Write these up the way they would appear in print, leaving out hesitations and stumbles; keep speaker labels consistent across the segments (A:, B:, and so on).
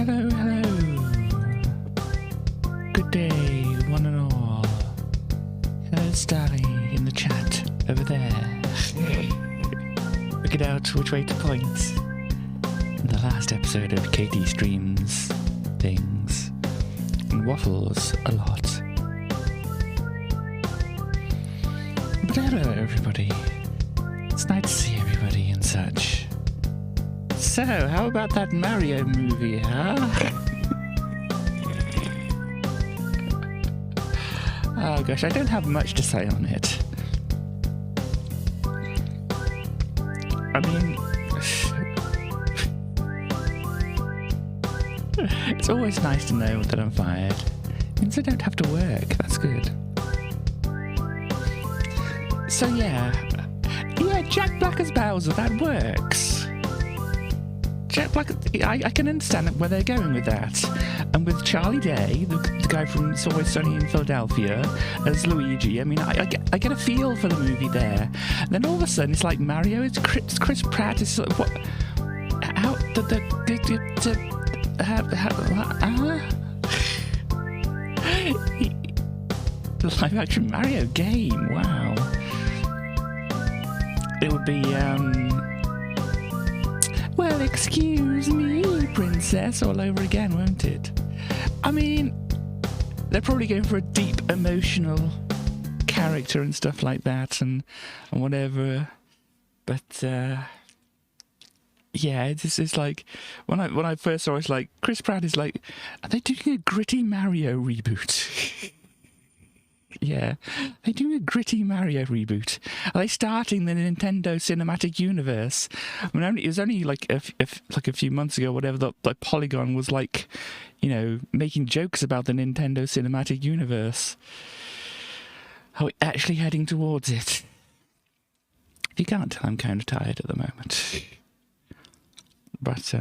A: Hello, hello. Good day, one and all. Hello, Starry, in the chat over there. Look it out which way to point. In the last episode of Katie Streams Things and Waffles a lot. But hello, everybody. It's nice to see everybody and such. So, how about that Mario movie, huh? Oh gosh, I don't have much to say on it. I mean, it's always nice to know that I'm fired. It means I don't have to work, that's good. So yeah, Jack Black as Bowser, that works. Jack Black, I can understand where they're going with that. And with Charlie Day, the guy from It's Always Sunny in Philadelphia, as Luigi, I mean, I get a feel for the movie there. And then all of a sudden, it's like Mario, it's Chris Pratt, it's like, what? How, the live action Mario game, wow. It would be, well, excuse me, princess, all over again, won't it? I mean, they're probably going for a deep emotional character and stuff like that and whatever. But, yeah, it's like, when I first saw it, it's like, Chris Pratt is like, are they doing a gritty Mario reboot? Yeah, they're doing a gritty Mario reboot. Are they starting the Nintendo Cinematic Universe? I mean, it was only like a few months ago, whatever, that Polygon was like, you know, making jokes about the Nintendo Cinematic Universe. Are we actually heading towards it? If you can't tell, I'm kind of tired at the moment. But,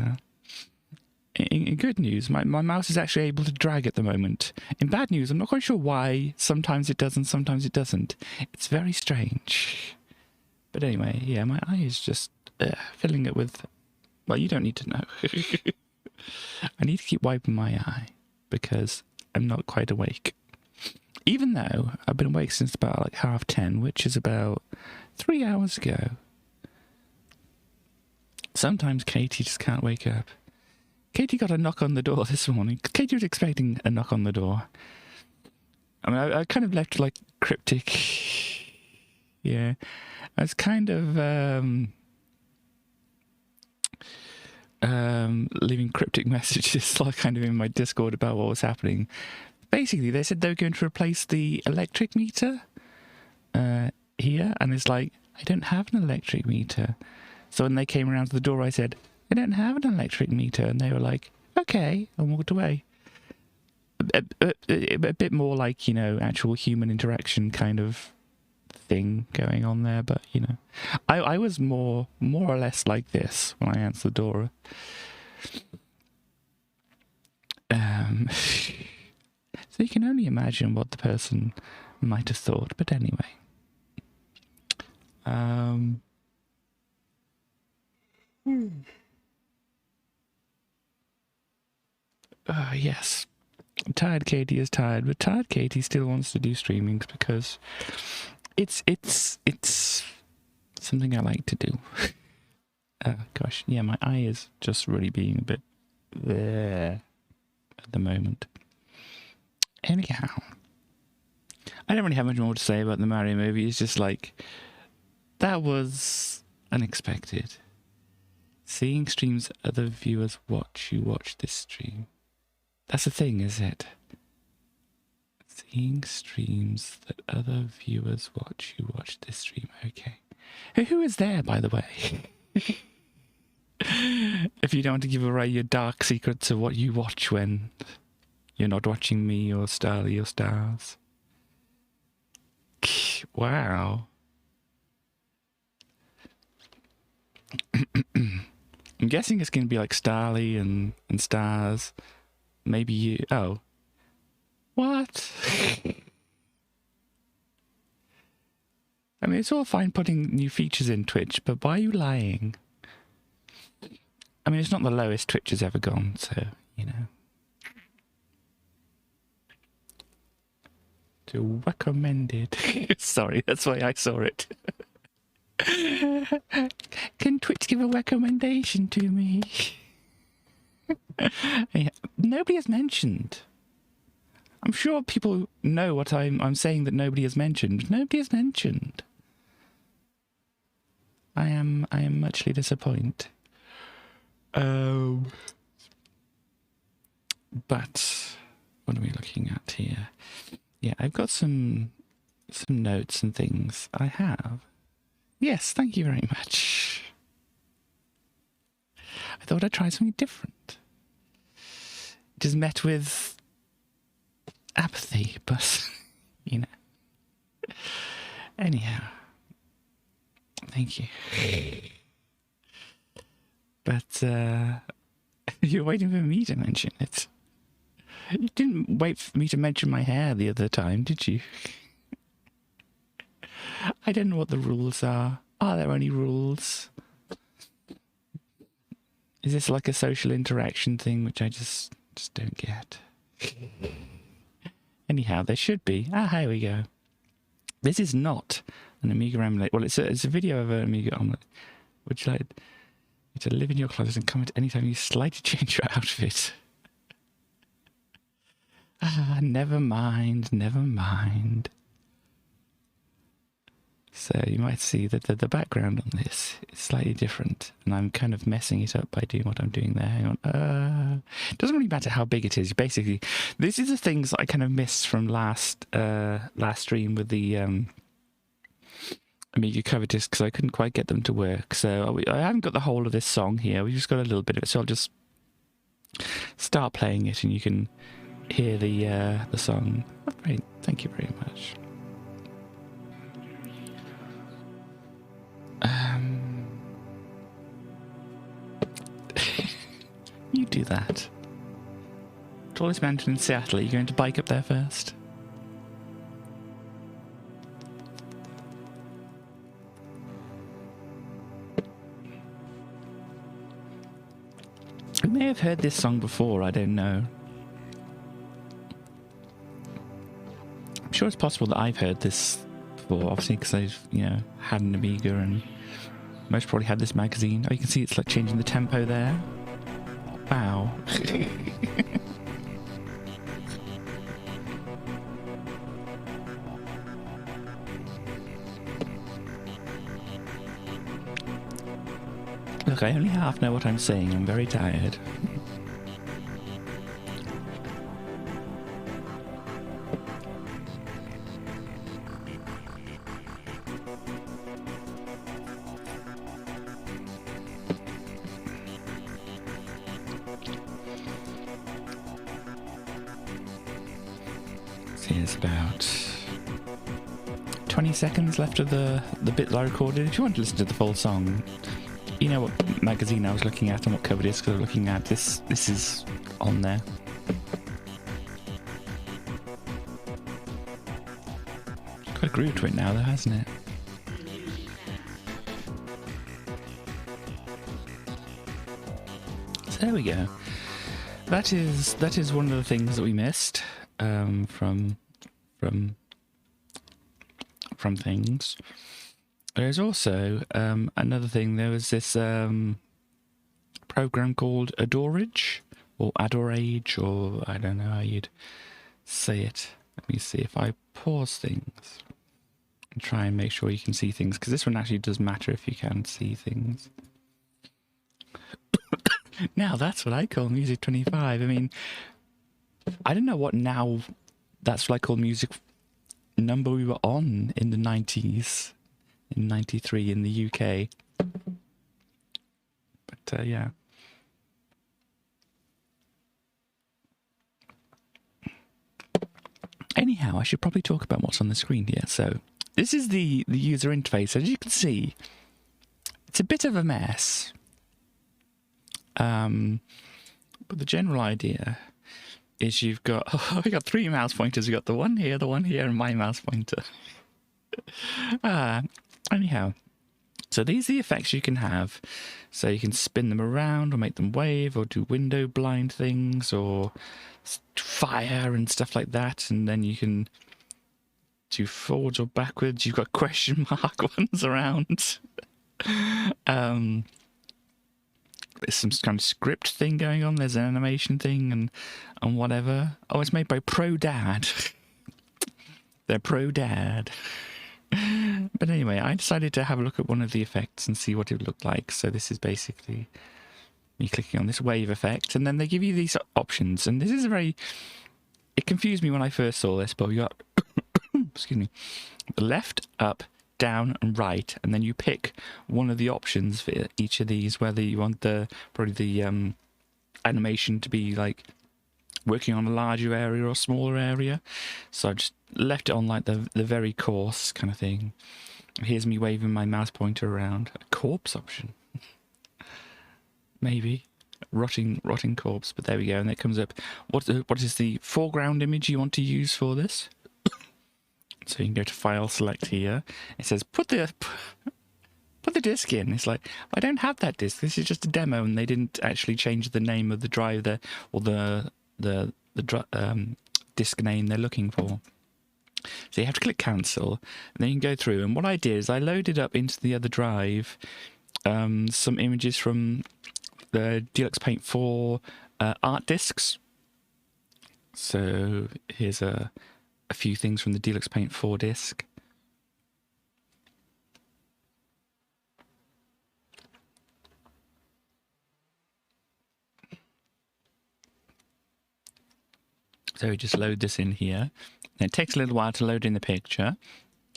A: in good news, my mouse is actually able to drag at the moment. In bad news, I'm not quite sure why. Sometimes it does and sometimes it doesn't. It's very strange. But anyway, yeah, my eye is just filling it with... Well, you don't need to know. I need to keep wiping my eye because I'm not quite awake. Even though I've been awake since about like 10:30, which is about 3 hours ago. Sometimes Katie just can't wake up. Katie got a knock on the door this morning. Katie was expecting a knock on the door. I mean, I kind of left like cryptic. Yeah. I was kind of leaving cryptic messages like kind of in my Discord about what was happening. Basically, they said they were going to replace the electric meter here. And it's like, I don't have an electric meter. So when they came around to the door, I said, I don't have an electric meter. And they were like, okay, and walked away. A bit more like, you know, actual human interaction kind of thing going on there. But, you know, I was more or less like this when I answered the door. So you can only imagine what the person might have thought. But anyway. Yes. Tired Katie is tired, but Tired Katie still wants to do streamings because it's something I like to do. Gosh, yeah, my eye is just really being a bit there at the moment. Anyhow, I don't really have much more to say about the Mario movie. It's just like, that was unexpected. Seeing streams other viewers watch you watch this stream. That's the thing, is it? Seeing streams that other viewers watch you watch this stream. Okay. Who is there, by the way? If you don't want to give away your dark secrets of what you watch when you're not watching me or Starly or Stars. Wow. I'm guessing it's going to be like Starly and Stars. Maybe you... Oh. What? I mean, it's all fine putting new features in Twitch, but why are you lying? I mean, it's not the lowest Twitch has ever gone, so, you know. to recommended. Sorry, that's why I saw it. Can Twitch give a recommendation to me? Yeah, nobody has mentioned. I'm sure people know what I'm saying that nobody has mentioned. Nobody has mentioned. I am muchly disappointed. But what are we looking at here? Yeah, I've got some notes and things. I have. Yes, thank you very much. I thought I'd try something different. It is met with apathy, but, you know. Anyhow, thank you. But, you're waiting for me to mention it. You didn't wait for me to mention my hair the other time, did you? I don't know what the rules are. Are there any rules? Is this like a social interaction thing, which I just don't get? Anyhow, there should be. Ah, here we go. This is not an Amiga emulator. Well, it's a video of an Amiga omelette. Would you like to live in your closet and comment anytime you slightly change your outfit? Ah, never mind, never mind. So you might see that the background on this is slightly different, and I'm kind of messing it up by doing what I'm doing there. Hang on. It doesn't really matter how big it is. Basically, this is the things I kind of missed from last stream with the Amiga cover discs, because I couldn't quite get them to work. So I haven't got the whole of this song here. We've just got a little bit of it. So I'll just start playing it, and you can hear the song. Oh, great. Thank you very much. You do that. Tallest mountain in Seattle. Are you going to bike up there first? We may have heard this song before, I don't know. I'm sure it's possible that I've heard this before, obviously, because I've, had an Amiga and most probably had this magazine. Oh, you can see it's like changing the tempo there. Wow. Look, I only half know what I'm saying. I'm very tired. There's about 20 seconds left of the bit that I recorded. If you want to listen to the full song, you know what magazine I was looking at and what cover disc I was looking at. This is on there. It's quite a groove to it now, though, hasn't it? So there we go. That is one of the things that we missed. From things. There's also another thing. There was this program called Adorage or Adorage, or I don't know how you'd say it. Let me see if I pause things and try and make sure you can see things, because this one actually does matter if you can see things. Now that's what I call Music 25. I mean, I don't know what now that's what I call music number we were on in the 90s, in 93 in the UK. But yeah. Anyhow, I should probably talk about what's on the screen here. So this is the user interface. As you can see, it's a bit of a mess. But the general idea is you've got, we got 3 mouse pointers. We've got the one here, and my mouse pointer. Anyhow, so these are the effects you can have. So you can spin them around or make them wave or do window blind things or fire and stuff like that. And then you can do forwards or backwards. You've got question mark ones around. There's some kind of script thing going on. There's an animation thing and whatever. Oh, it's made by Pro Dad. They're Pro Dad. But anyway, I decided to have a look at one of the effects and see what it would look like. So this is basically me clicking on this wave effect, and then they give you these options. And this is a very... It confused me when I first saw this, but we got... excuse me. Left, up, down, and right, and then you pick one of the options for each of these, whether you want probably the animation to be like working on a larger area or a smaller area. So I just left it on like the very coarse kind of thing. Here's me waving my mouse pointer around. A corpse option. Maybe. Rotting corpse, but there we go. And it comes up, what is the foreground image you want to use for this? So you can go to File, select here. It says, put the disc in. It's like, I don't have that disc. This is just a demo, and they didn't actually change the name of the drive there, or the disc name they're looking for. So you have to click cancel, and then you can go through. And what I did is I loaded up into the other drive some images from the Deluxe Paint 4 art discs. So here's a few things from the Deluxe Paint 4 disc. So we just load this in here. And it takes a little while to load in the picture.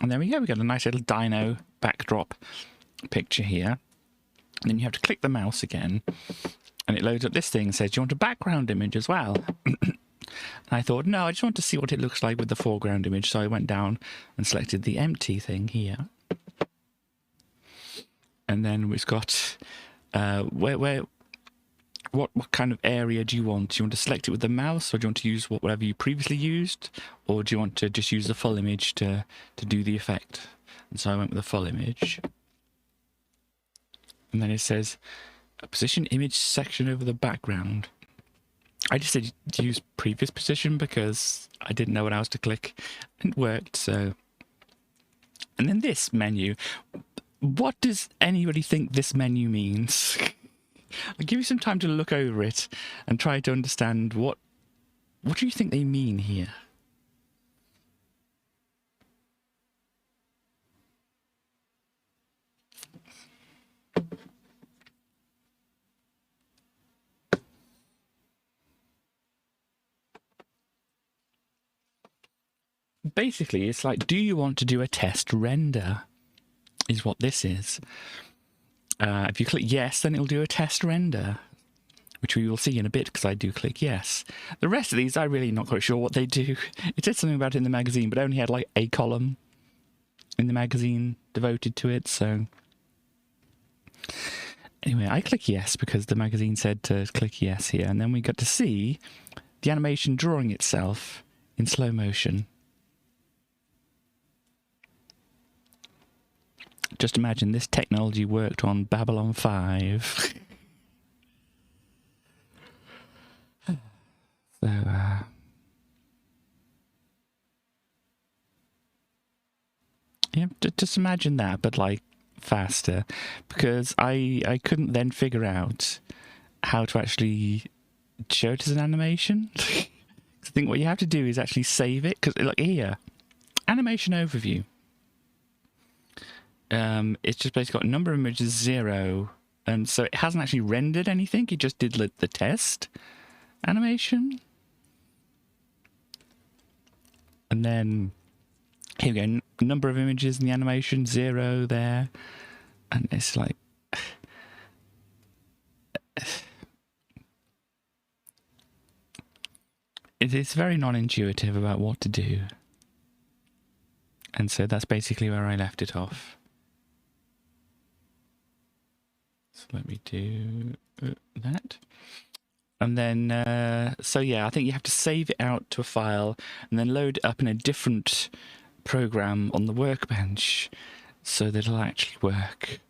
A: And there we go, we got a nice little dino backdrop picture here. And then you have to click the mouse again. And it loads up this thing and says, do you want a background image as well? And I thought, no, I just want to see what it looks like with the foreground image. So I went down and selected the empty thing here. And then we've got what kind of area do you want? Do you want to select it with the mouse, or do you want to use whatever you previously used? Or do you want to just use the full image to do the effect? And so I went with the full image. And then it says, position image section over the background. I just said to use previous position because I didn't know what else to click. And it worked, so... And then this menu. What does anybody think this menu means? I'll give you some time to look over it and try to understand what do you think they mean here? Basically, it's like, do you want to do a test render? Is what this is. If you click yes, then it'll do a test render, which we will see in a bit because I do click yes. The rest of these, I'm really not quite sure what they do. It said something about it in the magazine, but it only had like a column in the magazine devoted to it, so... Anyway, I click yes because the magazine said to click yes here, and then we got to see the animation drawing itself in slow motion. Just imagine this technology worked on Babylon 5. So, yeah, just imagine that, but like faster, because I couldn't then figure out how to actually show it as an animation. I think what you have to do is actually save it, because like here, animation overview. It's just basically got number of images 0, and so it hasn't actually rendered anything. It just did the test animation, and then here we go. Number of images in the animation 0 there, and it's like it's very non-intuitive about what to do, and so that's basically where I left it off. So let me do that. And then, so yeah, I think you have to save it out to a file and then load it up in a different program on the workbench so that it'll actually work.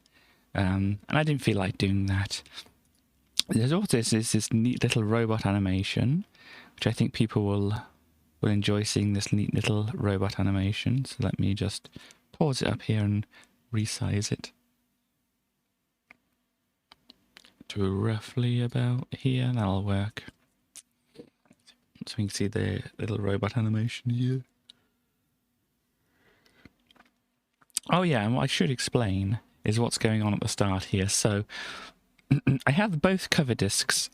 A: And I didn't feel like doing that. There's also this neat little robot animation, which I think people will will enjoy seeing this neat little robot animation. So let me just pause it up here and resize it to roughly about here. That'll work. So we can see the little robot animation here. Oh yeah, and what I should explain is what's going on at the start here. So I have both cover discs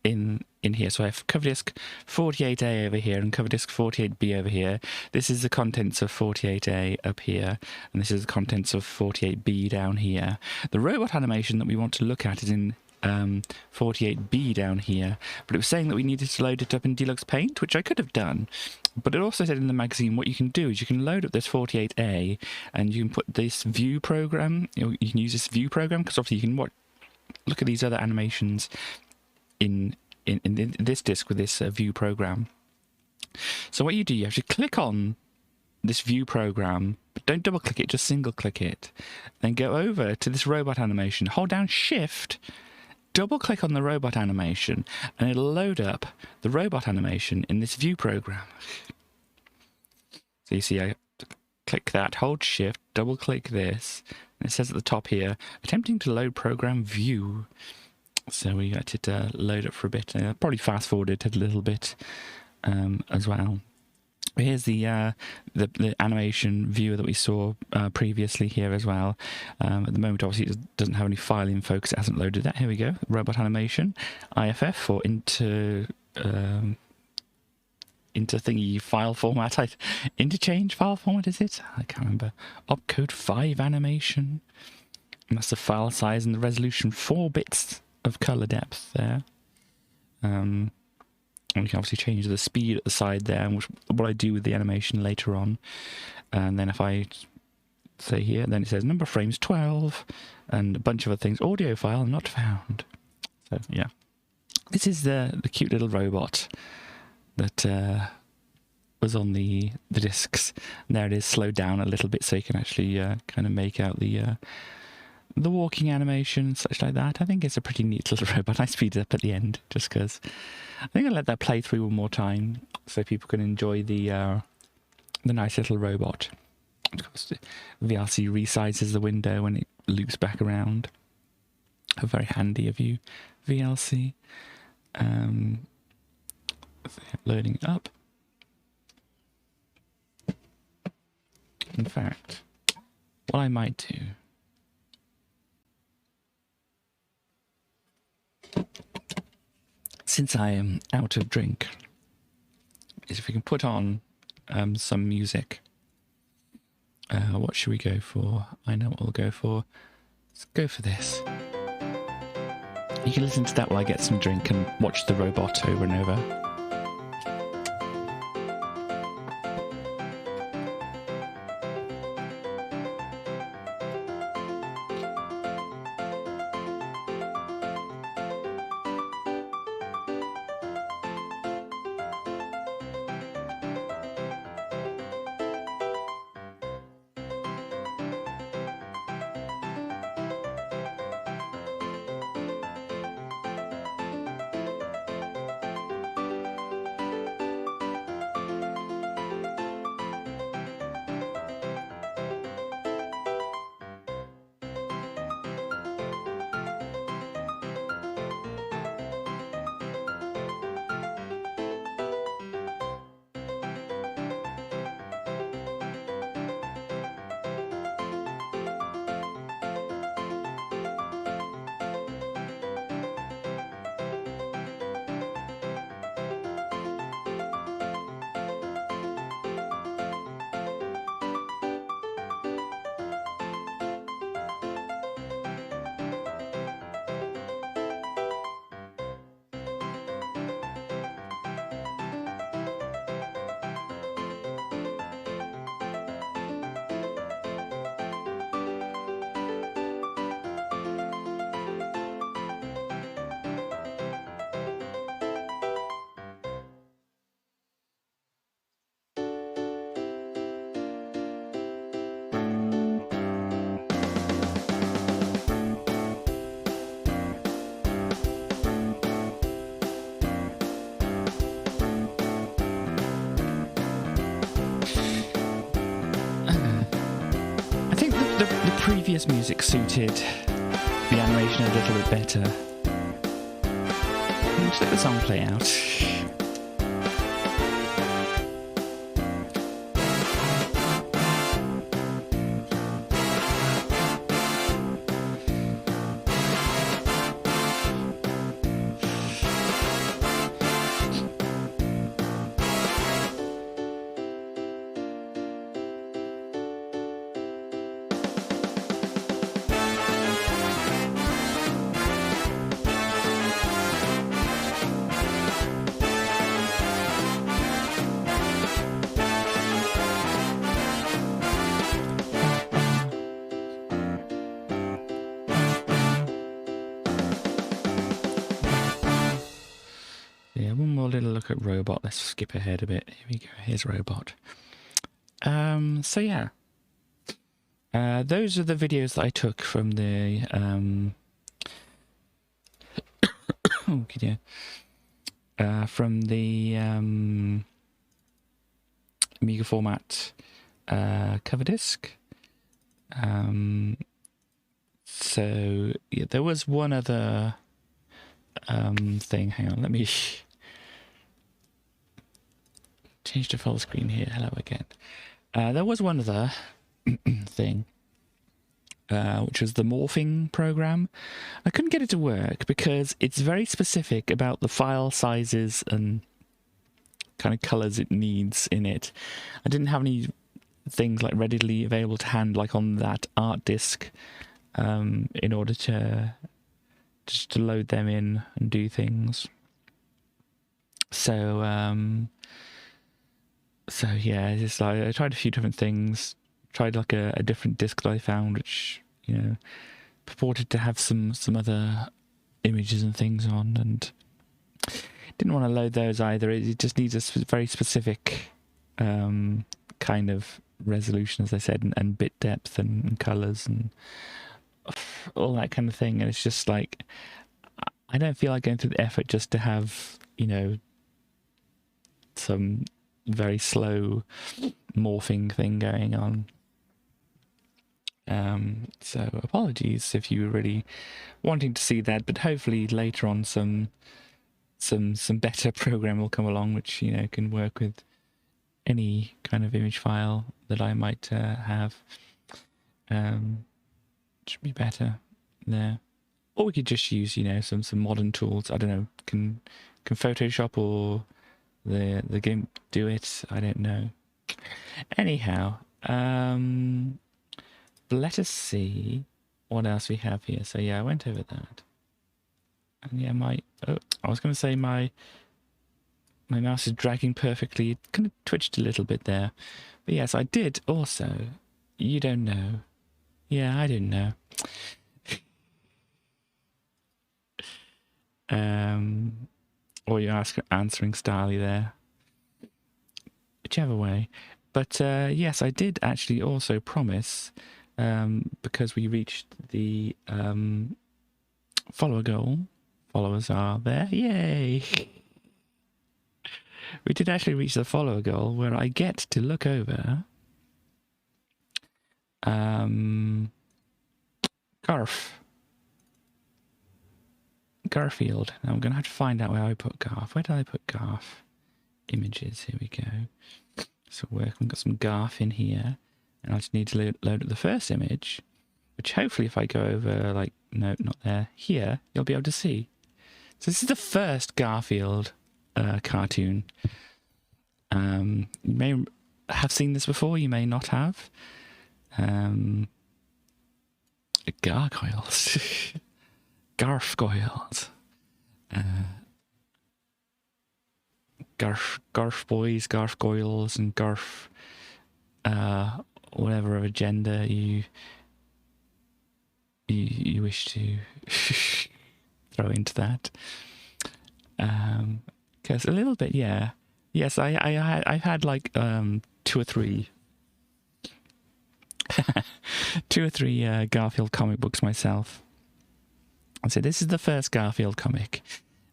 A: in here. So I have cover disk 48A over here and cover disk 48B over here. This is the contents of 48A up here, and this is the contents of 48B down here. The robot animation that we want to look at is in 48B down here, but it was saying that we needed to load it up in Deluxe Paint, which I could have done. But it also said in the magazine what you can do is you can load up this 48A and you can put this view program, you can use this view program, because obviously you can look at these other animations in this disc with this view program. So what you do, you have to click on this view program, but don't double click it, just single click it. Then go over to this robot animation, hold down Shift, double click on the robot animation, and it'll load up the robot animation in this view program. So you see, I click that, hold Shift, double click this, and it says at the top here, attempting to load program view. So we got it to load up for a bit. Probably fast forwarded it a little bit as well. Here's the animation viewer that we saw previously here as well. At the moment, obviously, it doesn't have any file info because it hasn't loaded that. Here we go. Robot animation, IFF for into thingy file format. Interchange file format, is it? I can't remember. Opcode 5 animation. And that's the file size and the resolution, 4 bits of color depth there. And we can obviously change the speed at the side there, and what I do with the animation later on. And then if I say here, then it says number of frames 12, and a bunch of other things. Audio file not found. So yeah, this is the cute little robot that was on the discs. And there it is, slowed down a little bit so you can actually kind of make out the walking animation and such like that. I think it's a pretty neat little robot. I speed it up at the end just because I think I'll let that play through one more time so people can enjoy the nice little robot. Of course, the VLC resizes the window when it loops back around. A very handy of you, VLC. Loading up. In fact, what I might do, since I am out of drink, is if we can put on some music. What should we go for? I know what we'll go for. Let's go for this. You can listen to that while I get some drink and watch the robot over and over. previous music suited the animation a little bit better. Just let the song play out. Yeah, one more little look at Robot. Let's skip ahead a bit. Here we go. Here's Robot. So yeah. Those are the videos that I took from the oh, from the Amiga format cover disc. So yeah, there was one other thing. Hang on, let me change to full screen here. Hello again. There was one other thing, which was the morphing program. I couldn't get it to work because it's very specific about the file sizes and kind of colors it needs in it. I didn't have any things like readily available to hand, like on that art disc, in order to just to load them in and do things. So yeah, just like I tried a few different things. Tried like a different disc that I found, which, you know, purported to have some other images and things on, and didn't want to load those either. It just needs a very specific kind of resolution, as I said, and bit depth and colours and all that kind of thing. And it's just like, I don't feel like going through the effort just to have, you know, some very slow morphing thing going on. So apologies if you were really wanting to see that, but hopefully later on some better program will come along which, you know, can work with any kind of image file that I might have. Should be better there. Or we could just use, you know, some modern tools. I don't know, can Photoshop or the game do it? I don't know. Anyhow, let us see what else we have here. So yeah, I went over that. And yeah, I was going to say my mouse is dragging perfectly. It kind of twitched a little bit there. But yes, I did also. You don't know. Yeah, I didn't know. Or you're answering Starly there. Whichever way. But yes, I did actually also promise, because we reached the follower goal. Followers are there. Yay! We did actually reach the follower goal where I get to look over Garfield. Now I'm going to have to find out where I put Garf. Where did I put Garf? Images. Here we go. So we've got some Garf in here. And I just need to load up the first image, which hopefully if I go over, like, no, not there, here, you'll be able to see. So this is the first Garfield cartoon. You may have seen this before, you may not have. Gargoyles. Garfgoyles. Garf boys, Garfgoyles, and Garf... whatever agenda you wish to throw into that. Because a little bit, yeah. Yes, I've had like 2 or 3 Garfield comic books myself. So this is the first Garfield comic.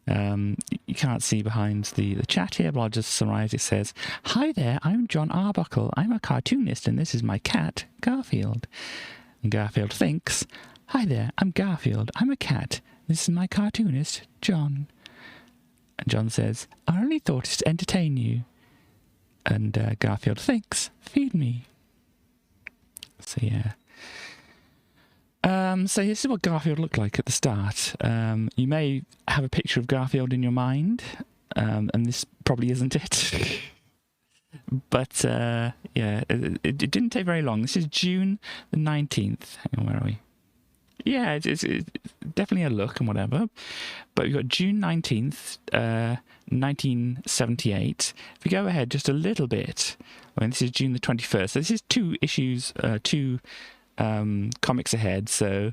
A: You can't see behind the chat here, but I'll just summarize. It says, "Hi there, I'm John Arbuckle. I'm a cartoonist, and this is my cat, Garfield. And Garfield thinks, "Hi there, I'm Garfield. I'm a cat. This is my cartoonist, John." And John says, "I only thought to entertain you." And Garfield thinks, "Feed me." So yeah. So this is what Garfield looked like at the start. You may have a picture of Garfield in your mind, and this probably isn't it. But yeah, it didn't take very long. This is June the 19th. Hang on, where are we? Yeah, it's definitely a look and whatever. But we've got June 19th, 1978. If we go ahead just a little bit, I mean, this is June the 21st. So this is two comics ahead. So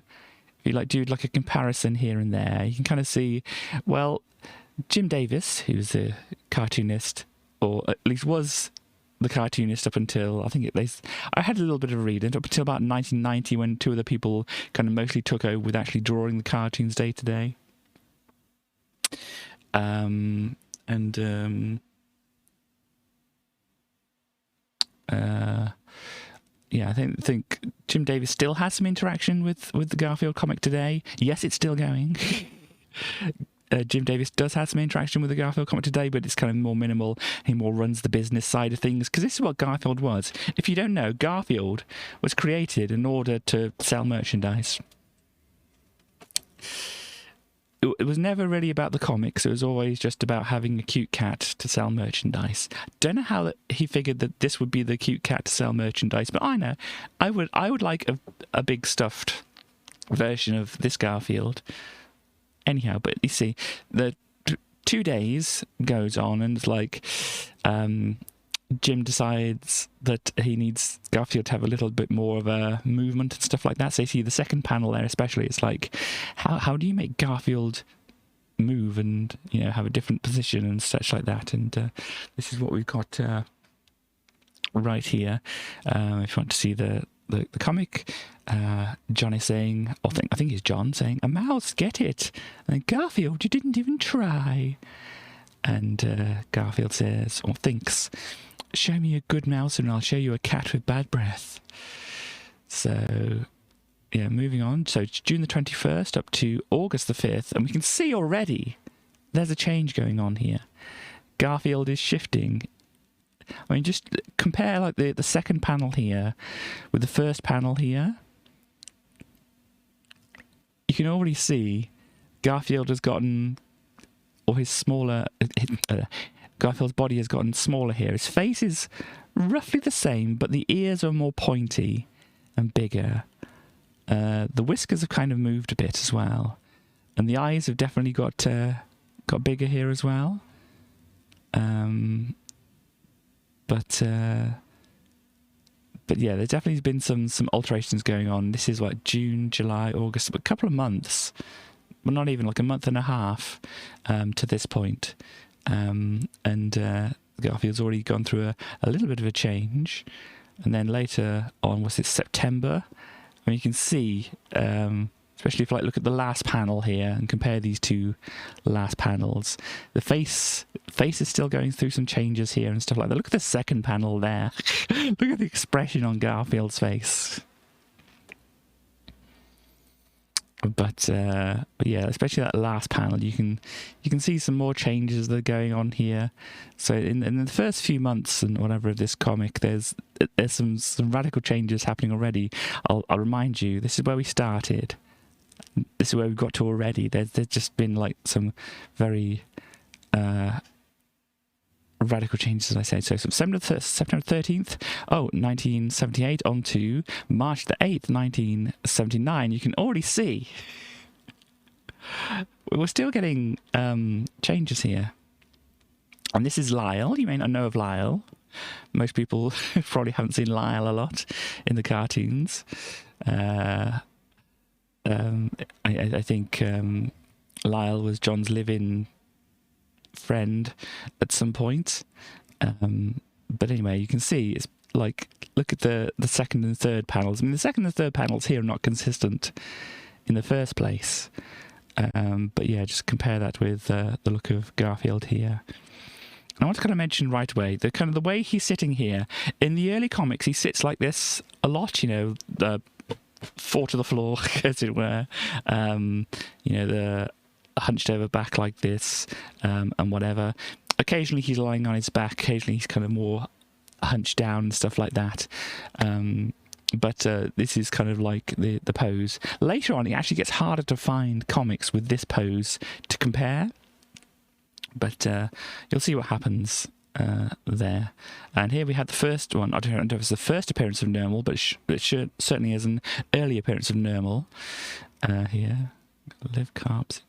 A: if you do a comparison here and there, you can kind of see, well, Jim Davis, who's a cartoonist, or at least was the cartoonist up until, I had a little bit of a read, up until about 1990 when two other people kind of mostly took over with actually drawing the cartoons day to day. Yeah, I think Jim Davis still has some interaction with the Garfield comic today. Yes, it's still going. Jim Davis does have some interaction with the Garfield comic today, but it's kind of more minimal. He more runs the business side of things, because this is what Garfield was. If you don't know, Garfield was created in order to sell merchandise. It was never really about the comics. It was always just about having a cute cat to sell merchandise. Don't know how he figured that this would be the cute cat to sell merchandise, but I know. I would like a big stuffed version of this Garfield. Anyhow, but you see, the 2 days goes on, and it's like Jim decides that he needs Garfield to have a little bit more of a movement and stuff like that. So you see the second panel there especially, it's like, how do you make Garfield move and, have a different position and such like that? And this is what we've got right here. If you want to see the comic, John is saying, I think it's John saying, "A mouse, get it." And Garfield, "You didn't even try." And Garfield says, or thinks, "Show me a good mouse and I'll show you a cat with bad breath." So, yeah, moving on. So it's June the 21st up to August the 5th. And we can see already there's a change going on here. Garfield is shifting. I mean, just compare the second panel here with the first panel here. You can already see Garfield has gotten, or his smaller, Garfield's body has gotten smaller here. His face is roughly the same, but the ears are more pointy and bigger. The whiskers have kind of moved a bit as well. And the eyes have definitely got bigger here as well. But yeah, there's definitely been some alterations going on. This is what, June, July, August, a couple of months, well, not even a month and a half to this point. And Garfield's already gone through a little bit of a change. And then later on, was it September? I mean, you can see, especially if look at the last panel here and compare these two last panels, the face is still going through some changes here and stuff like that. Look at the second panel there. Look at the expression on Garfield's face. But yeah, especially that last panel, you can see some more changes that are going on here. So in the first few months and whatever of this comic, there's some radical changes happening already. I'll remind you, this is where we started. This is where we've got to already. There's just been some very radical changes, as I said. So September 13th, 1978, on to March the 8th, 1979. You can already see we're still getting changes here. And this is Lyle. You may not know of Lyle. Most people probably haven't seen Lyle a lot in the cartoons. I think Lyle was John's live-in friend at some point. But anyway, you can see it's look at the second and third panels. I mean, the second and third panels here are not consistent in the first place. But yeah, just compare that with the look of Garfield here. And I want to kind of mention right away the way he's sitting here. In the early comics, he sits like this a lot, fall to the floor, as it were. The hunched over back like this, and whatever. Occasionally he's lying on his back. Occasionally he's kind of more hunched down and stuff like that. But this is kind of like the pose. Later on, it actually gets harder to find comics with this pose to compare. But you'll see what happens there. And here we had the first one. I don't know if it's the first appearance of Nermal, but it certainly is an early appearance of Nermal. Here, live carbs.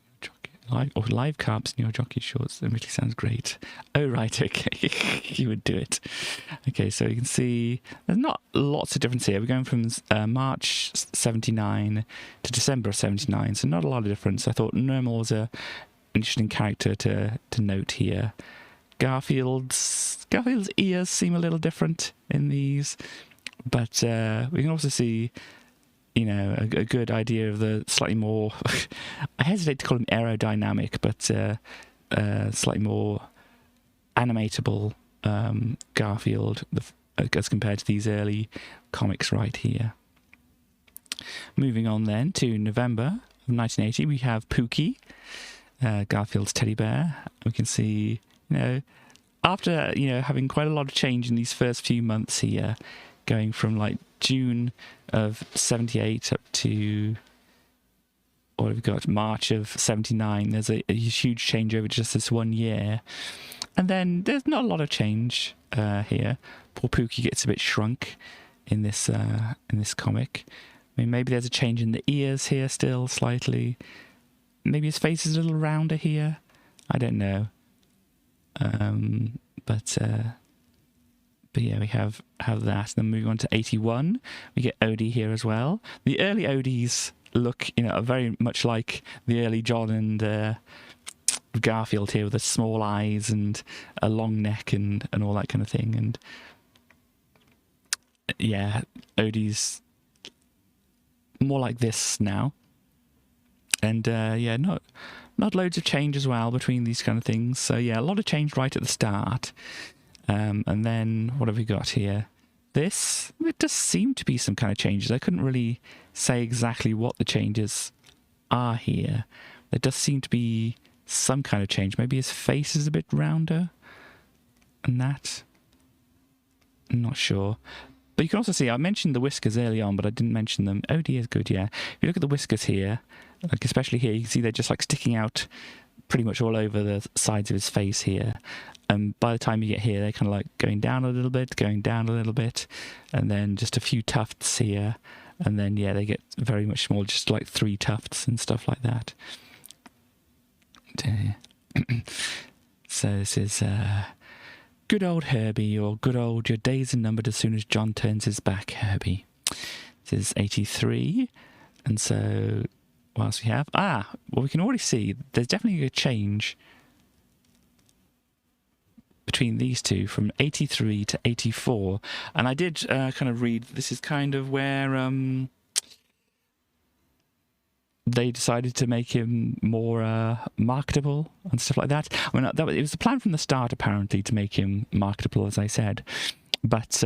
A: Live carbs in your jockey shorts. That really sounds great. Oh, right, okay. You would do it. Okay, so you can see there's not lots of difference here. We're going from March 79 to December of 79, so not a lot of difference. I thought Nermal was an interesting character to note here. Garfield's ears seem a little different in these, but we can also see a good idea of the slightly more, I hesitate to call him aerodynamic, but slightly more animatable Garfield as compared to these early comics right here. Moving on then to November of 1980, we have Pookie, Garfield's teddy bear. We can see, after, having quite a lot of change in these first few months here, going from like June of 78 up to, what have we got, March of 79. There's a huge change over just this 1 year. And then there's not a lot of change here. Poor Pookie gets a bit shrunk in this comic. I mean, maybe there's a change in the ears here still, slightly. Maybe his face is a little rounder here. I don't know. But yeah, we have that. Then moving on to 81, we get Odie here as well. The early Odies look, very much like the early John and Garfield here, with the small eyes and a long neck and all that kind of thing. And yeah, Odie's more like this now. And yeah, not loads of change as well between these kind of things. So yeah, a lot of change right at the start. And then what have we got here? It does seem to be some kind of changes. I couldn't really say exactly what the changes are here. There does seem to be some kind of change. Maybe his face is a bit rounder and that. I'm not sure. But you can also see, I mentioned the whiskers early on, but I didn't mention them. Oh dear, good, yeah. If you look at the whiskers here, like especially here, you can see they're just like sticking out pretty much all over the sides of his face here. And by the time you get here, they're kind of like going down a little bit, and then just a few tufts here. And then, yeah, they get very much small, just like 3 tufts and stuff like that. So this is good old Herbie, or good old your days are numbered as soon as John turns his back, Herbie. This is 83. And so what else we have? Well, we can already see there's definitely a change between these two from 83 to 84. And I did kind of read, this is kind of where they decided to make him more marketable and stuff like that. I mean, it was the plan from the start, apparently, to make him marketable, as I said. But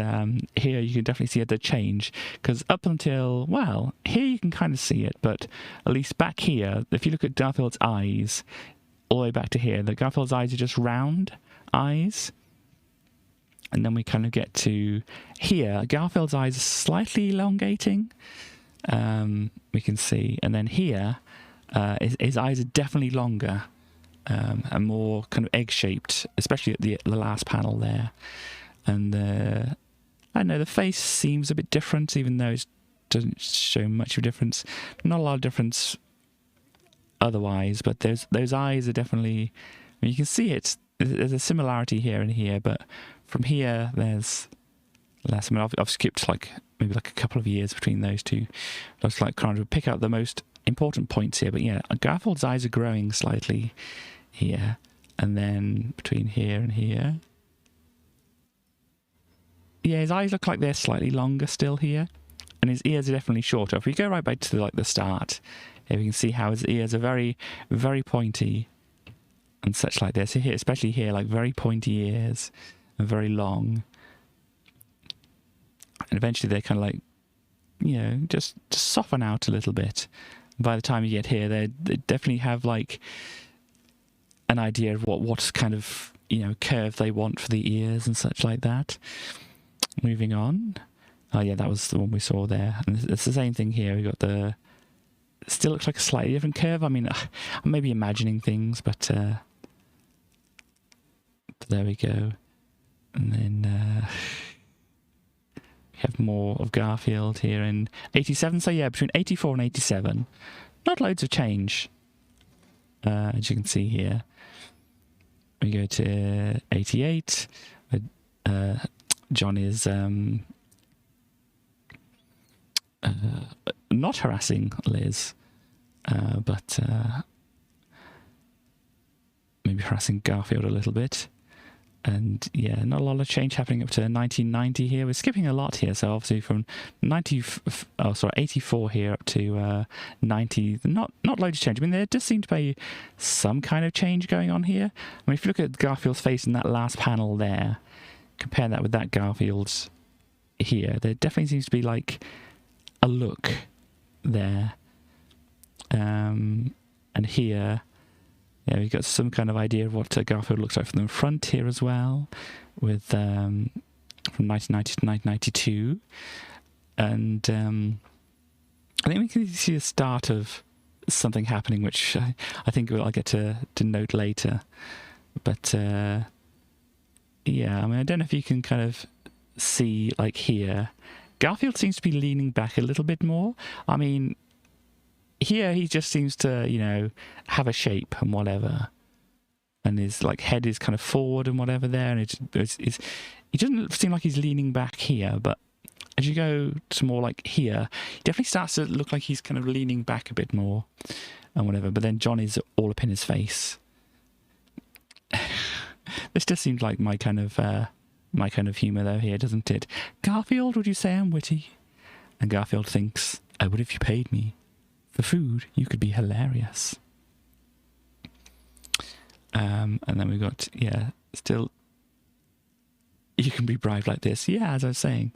A: here you can definitely see the change, because up until, well, here you can kind of see it, but at least back here, if you look at Garfield's eyes, all the way back to here, the Garfield's eyes are just round eyes. And then we kind of get to here, Garfield's eyes are slightly elongating, we can see. And then here, his eyes are definitely longer and more kind of egg-shaped, especially at the last panel there. And I don't know, the face seems a bit different, even though it doesn't show much of a difference. Not a lot of difference otherwise, but those eyes are definitely, I mean, you can see it. There's a similarity here and here, but from here there's less. I mean, I've skipped maybe a couple of years between those two. I was trying to pick out the most important points here, but yeah, Garfield's eyes are growing slightly here, and then between here and here, yeah, his eyes look like they're slightly longer still here, and his ears are definitely shorter. If we go right back to the start, here we can see how his ears are very, very pointy and such like this. Here, especially here, very pointy ears and very long. And eventually they kind of just soften out a little bit. By the time you get here, they definitely have like an idea of what kind of curve they want for the ears and such like that. Moving on. Oh yeah, that was the one we saw there. And it's the same thing here. We got still looks like a slightly different curve. I mean, I'm maybe imagining things, but there we go. And then we have more of Garfield here in 87. So yeah, between 84 and 87, not loads of change, as you can see here. We go to 88. John is not harassing Liz, but maybe harassing Garfield a little bit. And yeah, not a lot of change happening up to 1990 here. We're skipping a lot here, so obviously from 84 here up to 90. Not loads of change. I mean, there does seem to be some kind of change going on here. I mean, if you look at Garfield's face in that last panel there, compare that with that Garfield's here, there definitely seems to be like a look there. And here, yeah, we've got some kind of idea of what Garfield looks like from the front here as well, with from 1990 to 1992. And I think we can see the start of something happening, which I think I'll get to note later. But yeah, I mean, I don't know if you can kind of see, like here, Garfield seems to be leaning back a little bit more. I mean, here he just seems to, have a shape and whatever. And his like head is kind of forward and whatever there. And he doesn't seem like he's leaning back here, but as you go to more like here, he definitely starts to look like he's kind of leaning back a bit more and whatever. But then John is all up in his face. This just seems like my kind of humour though here, doesn't it? Garfield, would you say I'm witty? And Garfield thinks, I would if you paid me. For food, you could be hilarious. And then we've got, still, you can be bribed like this. Yeah, as I was saying.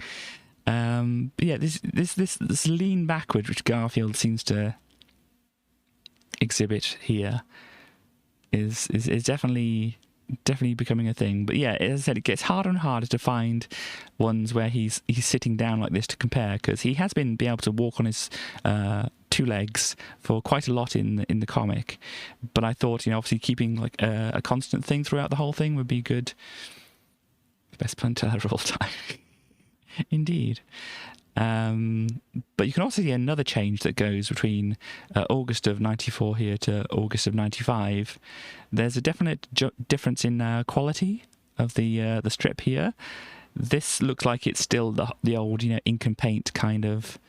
A: Yeah, this lean backward, which Garfield seems to exhibit here, is definitely becoming a thing. But yeah, as I said, it gets harder and harder to find ones where he's sitting down like this to compare, because he has been able to walk on his two legs for quite a lot in the comic. But I thought, obviously keeping like a constant thing throughout the whole thing would be good. Best pun teller of all time. Indeed. But you can also see another change that goes between August of 94 here to August of 95. There's a definite difference in quality of the strip here. This looks like it's still the old, ink and paint kind of,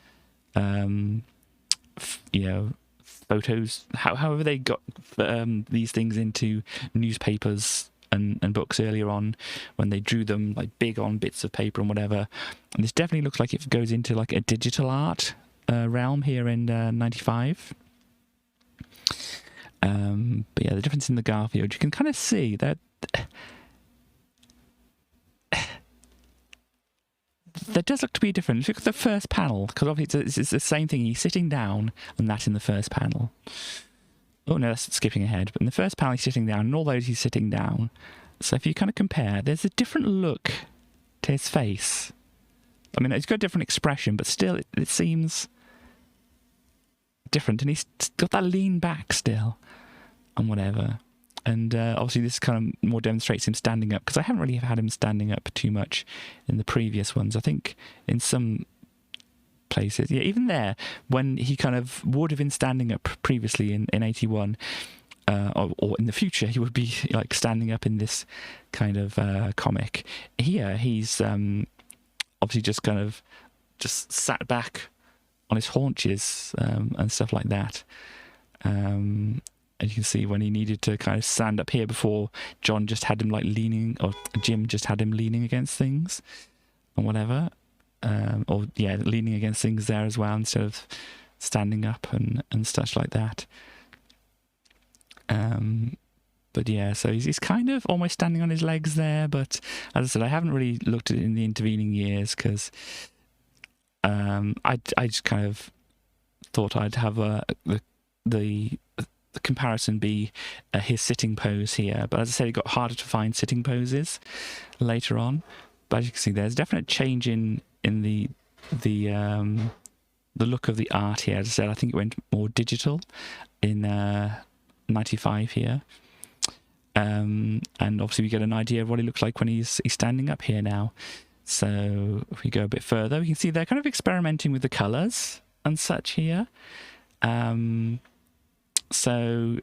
A: photos. However they got these things into newspapers and books earlier on, when they drew them like big on bits of paper and whatever. And this definitely looks like it goes into like a digital art realm here in 95. But yeah, the difference in the Garfield, you can kind of see that there does look to be a difference. Look at the first panel, because obviously it's the same thing. He's sitting down, and that in the first panel. Oh no, that's skipping ahead. But in the first panel, he's sitting down, and all those he's sitting down. So if you kind of compare, there's a different look to his face. I mean, it's got a different expression, but still, it seems different. And he's got that lean back still, and whatever. And obviously, this kind of more demonstrates him standing up, because I haven't really had him standing up too much in the previous ones. I think in some places, yeah, even there, when he kind of would have been standing up previously in 81, or in the future, he would be like standing up in this kind of comic. Here, he's obviously just sat back on his haunches and stuff like that. And you can see when he needed to kind of stand up here before, John just had him like leaning, or Jim just had him leaning against things and whatever. Leaning against things there as well, instead of standing up and stuff like that. But yeah, so he's kind of almost standing on his legs there. But as I said, I haven't really looked at it in the intervening years, because I just kind of thought I'd have the comparison be his sitting pose here. But as I said, it got harder to find sitting poses later on. But as you can see, there's a definite change in the look of the art here. As I said, I think it went more digital in 95 here. And obviously we get an idea of what he looks like when he's standing up here now. So if we go a bit further, we can see they're kind of experimenting with the colours and such here. So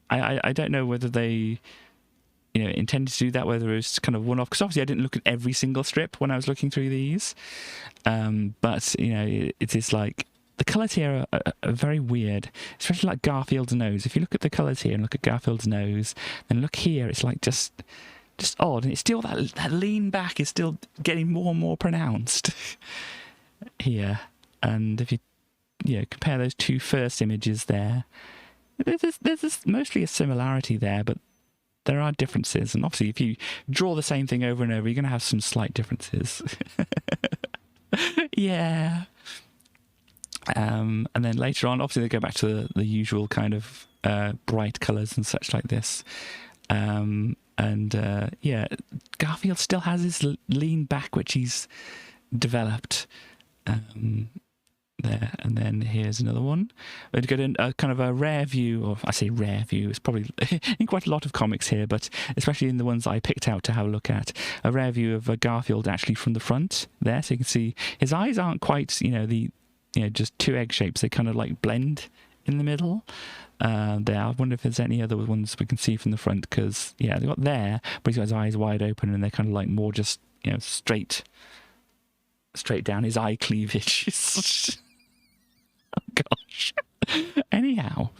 A: I don't know whether they intended to do that, whether it was kind of one-off, because obviously I didn't look at every single strip when I was looking through these. But it is like the colours here are very weird, especially like Garfield's nose. If you look at the colours here and look at Garfield's nose, then look here, it's like just odd, and it's still that lean back is still getting more and more pronounced here. And if you compare those two first images there, there's mostly a similarity there, but there are differences. And obviously if you draw the same thing over and over, you're going to have some slight differences. Yeah. And then later on, obviously they go back to the usual kind of bright colours and such like this. Yeah, Garfield still has his lean back, which he's developed there. And then here's another one. We'd get a kind of a rare view, or I say rare view, it's probably in quite a lot of comics here, but especially in the ones I picked out to have a look at, a rare view of Garfield actually from the front there. So you can see his eyes aren't quite, just two egg shapes. They kind of like blend in the middle. There, I wonder if there's any other ones we can see from the front, because they got there, but he's got his eyes wide open and they're kind of like more just straight down his eye cleavage. Oh gosh. Anyhow,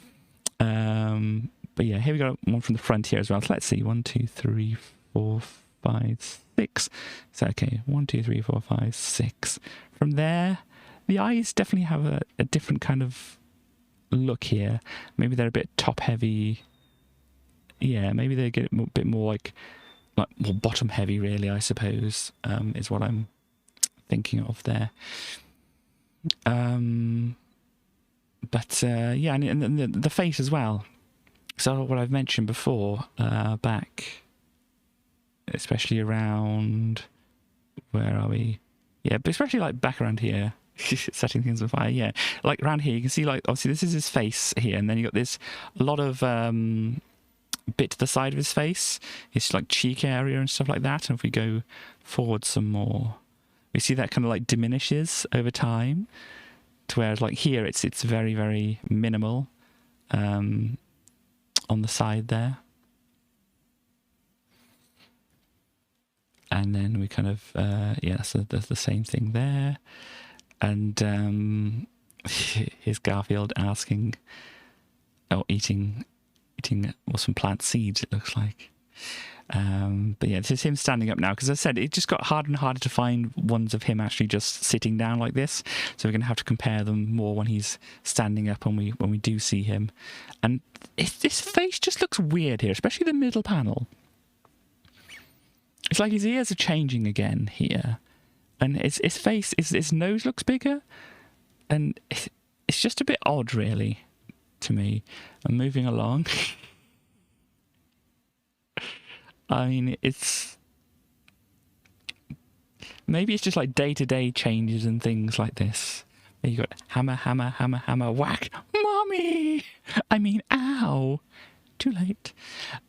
A: but yeah, here we got one from the front here as well. So let's see, 1, 2, 3, 4, 5, 6. So okay, 1, 2, 3, 4, 5, 6. From there, the eyes definitely have a different kind of look here. Maybe they're a bit top heavy. Yeah, maybe they get a bit more like more bottom heavy, really, I suppose, is what I'm thinking of there. But yeah, and the face as well. So what I've mentioned before, back, especially around, where are we? Yeah, but especially like back around here, setting things on fire. Yeah, like around here, you can see like obviously this is his face here, and then you got this a lot of bit to the side of his face, his like cheek area and stuff like that. And if we go forward some more, we see that kind of like diminishes over time. To whereas like here it's very, very minimal on the side there. And then we kind of so there's the same thing there. And here's Garfield asking, or eating some plant seeds, it looks like. But yeah, this is him standing up now, because as I said, it just got harder and harder to find ones of him actually just sitting down like this. So we're going to have to compare them more when he's standing up, when we do see him. And this face just looks weird here, especially the middle panel. It's like his ears are changing again here, and his face, his nose looks bigger, and it's just a bit odd, really, to me. I'm moving along. I mean, maybe it's just like day-to-day changes and things like this. You got hammer, hammer, hammer, hammer, whack, mommy! I mean, ow! Too late.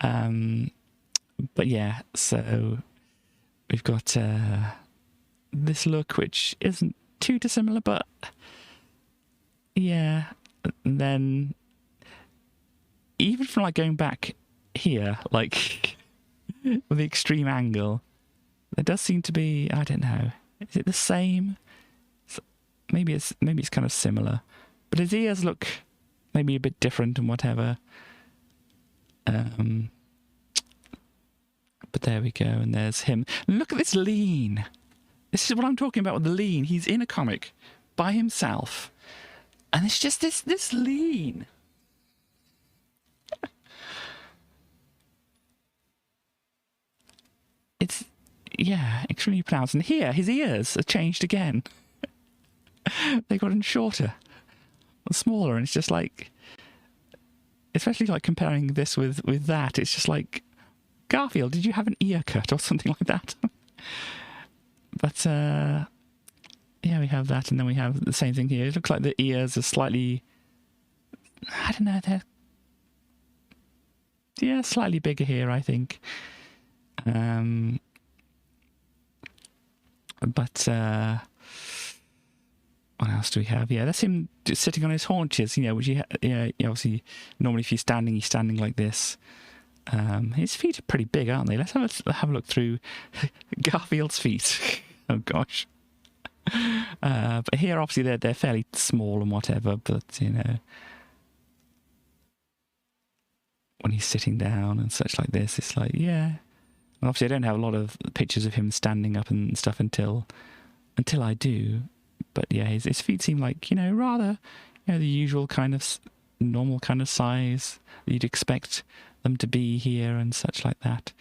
A: But yeah, so we've got this look, which isn't too dissimilar, but yeah. And then even from like going back here, like with the extreme angle, there does seem to be, I don't know, is it the same? Maybe it's kind of similar, but his ears look maybe a bit different and whatever. But there we go, and there's him. Look at this lean. This is what I'm talking about with the lean. He's in a comic by himself, and it's just this lean. It's, yeah, extremely pronounced. And here, his ears are changed again. They've gotten shorter, smaller, and it's just like, especially like comparing this with that, it's just like, Garfield, did you have an ear cut or something like that? But yeah, we have that, and then we have the same thing here. It looks like the ears are slightly, I don't know, they're slightly bigger here, I think. But what else do we have? Yeah, that's him just sitting on his haunches, which obviously normally if you're standing like this. His feet are pretty big, aren't they? Let's have a look through Garfield's feet. Oh gosh. But here, obviously, they're fairly small and whatever. But when he's sitting down and such like this, it's like, yeah. And obviously, I don't have a lot of pictures of him standing up and stuff until I do. But yeah, his feet seem like rather the usual kind of normal kind of size that you'd expect them to be here and such like that.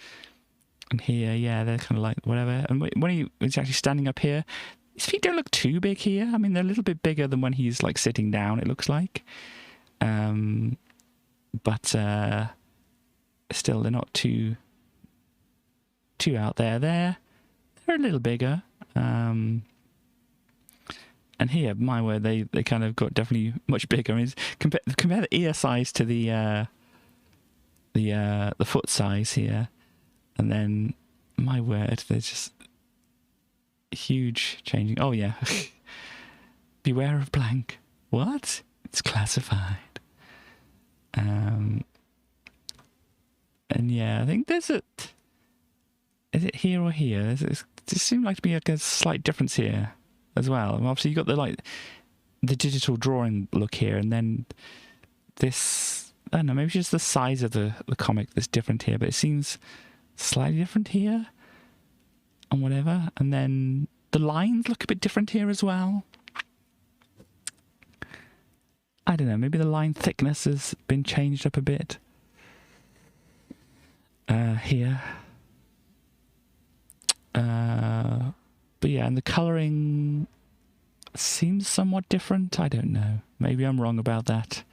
A: And here, yeah, they're kind of like whatever. And when he's actually standing up here, his feet don't look too big here. I mean, they're a little bit bigger than when he's like sitting down, it looks like. But still, they're not too out there. They're a little bigger. And here, my word, they kind of got definitely much bigger. I mean, compare the ear size to the foot size here, and then my word, there's just huge changing. Oh yeah, beware of blank. What? It's classified. And yeah, I think is it here or here? It seems like to be like a slight difference here as well. And obviously you got the digital drawing look here, and then this, I don't know, maybe just the size of the comic that's different here, but it seems slightly different here and whatever. And then the lines look a bit different here as well. I don't know, maybe the line thickness has been changed up a bit here. But yeah, and the colouring seems somewhat different. I don't know. Maybe I'm wrong about that.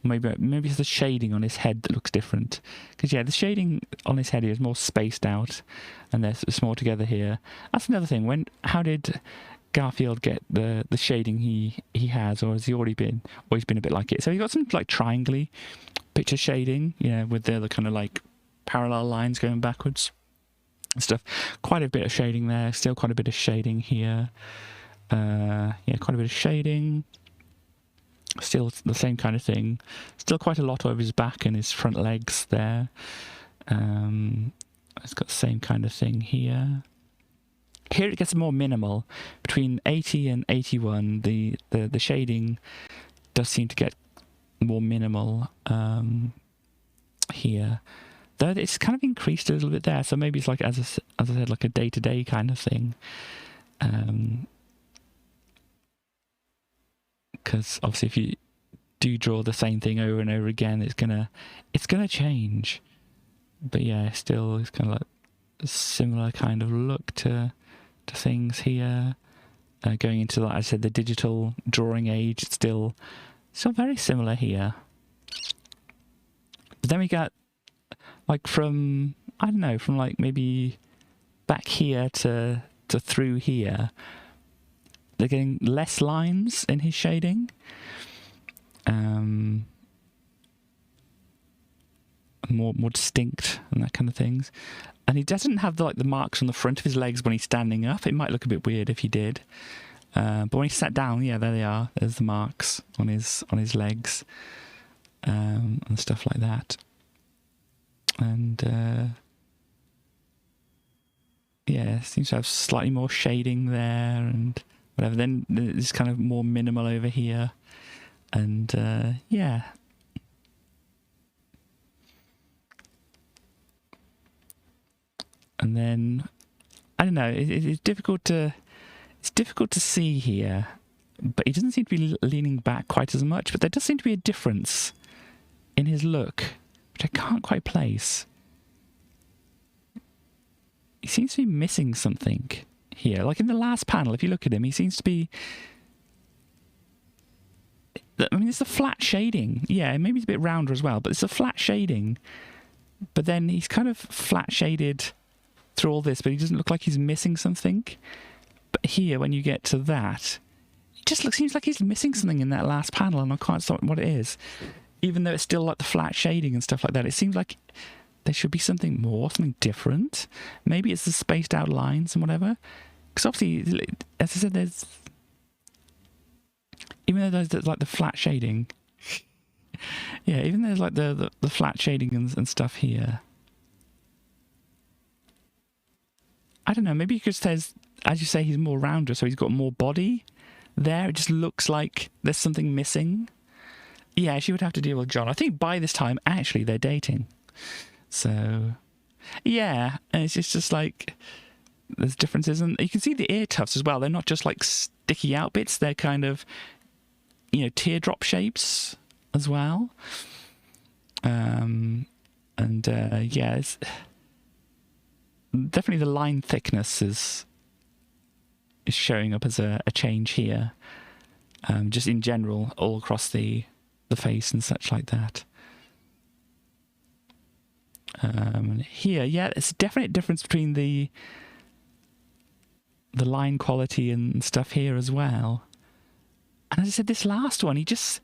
A: Maybe it's the shading on his head that looks different. Because yeah, the shading on his head here is more spaced out, and it's more together here. That's another thing. How did Garfield get the shading he has, or has he always been a bit like it? So he got some like triangly picture shading, with the kind of like parallel lines going backwards and stuff. Quite a bit of shading there. Still quite a bit of shading here. Yeah, quite a bit of shading. Still the same kind of thing. Still quite a lot over his back and his front legs there. It's got the same kind of thing here. Here it gets more minimal. Between 80 and 81, the shading does seem to get more minimal here. Though it's kind of increased a little bit there, so maybe it's like, as I said, like a day-to-day kind of thing. Because obviously if you do draw the same thing over and over again, it's gonna change. But yeah, still it's kind of like a similar kind of look to things here. Going into, like I said, the digital drawing age, it's still very similar here. But then we got like from like maybe back here to through here, they're getting less lines in his shading. More distinct and that kind of things. And he doesn't have the marks on the front of his legs when he's standing up. It might look a bit weird if he did. But when he sat down, yeah, there they are. There's the marks on his legs, and stuff like that. And yeah, seems to have slightly more shading there and whatever. Then it's kind of more minimal over here, and yeah. And then I don't know. It's difficult to see here, but he doesn't seem to be leaning back quite as much. But there does seem to be a difference in his look, which I can't quite place. He seems to be missing something here. Like in the last panel, if you look at him, he seems to be I mean, it's the flat shading. Yeah, maybe it's a bit rounder as well, but it's a flat shading. But then he's kind of flat shaded through all this, but he doesn't look like he's missing something. But here, when you get to that, it just seems like he's missing something in that last panel, and I can't stop what it is. Even though it's still like the flat shading and stuff like that, it seems like there should be something more, something different. Maybe it's the spaced out lines and whatever. Because obviously, as I said, there's... Even though there's like the flat shading... Yeah, even though there's like the flat shading and stuff here. I don't know, maybe because there's, as you say, he's more rounder, so he's got more body there. It just looks like there's something missing. Yeah, she would have to deal with John. I think by this time, actually, they're dating. So, yeah, and it's just like, there's differences. And you can see the ear tufts as well. They're not just like sticky out bits. They're kind of, you know, teardrop shapes as well. Yeah, it's definitely the line thickness is showing up as a change here. Just in general, all across the face and such like that. Here, yeah, it's a definite difference between the line quality and stuff here as well. And as I said, this last one, he just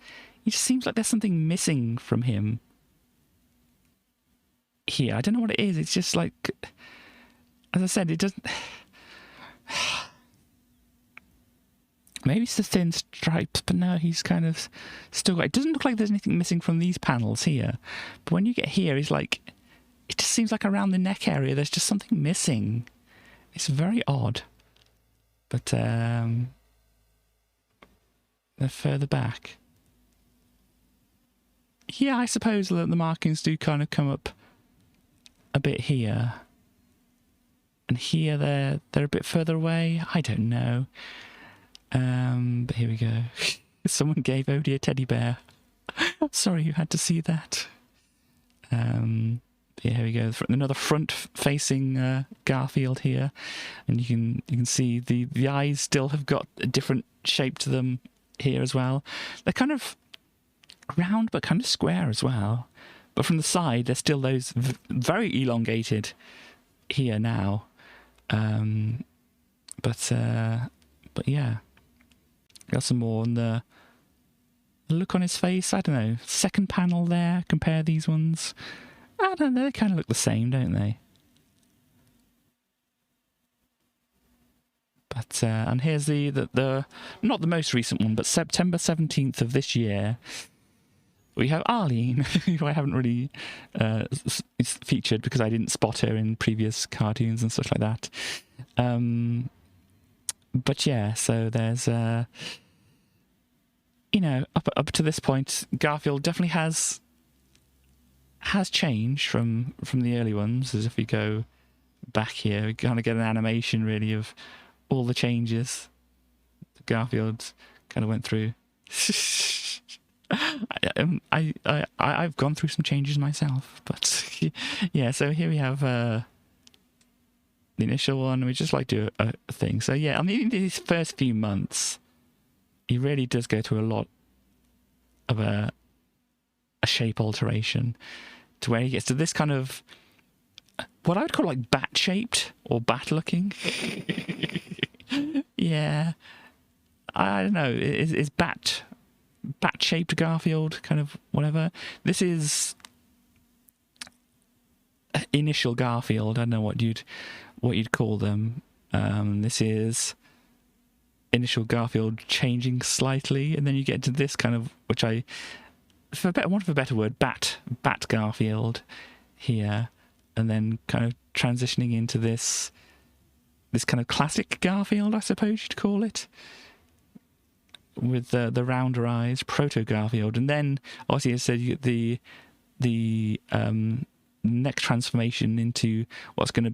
A: seems like there's something missing from him here. I don't know what it is. It's just like, as I said, it doesn't... Maybe it's the thin stripes, but no, he's kind of still got... It doesn't look like there's anything missing from these panels here. But when you get here, he's like... It just seems like around the neck area, there's just something missing. It's very odd. But, they're further back. Yeah, I suppose that the markings do kind of come up a bit here. And here they're a bit further away. I don't know. But here we go. Someone gave Odie a teddy bear. Sorry you had to see that. Yeah, here we go. Another front-facing Garfield here, and you can see the eyes still have got a different shape to them here as well. They're kind of round, but kind of square as well. But from the side, they're still those very elongated here now. But yeah, got some more on the look on his face. I don't know. Second panel there. Compare these ones. I don't know. They kind of look the same, don't they? But and here's the not the most recent one, but September 17th of this year. We have Arlene, who I haven't really featured because I didn't spot her in previous cartoons and stuff like that. But yeah, so there's, you know, up to this point, Garfield definitely has changed from the early ones. As if we go back here, we kind of get an animation really of all the changes that Garfield kind of went through. I've gone through some changes myself, but yeah. So here we have the initial one. We just like do a thing. So yeah, I mean, these first few months, he really does go through a lot of a shape alteration to where he gets to this kind of what I would call like bat shaped or bat looking. Yeah, I don't know. Is bat-shaped Garfield, kind of whatever. This is initial Garfield. I don't know what you'd call them. This is initial Garfield changing slightly, and then you get to this kind of, which I, for want of a better word, bat Garfield here, and then kind of transitioning into this kind of classic Garfield, I suppose you'd call it, with the rounder eyes, proto Garfield, and then obviously I said the next transformation into what he's going to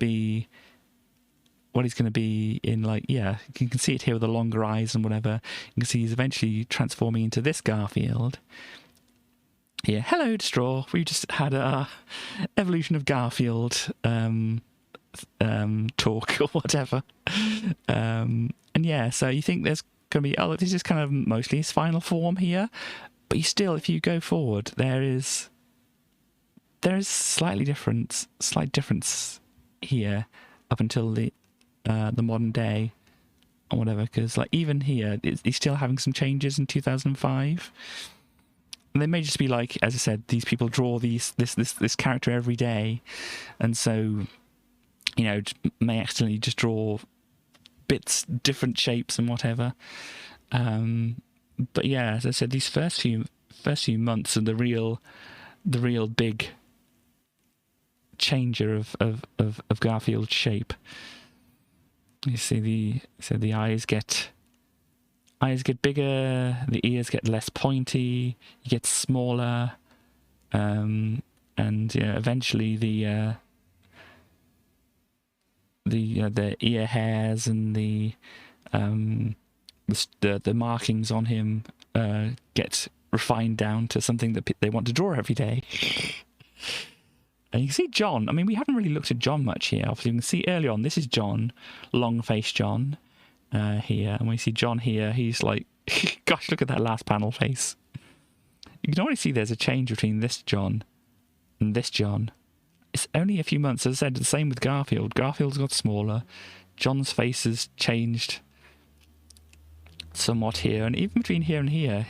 A: be in, like, yeah, you can see it here with the longer eyes and whatever. You can see he's eventually transforming into this Garfield. Yeah, hello Straw. We just had a evolution of Garfield talk or whatever. And yeah, so you think there's going to be, this is kind of mostly his final form here. But you still, if you go forward, there is slight difference here up until the modern day or whatever, because like even here he's still having some changes in 2005, and they may just be like, as I said, these people draw this character every day, and so may accidentally just draw bits, different shapes and whatever. But yeah, as I said, these first few months are the real big changer of Garfield's shape. You see the eyes get bigger, the ears get less pointy, you get smaller, and eventually the ear hairs and the markings on him get refined down to something that they want to draw every day. And you can see John. I mean, we haven't really looked at John much here. Obviously, you can see early on, this is John, long-faced John here. And we see John here, he's like, gosh, look at that last panel face. You can already see there's a change between this John and this John. It's only a few months. As I said, the same with Garfield. Garfield's got smaller. John's face has changed somewhat here. And even between here and here,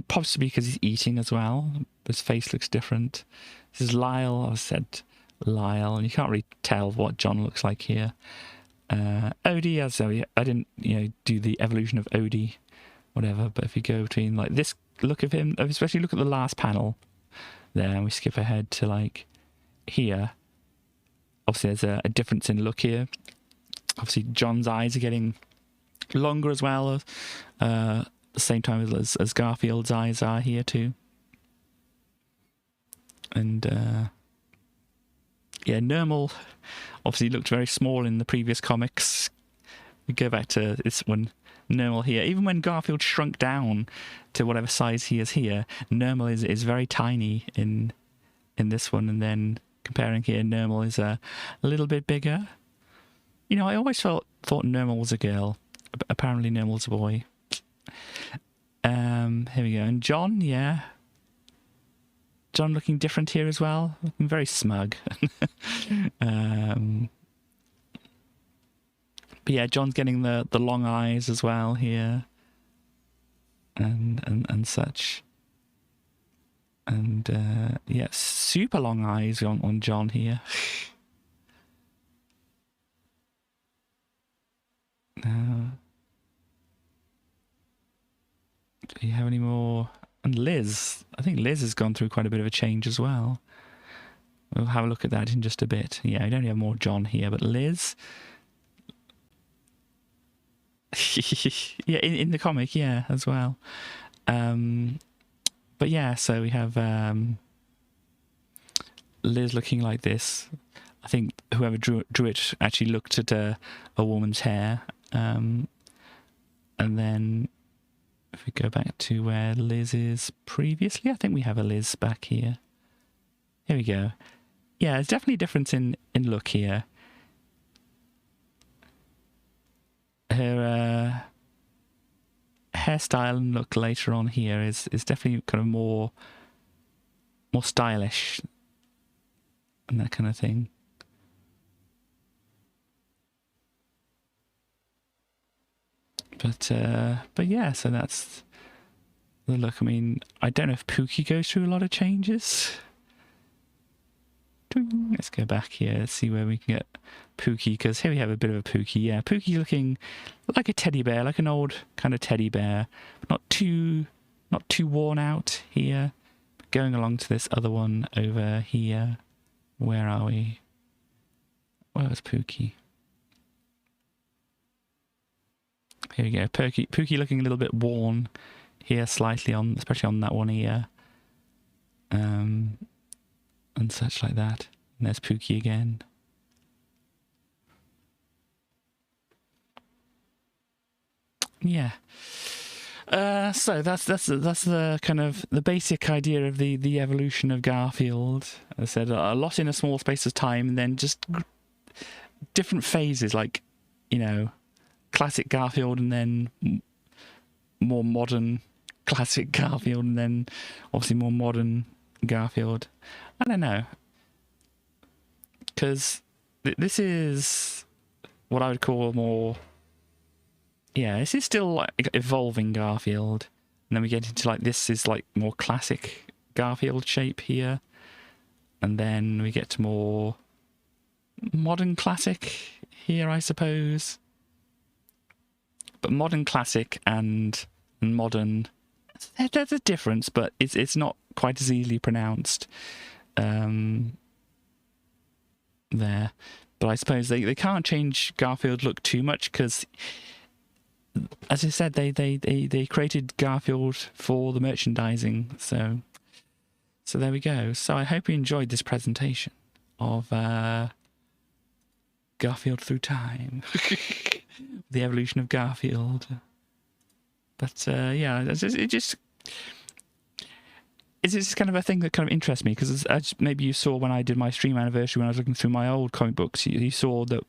A: possibly because he's eating as well. His face looks different. This is Lyle. I said Lyle, and you can't really tell what John looks like here. Odie, as I didn't, do the evolution of Odie, whatever. But if you go between like this look of him, especially look at the last panel there, and we skip ahead to like here. Obviously, there's a difference in look here. Obviously, John's eyes are getting longer as well, the same time as Garfield's eyes are here too. And Nermal obviously looked very small in the previous comics. We go back to this one, Nermal here. Even when Garfield shrunk down to whatever size he is here, Nermal is very tiny in this one. And then comparing here, Nermal is a little bit bigger. I always thought Nermal was a girl. Apparently Nermal's a boy. Here we go. And John, yeah. John looking different here as well. Looking very smug. But yeah, John's getting the long eyes as well here. And such. And yeah, super long eyes on John here. Do you have any more? And Liz. I think Liz has gone through quite a bit of a change as well. We'll have a look at that in just a bit. Yeah, we don't have more John here, but Liz. Yeah, in the comic, yeah, as well. But yeah, so we have Liz looking like this. I think whoever drew it actually looked at a woman's hair. And then if we go back to where Liz is previously, I think we have a Liz back here. Here we go. Yeah, there's definitely a difference in look here. Her hairstyle and look later on here is definitely kind of more stylish and that kind of thing. But yeah, so that's the look. I mean, I don't know if Pookie goes through a lot of changes. Let's go back here. Let's see where we can get Pookie, because here we have a bit of a Pookie. Yeah, Pookie looking like a teddy bear, like an old kind of teddy bear, but not too worn out here. Going along to this other one over here. Where are we? Where was Pookie? Here we go. Pookie looking a little bit worn here, slightly especially on that one ear. And such like that. And there's Pookie again. Yeah. So that's the kind of the basic idea of the evolution of Garfield. As I said, a lot in a small space of time, and then just different phases, like, classic Garfield, and then more modern classic Garfield and then obviously more modern Garfield. I don't know, because this is what I would call more. Yeah, this is still like evolving Garfield, and then we get into like this is like more classic Garfield shape here, and then we get to more modern classic here, I suppose. But modern classic and modern, there's a difference, but it's not quite as easily pronounced there. But I suppose they can't change Garfield look too much because, as I said, they created Garfield for the merchandising. So there we go. So I hope you enjoyed this presentation of Garfield Through Time. The evolution of Garfield. But yeah, it's just kind of a thing that kind of interests me, because as maybe you saw when I did my stream anniversary, when I was looking through my old comic books, you saw that,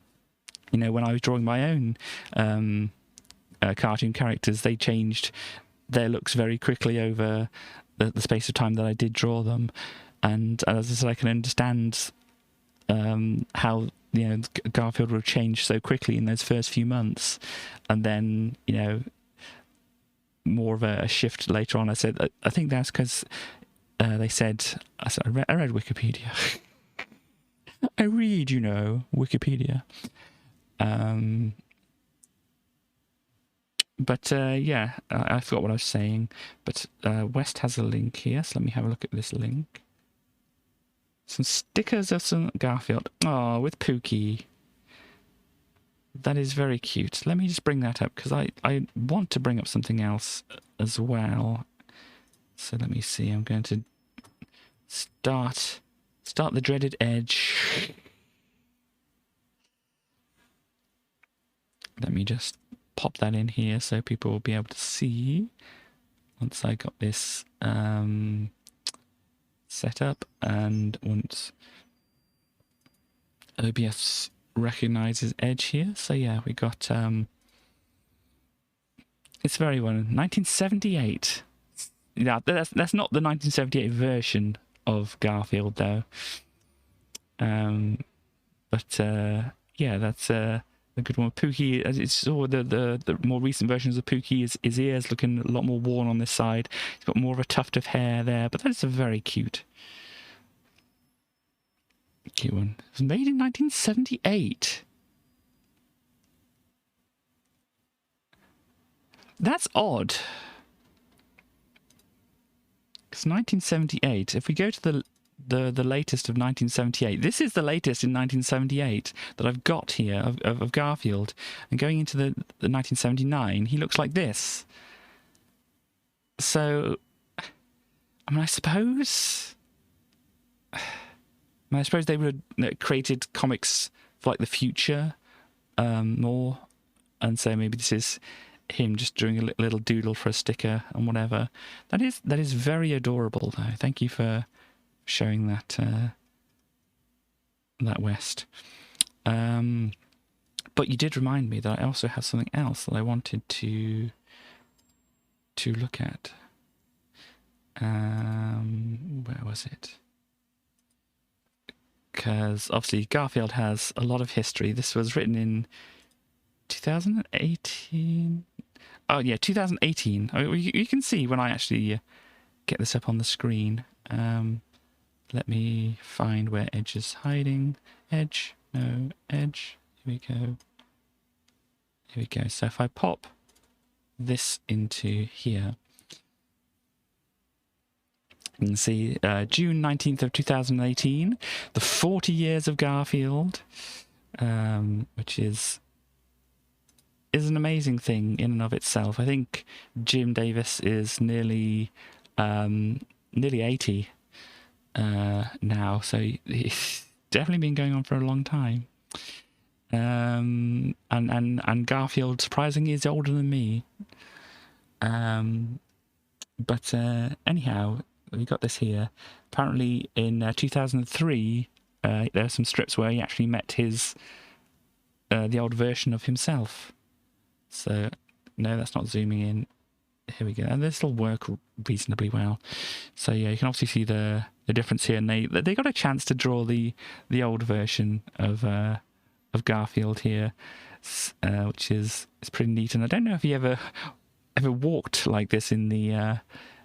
A: you know, when I was drawing my own cartoon characters, they changed their looks very quickly over the space of time that I did draw them. And as I said, I can understand how, you know, Garfield would have changed so quickly in those first few months, and then, you know, more of a shift later on. I said, I think that's because they said, I read Wikipedia. I read, you know, Wikipedia. But yeah, I forgot what I was saying. But West has a link here, so let me have a look at this link. Some stickers of some Garfield. Oh, with Pookie. That is very cute. Let me just bring that up, because I want to bring up something else as well. So let me see. I'm going to start the dreaded edge. Let me just pop that in here so people will be able to see once I got this set up, and once OBS recognizes edge here. So yeah, we got it's very well 1978. Yeah, that's not the 1978 version of Garfield though. But yeah, that's a good one. Pookie, as it's all the more recent versions of Pookie, his ears looking a lot more worn on this side. He's got more of a tuft of hair there, but that's a very cute one. It was made in 1978. That's odd. It's 1978. If we go to the latest of 1978, this is the latest in 1978 that I've got here of Garfield. And going into the 1979, he looks like this. So, I mean, I suppose they would have created comics for like the future more, and so maybe this is him just doing a little doodle for a sticker and whatever. That is very adorable though. Thank you for showing that West. But you did remind me that I also have something else that I wanted to look at. Where was it? Because obviously Garfield has a lot of history. This was written in 2018. Oh yeah, 2018. I mean, you can see when I actually get this up on the screen. Let me find where Edge is hiding. Edge, no, Edge. Here we go. Here we go. So if I pop this into here, you can see June 19th of 2018, the 40 years of Garfield, which is an amazing thing in and of itself. I think Jim Davis is nearly 80 now, so he's definitely been going on for a long time. And Garfield, surprisingly, is older than me. But anyhow, we got this here. Apparently, in 2003, there are some strips where he actually met the old version of himself. So, no, that's not zooming in. here we go. And this will work reasonably well. So yeah, you can obviously see the difference here. And they got a chance to draw the old version of Garfield here, which is pretty neat. And I don't know if he ever walked like this in the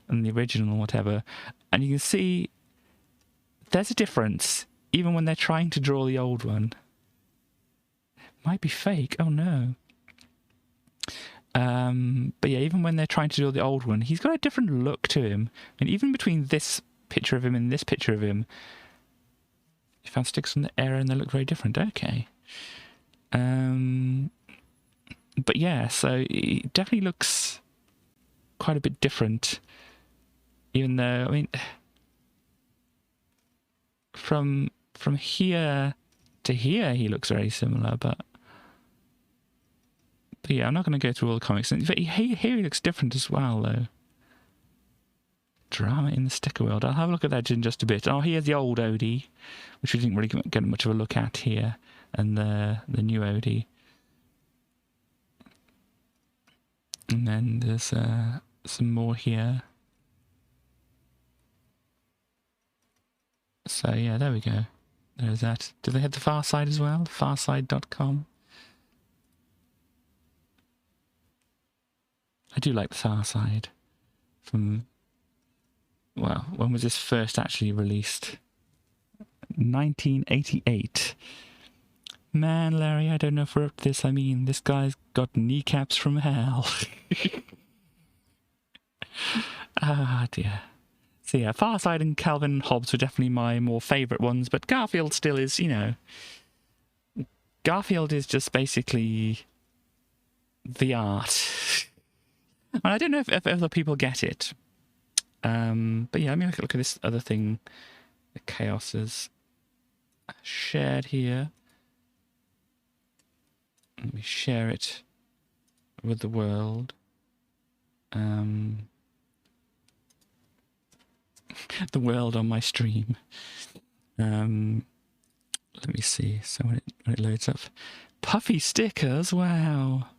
A: original or whatever. And you can see there's a difference even when they're trying to draw the old one. Might be fake. Oh no. But yeah, even when they're trying to draw the old one, he's got a different look to him. And even between this picture of him and this picture of him, you found sticks on the error and they look very different. Okay. But yeah, so it definitely looks quite a bit different. Even though, I mean, from here to here, he looks very similar, but yeah, I'm not going to go through all the comics. But here he looks different as well, though. Drama in the sticker world. I'll have a look at that in just a bit. Oh, here's the old Odie, which we didn't really get much of a look at here, and the new Odie. And then there's some more here. So yeah, there we go. There's that. Do they have the Far Side as well? Farside.com. I do like the Far Side. From, well, when was this first actually released? 1988. Man, Larry, I don't know if we're up to this. I mean, this guy's got kneecaps from hell. Ah, dear. So yeah, Farside and Calvin and Hobbes were definitely my more favourite ones, but Garfield still is, you know... Garfield is just basically the art. And I don't know if other people get it. But yeah, let me look at this other thing. The Chaos is shared here. Let me share it with the world. The world on my stream. Let me see. So when it loads up, puffy stickers. Wow.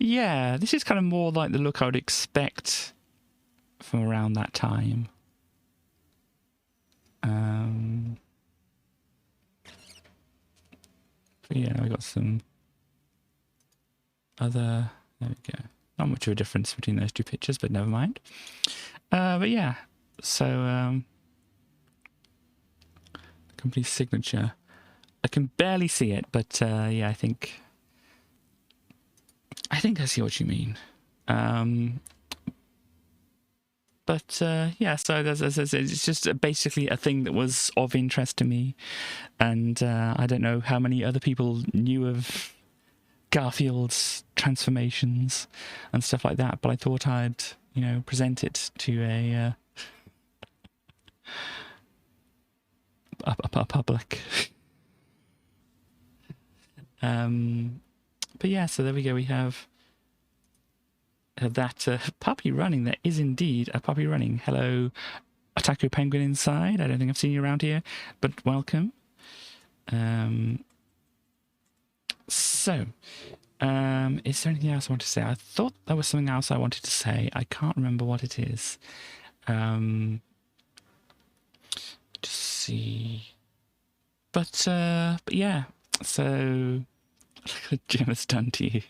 A: Yeah, this is kind of more like the look I would expect from around that time. But yeah, we got some other. There we go. Not much of a difference between those two pictures, but never mind. But yeah, so the company's signature. I can barely see it, but yeah, I think I see what you mean. But yeah, so it's just basically a thing that was of interest to me, and I don't know how many other people knew of Garfield's transformations and stuff like that, but I thought I'd, you know, present it to a public. But yeah, so there we go. We have that puppy running. There is indeed a puppy running. Hello, Otaku Penguin inside. I don't think I've seen you around here, but welcome. So, is there anything else I want to say? I thought there was something else I wanted to say. I can't remember what it is. Just see. But yeah. So, look what Jim has done to you.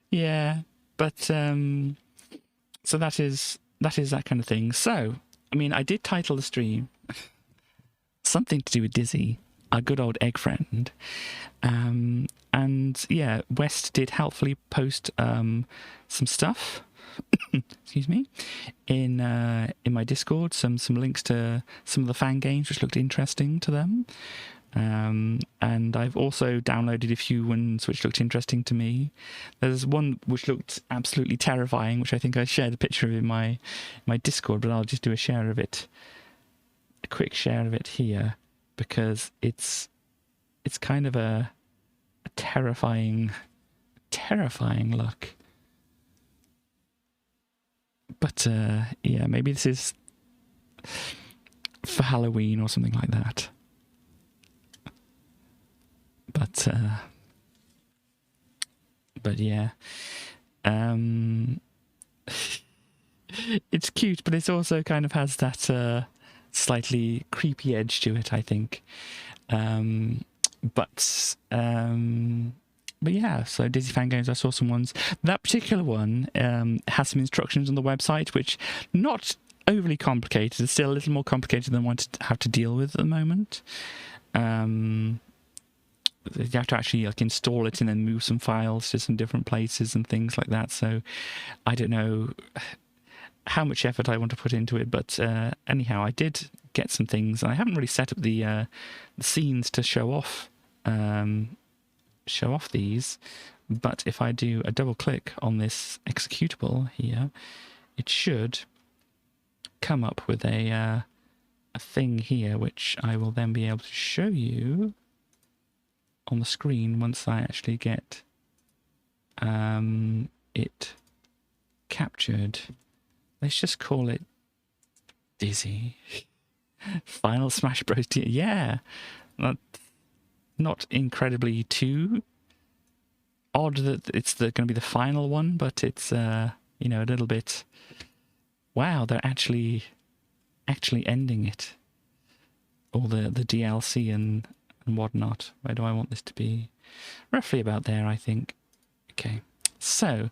A: Yeah, but so that is that kind of thing. So, I mean, I did title the stream something to do with Dizzy, our good old egg friend. And yeah, West did helpfully post some stuff. Excuse me, in my Discord, some links to some of the fan games which looked interesting to them. And I've also downloaded a few ones which looked interesting to me. There's one which looked absolutely terrifying, which I think I shared a picture of in my Discord, but I'll just do a quick share of it here, because it's kind of a terrifying look. But yeah, maybe this is for Halloween or something like that. But yeah. It's cute, but it also kind of has that slightly creepy edge to it, I think. But yeah, so Dizzy Fangames, I saw some ones. That particular one has some instructions on the website, which not overly complicated. It's still a little more complicated than what I have to deal with at the moment. You have to actually like install it and then move some files to some different places and things like that. So I don't know how much effort I want to put into it, but anyhow, I did get some things, and I haven't really set up the scenes to show off these. But if I do a double click on this executable here, it should come up with a thing here, which I will then be able to show you on the screen once I actually get it captured. Let's just call it Dizzy. Final Smash Bros. Yeah, not incredibly too odd that it's going to be the final one, but it's a little bit. Wow, they're actually ending it. All the DLC and whatnot. Where do I want this to be? Roughly about there, I think. Okay, so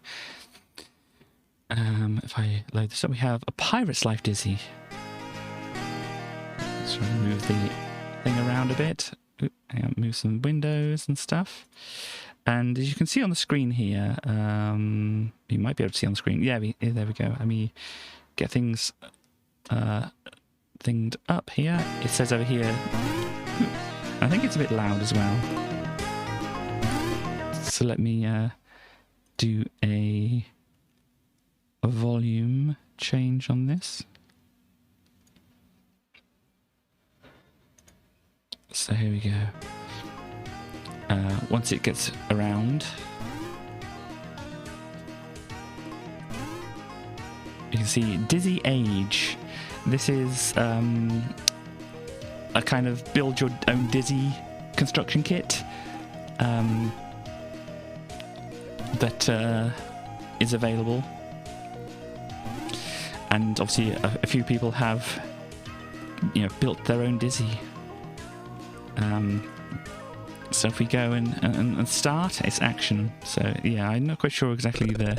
A: if I load this up, we have A Pirate's Life Dizzy. Let's try and move the thing around a bit. Oop, hang on, move some windows and stuff. And as you can see on the screen here, you might be able to see on the screen. Yeah, there we go. Let me get things thinged up here. It says over here. I think it's a bit loud as well. So let me do a volume change on this. So here we go. Once it gets around, you can see Dizzy Age. This is a kind of build your own Dizzy construction kit that is available. And obviously a few people have built their own Dizzy. So if we go and start, it's action. So yeah, I'm not quite sure exactly the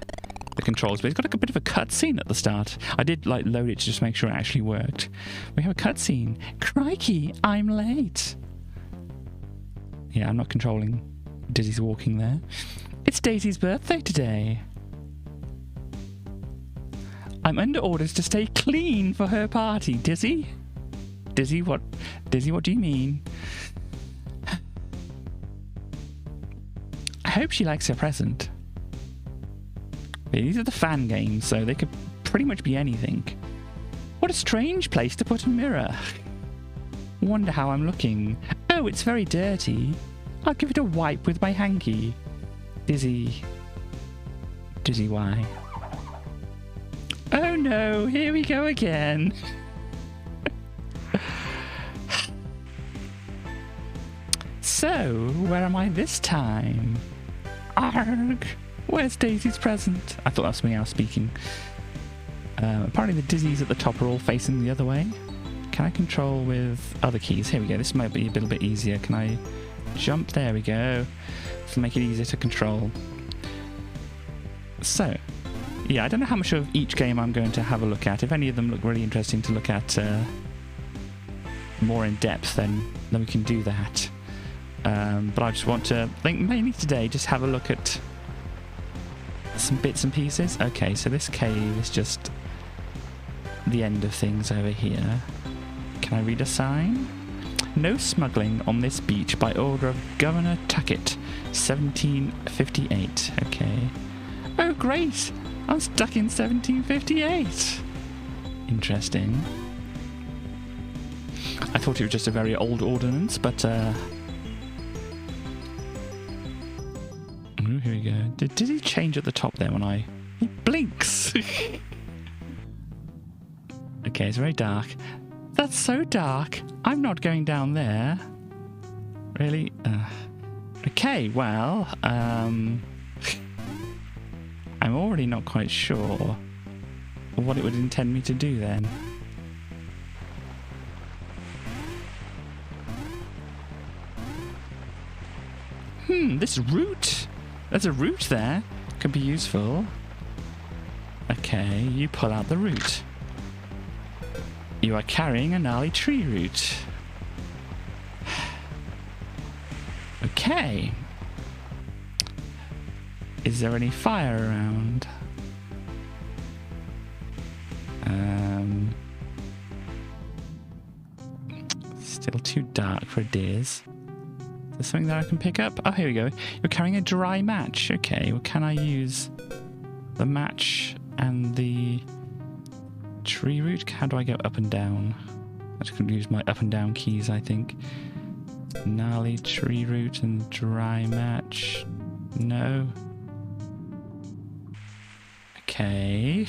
A: controls, but it's got like a bit of a cutscene at the start. I did like load it to just make sure it actually worked. We have a cutscene. Crikey, I'm late. Yeah, I'm not controlling Dizzy's walking there. It's Daisy's birthday today. I'm under orders to stay clean for her party. Dizzy? Dizzy, what do you mean? I hope she likes her present. These are the fan games, so they could pretty much be anything. What a strange place to put a mirror. Wonder how I'm looking. Oh, it's very dirty. I'll give it a wipe with my hanky. Dizzy. Dizzy, why? Oh no, here we go again. So, where am I this time? Arg! Where's Daisy's present? I thought that was something else speaking. Apparently the Dizzies at the top are all facing the other way. Can I control with other keys? Here we go. This might be a little bit easier. Can I jump? There we go. To make it easier to control. So, yeah, I don't know how much of each game I'm going to have a look at. If any of them look really interesting to look at more in depth, then we can do that. But I just want to, I think mainly today, just have a look at some bits and pieces. Okay, so this cave is just the end of things over here. Can I read a sign? No smuggling on this beach by order of Governor Tuckett, 1758. Okay. Oh, great! I'm stuck in 1758. Interesting. I thought it was just a very old ordinance, but ooh, here we go. Did he change at the top there when I... He blinks! Okay, it's very dark. That's so dark. I'm not going down there. Really? Okay, well, I'm already not quite sure what it would intend me to do then. This root. There's a root there. Could be useful. Okay, you pull out the root. You are carrying a gnarly tree root. Okay. Is there any fire around? Still too dark for deers. Is there something that I can pick up? Oh, here we go. You're carrying a dry match. Okay, well, can I use the match and the tree root? How do I go up and down? I just can use my up and down keys, I think. Gnarly tree root and dry match. No. Okay.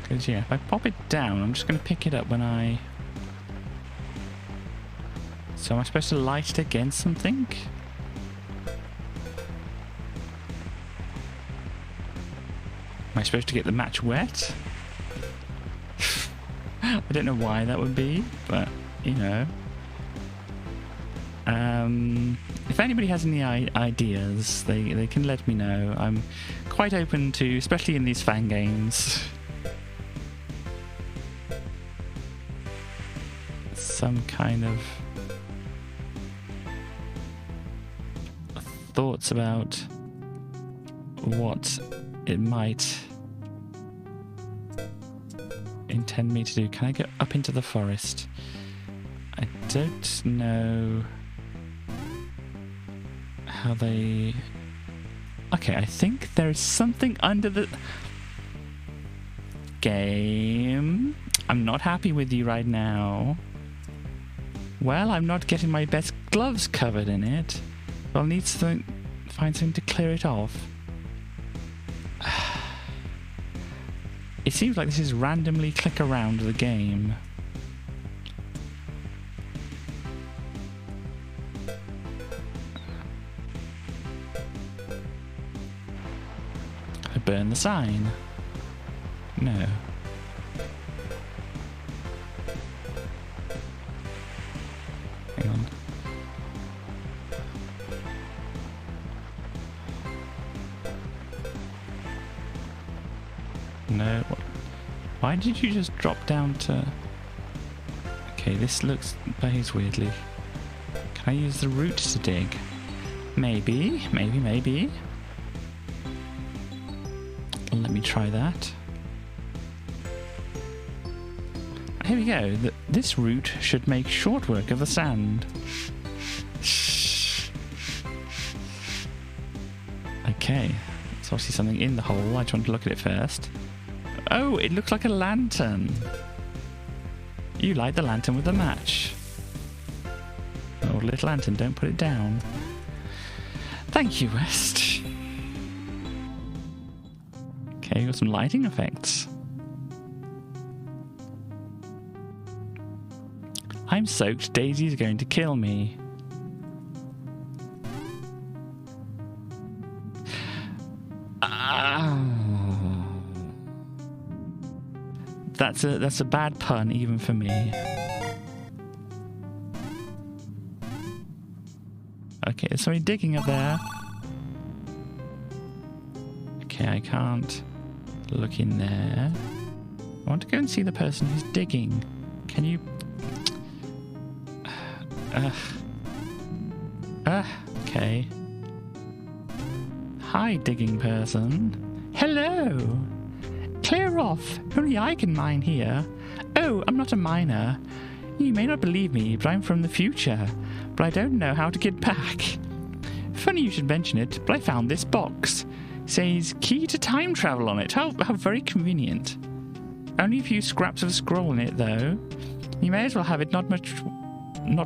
A: Because, yeah, if I pop it down, I'm just going to pick it up when I... So am I supposed to light it against something? Am I supposed to get the match wet? I don't know why that would be, but, you know. If anybody has any ideas, they can let me know. I'm quite open to, especially in these fan games, some kind of thoughts about what it might intend me to do. Can I go up into the forest? I don't know how they... Okay, I think there is something under the game. I'm not happy with you right now. Well, I'm not getting my best gloves covered in it. I'll need to find something to clear it off. It seems like this is randomly click around the game. I burn the sign. No. Hang on. No. Why did you just drop down to... Okay, this behaves weirdly. Can I use the root to dig? Maybe. Let me try that. Here we go. This root should make short work of the sand. Okay. There's obviously something in the hole. I just want to look at it first. Oh, it looks like a lantern. You light the lantern with a match. Oh, little lantern, don't put it down. Thank you, West. Okay, got some lighting effects. I'm soaked. Daisy's going to kill me. That's a bad pun even for me. Okay, there's somebody digging up there. Okay, I can't look in there. I want to go and see the person who's digging. Can you... okay. Hi, digging person. Hello! Clear off! Only I can mine here. Oh, I'm not a miner. You may not believe me, but I'm from the future. But I don't know how to get back. Funny you should mention it, but I found this box. It says key to time travel on it. How very convenient. Only a few scraps of scroll in it, though. You may as well have it not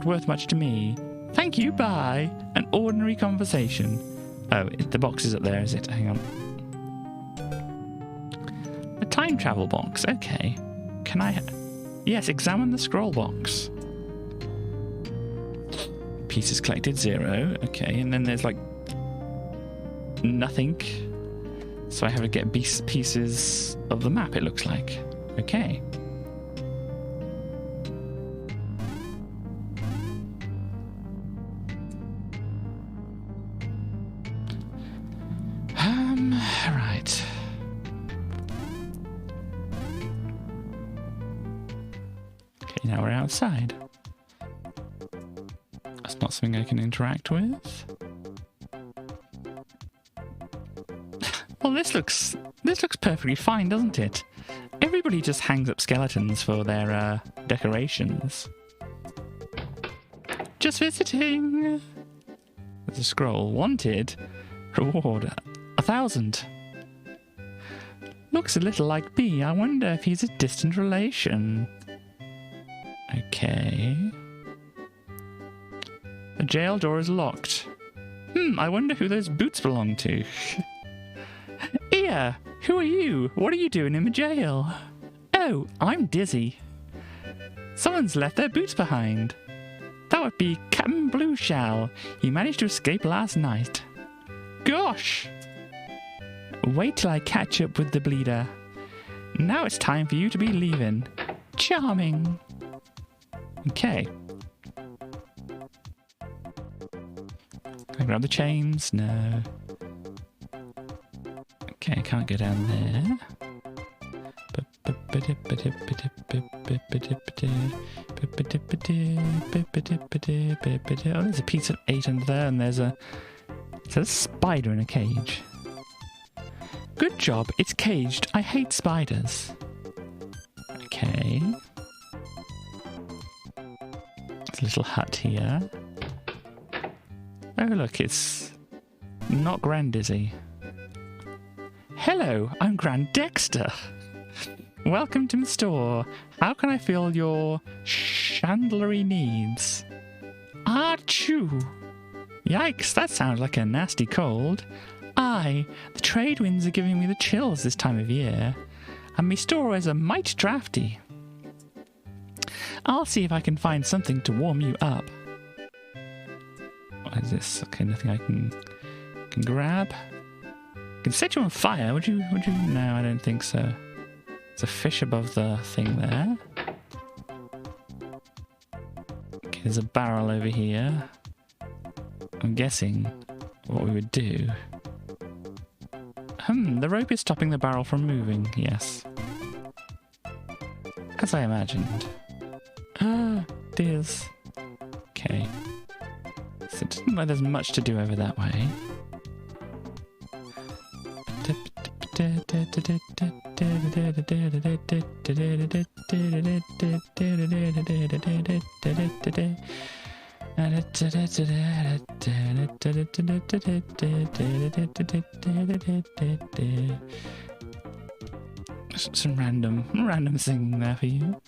A: worth much to me. Thank you, bye. An ordinary conversation. Oh, the box is up there, is it? Hang on. A time travel box, okay. can I... Yes, examine the scroll box. Pieces collected, 0. Okay, and then there's like... nothing. So I have to get pieces of the map, it looks like. Okay. Right. Okay, now we're outside. That's not something I can interact with. Well, this looks perfectly fine, doesn't it? Everybody just hangs up skeletons for their decorations. Just visiting. There's a scroll. Wanted. Reward 1,000. Looks a little like B. I wonder if he's a distant relation. Okay. The jail door is locked. I wonder who those boots belong to. Ia, who are you? What are you doing in the jail? Oh, I'm Dizzy. Someone's left their boots behind. That would be Captain Blue Shell. He managed to escape last night. Gosh! Wait till I catch up with the bleeder. Now it's time for you to be leaving. Charming. Okay. Can I grab the chains? No. Okay, I can't go down there. Oh, there's a piece of 8 under there, and there's a spider in a cage. Good job, it's caged. I hate spiders. Okay. There's a little hut here. Oh, look, it's not Grand Dizzy. Hello, I'm Grand Dexter. Welcome to my store. How can I fill your chandlery needs? Achoo! Yikes, that sounds like a nasty cold. Aye, the trade winds are giving me the chills this time of year, and my store is a mite drafty. I'll see if I can find something to warm you up. What is this? Okay, nothing I can grab. I can set you on fire. Would you? No, I don't think so. There's a fish above the thing there. Okay, there's a barrel over here. I'm guessing what we would do. The rope is stopping the barrel from moving, yes. As I imagined. Ah, dears. Okay. So it doesn't look like there's much to do over that way. Some random singing there for you.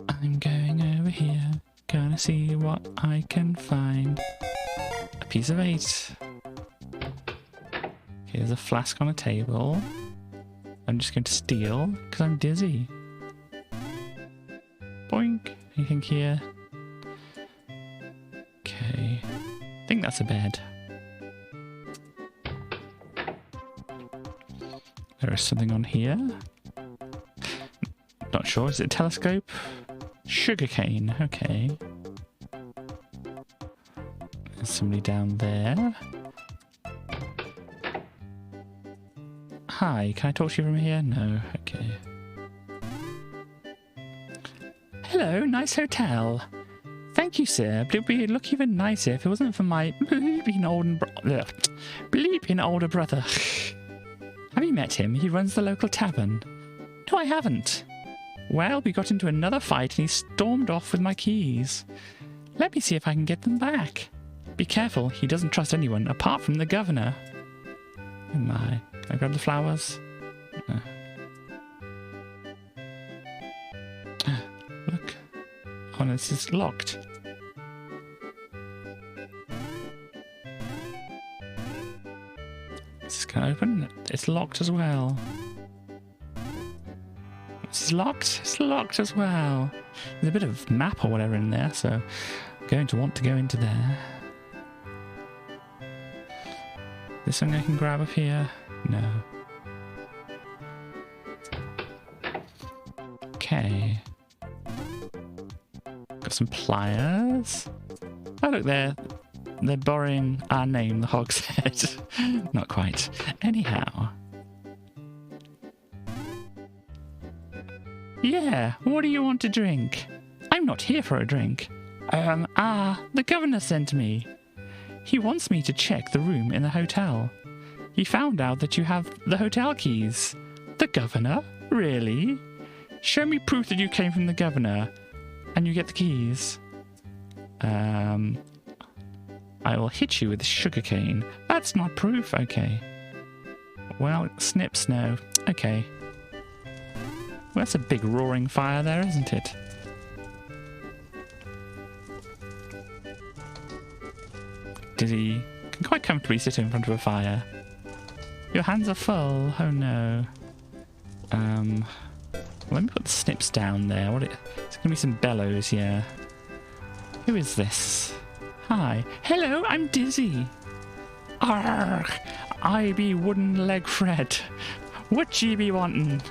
A: I'm going over here, gonna see what I can find. A piece of 8. Okay, there's a flask on a table. I'm just going to steal, because I'm dizzy. Boink. Anything here? Okay. I think that's a bed. There is something on here. Not sure. Is it a telescope? Sugarcane. Okay. There's somebody down there. Hi, can I talk to you from here? No. Okay. Hello, nice hotel. Thank you, sir, but it would look even nicer if it wasn't for my bleeping older brother. Have you met him? He runs the local tavern. No, I haven't. Well, we got into another fight and he stormed off with my keys. Let me see if I can get them back. Be careful, he doesn't trust anyone apart from the governor. Oh my. Can I grab the flowers? No. Look. Oh no, this is locked. This can open. It's locked as well. It's locked. It's locked as well. There's a bit of map or whatever in there, so I'm going to want to go into there. This something I can grab up here? No. Okay. Got some pliers. Oh look, they're borrowing our name, the Hogshead. Not quite. Anyhow. Yeah, what do you want to drink? I'm not here for a drink. The governor sent me. He wants me to check the room in the hotel. He found out that you have the hotel keys. The governor? Really? Show me proof that you came from the governor and you get the keys. I will hit you with a sugarcane. That's not proof. Okay. Well, snips no. Okay. Well, that's a big roaring fire there, isn't it? Dizzy can quite comfortably sit in front of a fire. Your hands are full. Oh no. Let me put the snips down there. It's gonna be some bellows here. Who is this? Hi. Hello, I'm Dizzy. Arrgh. I be wooden leg Fred. What ye be wantin'?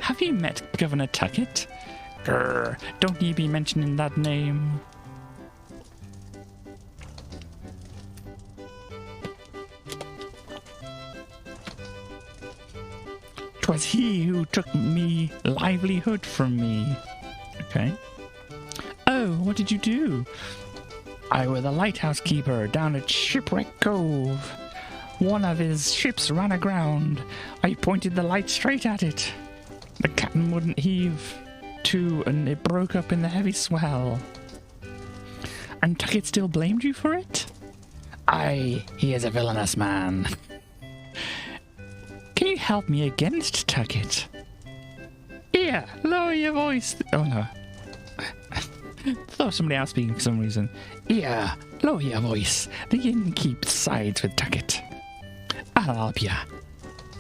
A: Have you met Governor Tuckett? Grr, don't ye be mentioning that name. 'Twas he who took me livelihood from me. Okay. Oh, what did you do? I was the lighthouse keeper down at Shipwreck Cove. One of his ships ran aground. I pointed the light straight at it. The captain wouldn't heave to, and it broke up in the heavy swell. And Tuckett still blamed you for it? Aye, he is a villainous man. Can you help me against Tuckett? Here, lower your voice. Oh no. Thought somebody else speaking for some reason. Here, lower your voice. The innkeep sides with Tuckett. I'll help ya.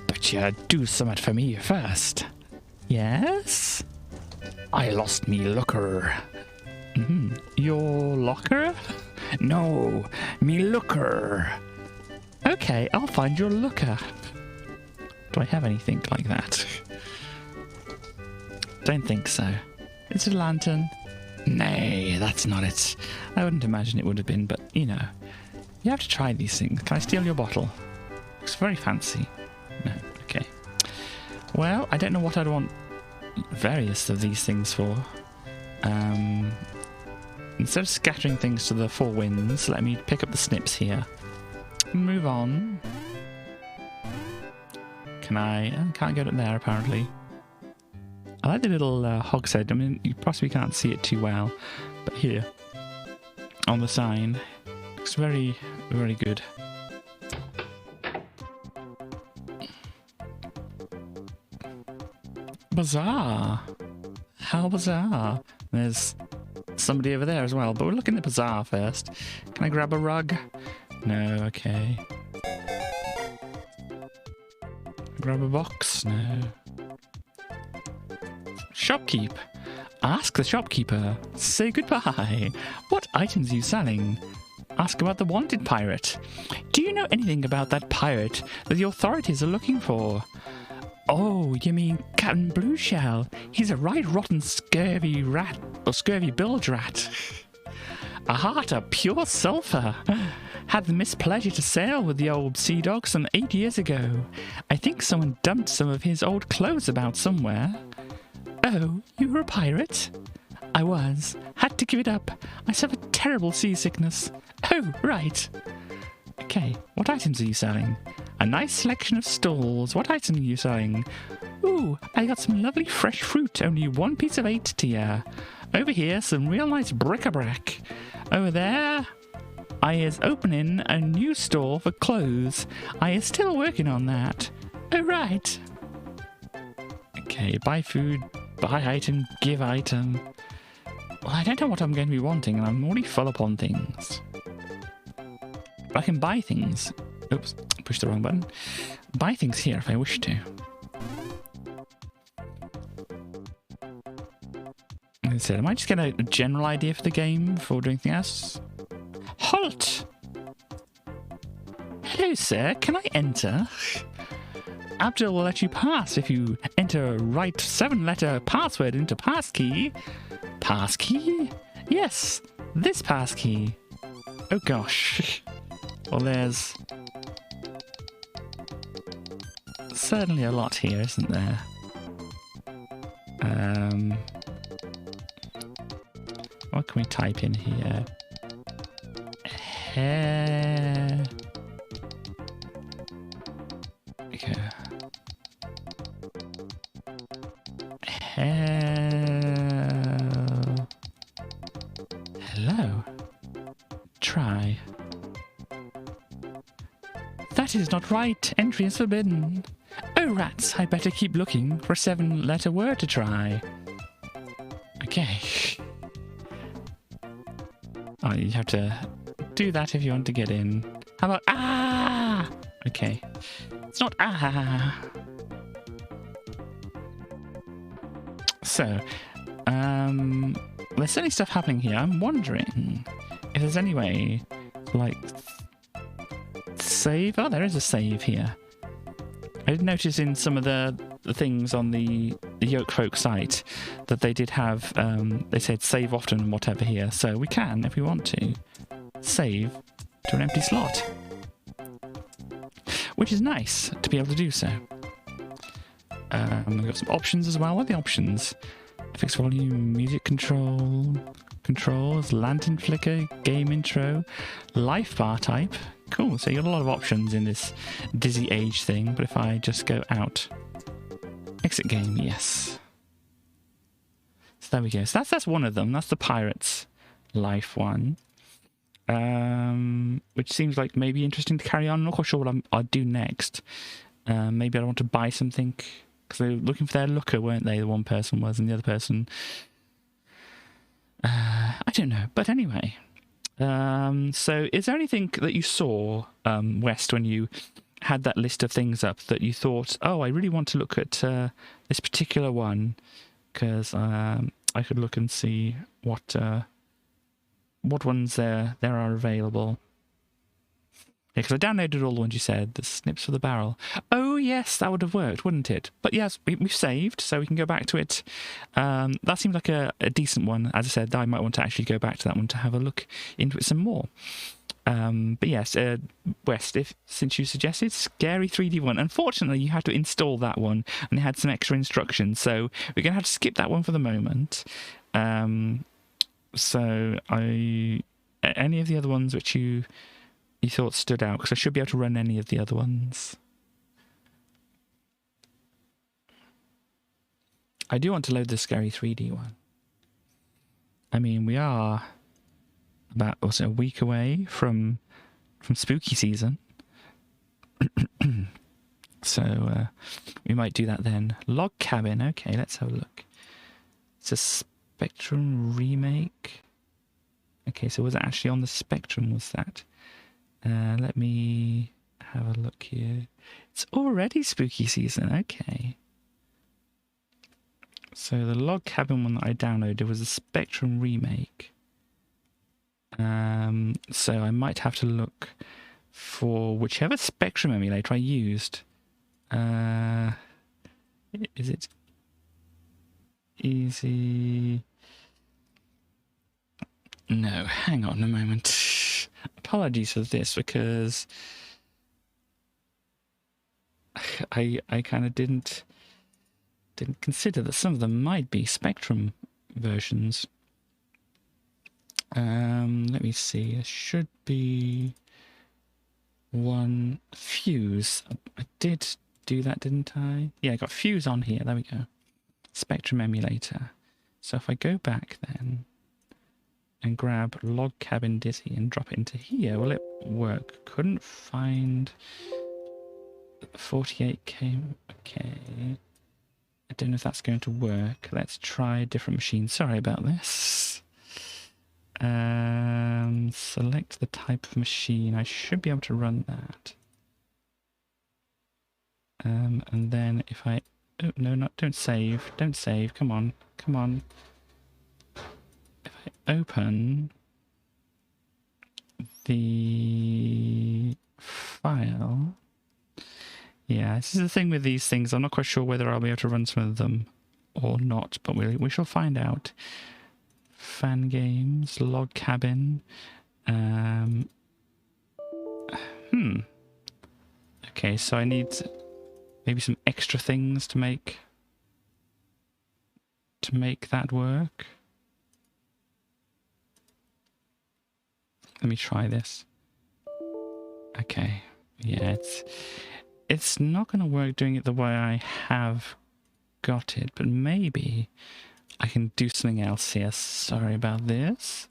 A: But you do something for me first. Yes? I lost me looker. Your locker? No, me looker. Okay, I'll find your looker. Do I have anything like that? Don't think so. Is it a lantern? Nay, that's not it. I wouldn't imagine it would have been, but you know. You have to try these things. Can I steal your bottle? Looks very fancy. No, okay. Well, I don't know what I'd want various of these things for. Instead of scattering things to the four winds, let me pick up the snips here. Move on. Can I can't get it there apparently. I like the little hogshead. I mean, you possibly can't see it too well, but here on the sign, looks very, very good. Bizarre. How bizarre. There's somebody over there as well, but we'll look in the bazaar first. Can I grab a rug? No, okay. Grab a box? No. Shopkeep. Ask the shopkeeper. Say goodbye. What items are you selling? Ask about the wanted pirate. Do you know anything about that pirate that the authorities are looking for? Oh, you mean Captain Blueshell? He's a right rotten scurvy rat, or scurvy bilge rat. A heart of pure sulphur. Had the mispleasure to sail with the old sea dog some 8 years ago. I think someone dumped some of his old clothes about somewhere. Oh, you were a pirate? I was. Had to give it up. I suffered terrible seasickness. Oh, right. Okay, what items are you selling? A nice selection of stalls. What item are you selling? Ooh, I got some lovely fresh fruit. Only 1 piece of 8 to ya. Over here, some real nice bric-a-brac. Over there, I is opening a new store for clothes. I is still working on that. Oh, right. Okay, buy food, buy item, give item. Well, I don't know what I'm going to be wanting, and I'm already full up on things. I can buy things. Oops, push the wrong button. Buy things here if I wish to. Like I said, I might just get a general idea for the game before doing anything else. Halt! Hello, sir. Can I enter? Abdul will let you pass if you enter a right 7-letter password into passkey. Passkey? Yes, this passkey. Oh gosh. Well, there's certainly a lot here, isn't there? What can we type in here? Hair. Okay. Hello. Try. That is not right. Entry is forbidden. Oh, rats. I better keep looking for a 7-letter word to try. Okay. Oh, you have to do that if you want to get in. How about ah? Okay. It's not ah. So, there's certainly stuff happening here. I'm wondering if there's any way, like, save. Oh, there is a save here. I did notice in some of the things on the Yoke Folk site that they did have, they said save often and whatever here. So we can, if we want to, save to an empty slot. Which is nice to be able to do so. We've got some options as well. What are the options? Fixed volume, music controls, lantern flicker, game intro, life bar type. Cool, so you got a lot of options in this Dizzy Age thing, but if I just go out, exit game, yes. So there we go. So that's one of them. That's the Pirates life one. Which seems like maybe interesting to carry on. I'm not quite sure what I'll do next. Maybe I want to buy something, because they were looking for their looker, weren't they? The one person was, and the other person... I don't know. But anyway... so is there anything that you saw, West, when you had that list of things up that you thought, oh, I really want to look at this particular one, because I could look and see what ones there are available. Yeah, because I downloaded all the ones you said, the snips for the barrel. Oh, yes, that would have worked, wouldn't it? But yes, we've saved, so we can go back to it. That seemed like a decent one. As I said, I might want to actually go back to that one to have a look into it some more. But yes, West, since you suggested Scary 3D one, unfortunately you had to install that one, and it had some extra instructions, so we're going to have to skip that one for the moment. So any of the other ones which you thought stood out, because I should be able to run any of the other ones. I do want to load the Scary 3D one. I mean, we are about a week away from spooky season. So we might do that then. Log Cabin, okay, let's have a look. It's a Spectrum remake. Okay, so was it actually on the Spectrum, was that? Let me have a look here. It's already spooky season, okay. So the Log Cabin one that I downloaded was a Spectrum remake. So I might have to look for whichever Spectrum emulator I used. Is it easy? No, hang on a moment. Apologies for this, because I kind of didn't consider that some of them might be Spectrum versions. Let me see. There should be one Fuse. I did do that, didn't I? Yeah, I got Fuse on here. There we go. Spectrum emulator. So if I go back then and grab Log Cabin Dizzy and drop it into here, will it work? Couldn't find 48K. Okay. I don't know if that's going to work. Let's try a different machine. Sorry about this. Select the type of machine. I should be able to run that. And then if I... Oh, no, don't save. Don't save. Come on. Come on. If I open the file... Yeah, this is the thing with these things. I'm not quite sure whether I'll be able to run some of them or not, but we shall find out. Fangames, log cabin. Okay, so I need maybe some extra things to make that work. Let me try this. Okay, yeah, it's not going to work doing it the way I have got it, but maybe I can do something else here. Sorry about this.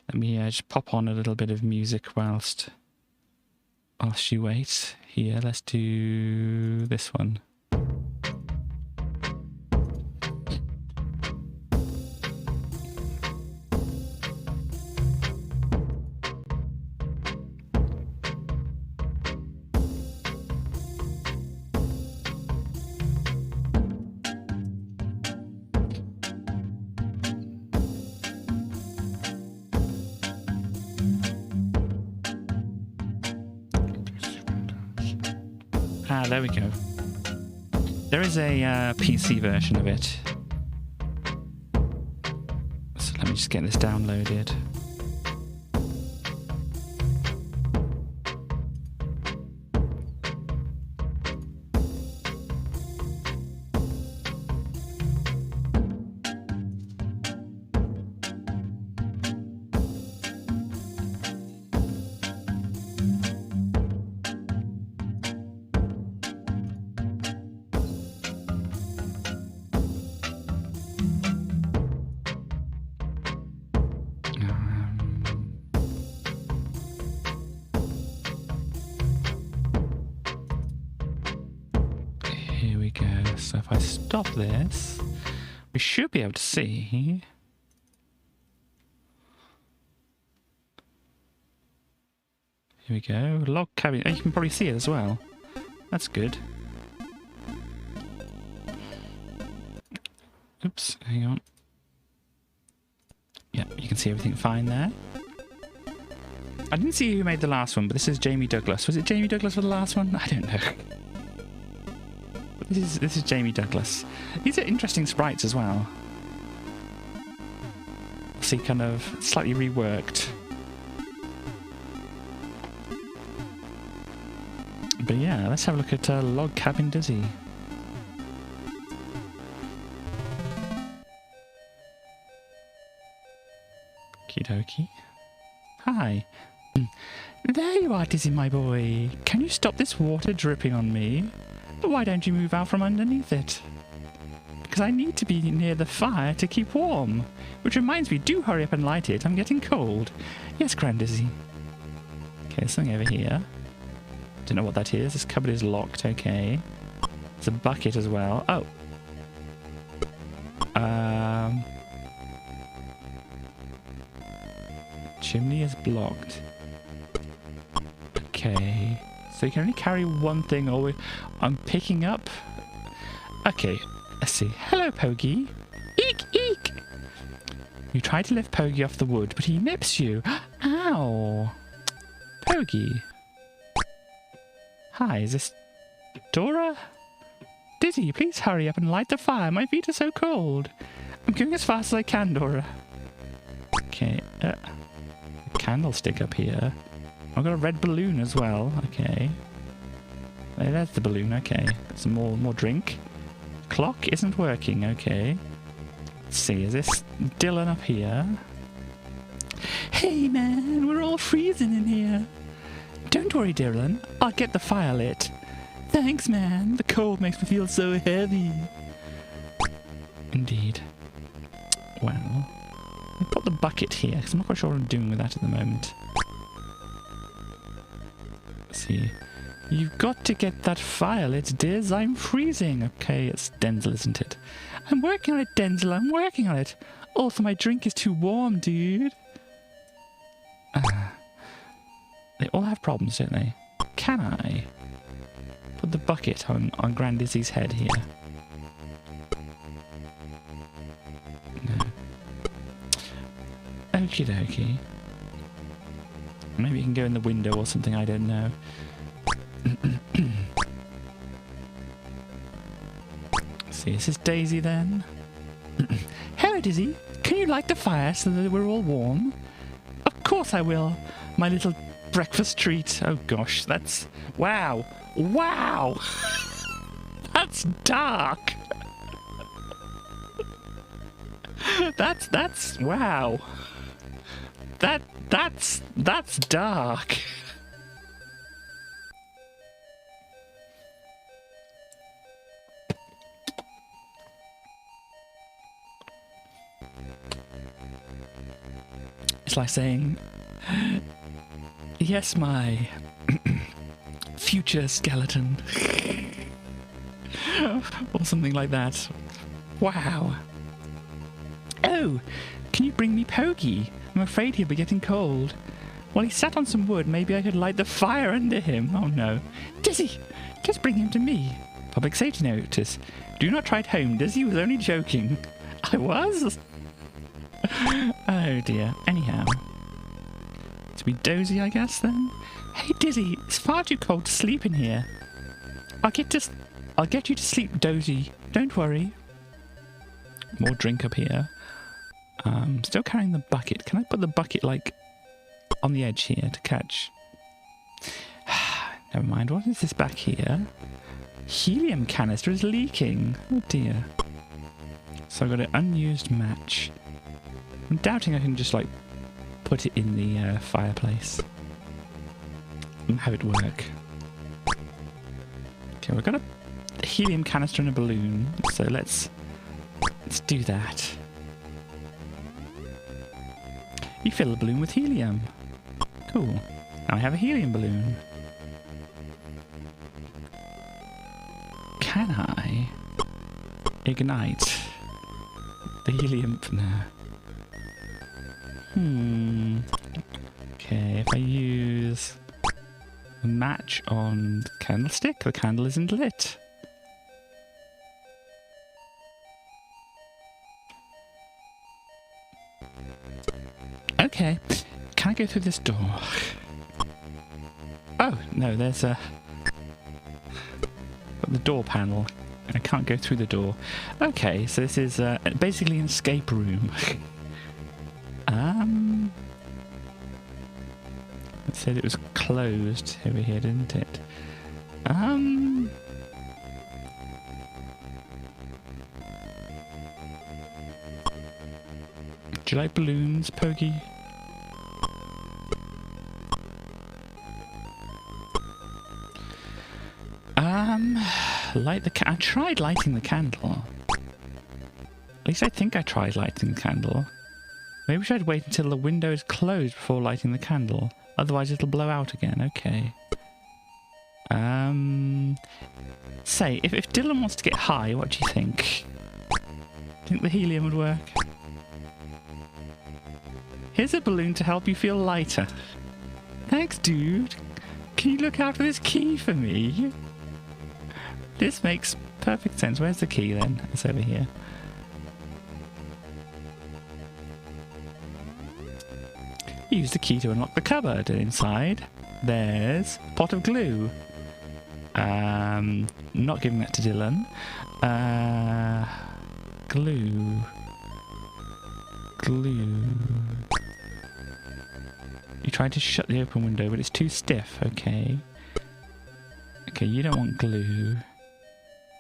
A: Let me just pop on a little bit of music whilst you wait. Here, let's do this one. Ah, there we go. There is a PC version of it. So let me just get this downloaded. Here we go. So if I stop this, we should be able to see. Here we go. Log cabin. Oh, you can probably see it as well. That's good. Oops, hang on. Yeah, you can see everything fine there. I didn't see who made the last one, but this is Jamie Douglas. Was it Jamie Douglas for the last one? I don't know. This is Jamie Douglas. These are interesting sprites as well. See, kind of slightly reworked. But yeah, let's have a look at Log Cabin Dizzy. Okie dokie. Hi. There you are, Dizzy, my boy. Can you stop this water dripping on me? Why don't you move out from underneath it? Because I need to be near the fire to keep warm. Which reminds me, do hurry up and light it. I'm getting cold. Yes, Grand Dizzy. Okay, there's something over here. Don't know what that is. This cupboard is locked. Okay. There's a bucket as well. Oh. Chimney is blocked. Okay. So you can only carry one thing always. I'm picking up. Okay, let's see. Hello, Pogie. Eek, eek. You try to lift Pogie off the wood, but he nips you. Ow. Pogie. Hi, is this Dora? Dizzy, please hurry up and light the fire. My feet are so cold. I'm going as fast as I can, Dora. Okay. Candlestick up here. I've got a red balloon as well. Okay. There's the balloon. Okay. Some more drink. Clock isn't working. Okay. Let's see. Is this Dylan up here? Hey, man. We're all freezing in here. Don't worry, Dylan. I'll get the fire lit. Thanks, man. The cold makes me feel so heavy. Indeed. Well, I'll put the bucket here, because I'm not quite sure what I'm doing with that at the moment. Let's see. You've got to get that fire lit, Diz. I'm freezing. Okay, it's Denzel, isn't it? I'm working on it, Denzel. I'm working on it. Also, my drink is too warm, dude. They all have problems, don't they? Can I? put the bucket on Grandizzy's head here? No. Okie dokie. Maybe you can go in the window or something, I don't know. See, is this Daisy then? Hello, Dizzy. Can you light the fire so that we're all warm? Of course I will, my little breakfast treat. Oh gosh, that's... Wow! Wow! That's dark! That's... Wow! That's dark! It's like saying, yes, my future skeleton. Or something like that. Wow. Oh, can you bring me Pokey? I'm afraid he'll be getting cold. While he sat on some wood, maybe I could light the fire under him. Oh no. Dizzy, just bring him to me. Public safety notice. Do not try it home. Dizzy was only joking. I was? Oh dear. Anyhow. To be dozy, I guess, then? Hey, Dizzy, it's far too cold to sleep in here. I'll get you to sleep, Dozy. Don't worry. More drink up here. Still carrying the bucket. Can I put the bucket, like, on the edge here to catch? Never mind. What is this back here? Helium canister is leaking. Oh dear. So I've got an unused match. I'm doubting I can just, like, put it in the fireplace and have it work. Okay, we've got a helium canister and a balloon, so let's do that. You fill the balloon with helium. Cool. Now I have a helium balloon. Can I ignite the helium? No. Okay, if I use a match on the candlestick, the candle isn't lit. Okay, can I go through this door? Oh, no, there's the door panel. I can't go through the door. Okay, so this is basically an escape room. It said it was closed over here, didn't it? Do you like balloons, Pokey? Light the I tried lighting the candle. At least I think I tried lighting the candle. Maybe we should wait until the window is closed before lighting the candle. Otherwise it'll blow out again. Okay. Say, if Dylan wants to get high, what do you think? Think the helium would work? Here's a balloon to help you feel lighter. Thanks, dude. Can you look out for this key for me? This makes perfect sense. Where's the key then? It's over here. Use the key to unlock the cupboard, and inside there's a pot of glue. Not giving that to Dylan. Glue. You tried to shut the open window, but it's too stiff. Okay. Okay, you don't want glue.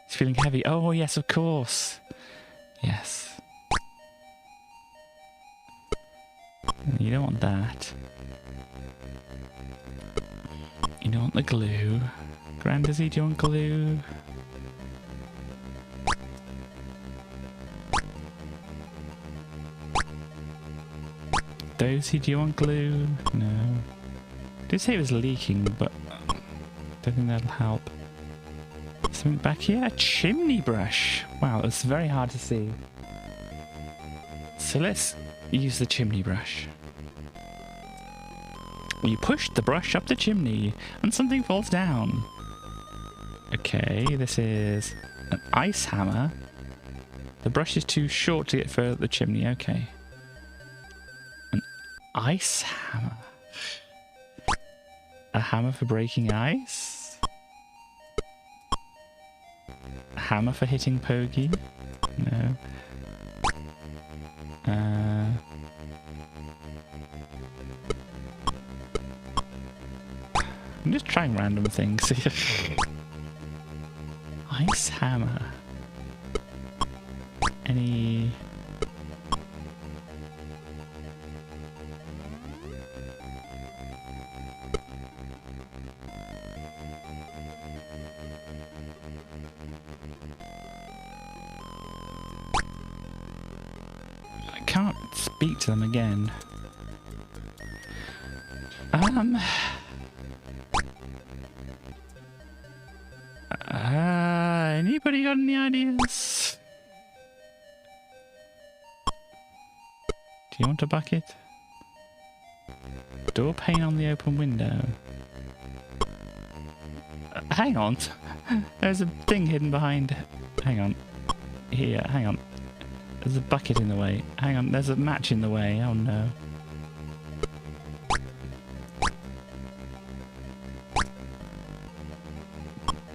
A: It's feeling heavy. Oh, yes, of course. Yes. You don't want that. You don't want the glue. Grandizzy, do you want glue? Dozy, do you want glue? No. Did say it was leaking, but don't think that'll help. Something back here? A chimney brush. Wow, it's very hard to see. So let's use the chimney brush. You push the brush up the chimney and something falls down. Okay, this is an ice hammer. The brush is too short to get further up the chimney. Okay. An ice hammer. A hammer for breaking ice? A hammer for hitting Poggy? No. I'm just trying random things. Ice hammer. Any... I can't speak to them again. Anybody got any ideas? Do you want a bucket? Door pane on the open window. Hang on. There's a thing hidden behind. Hang on. Here, hang on. There's a bucket in the way. Hang on, there's a match in the way. Oh no.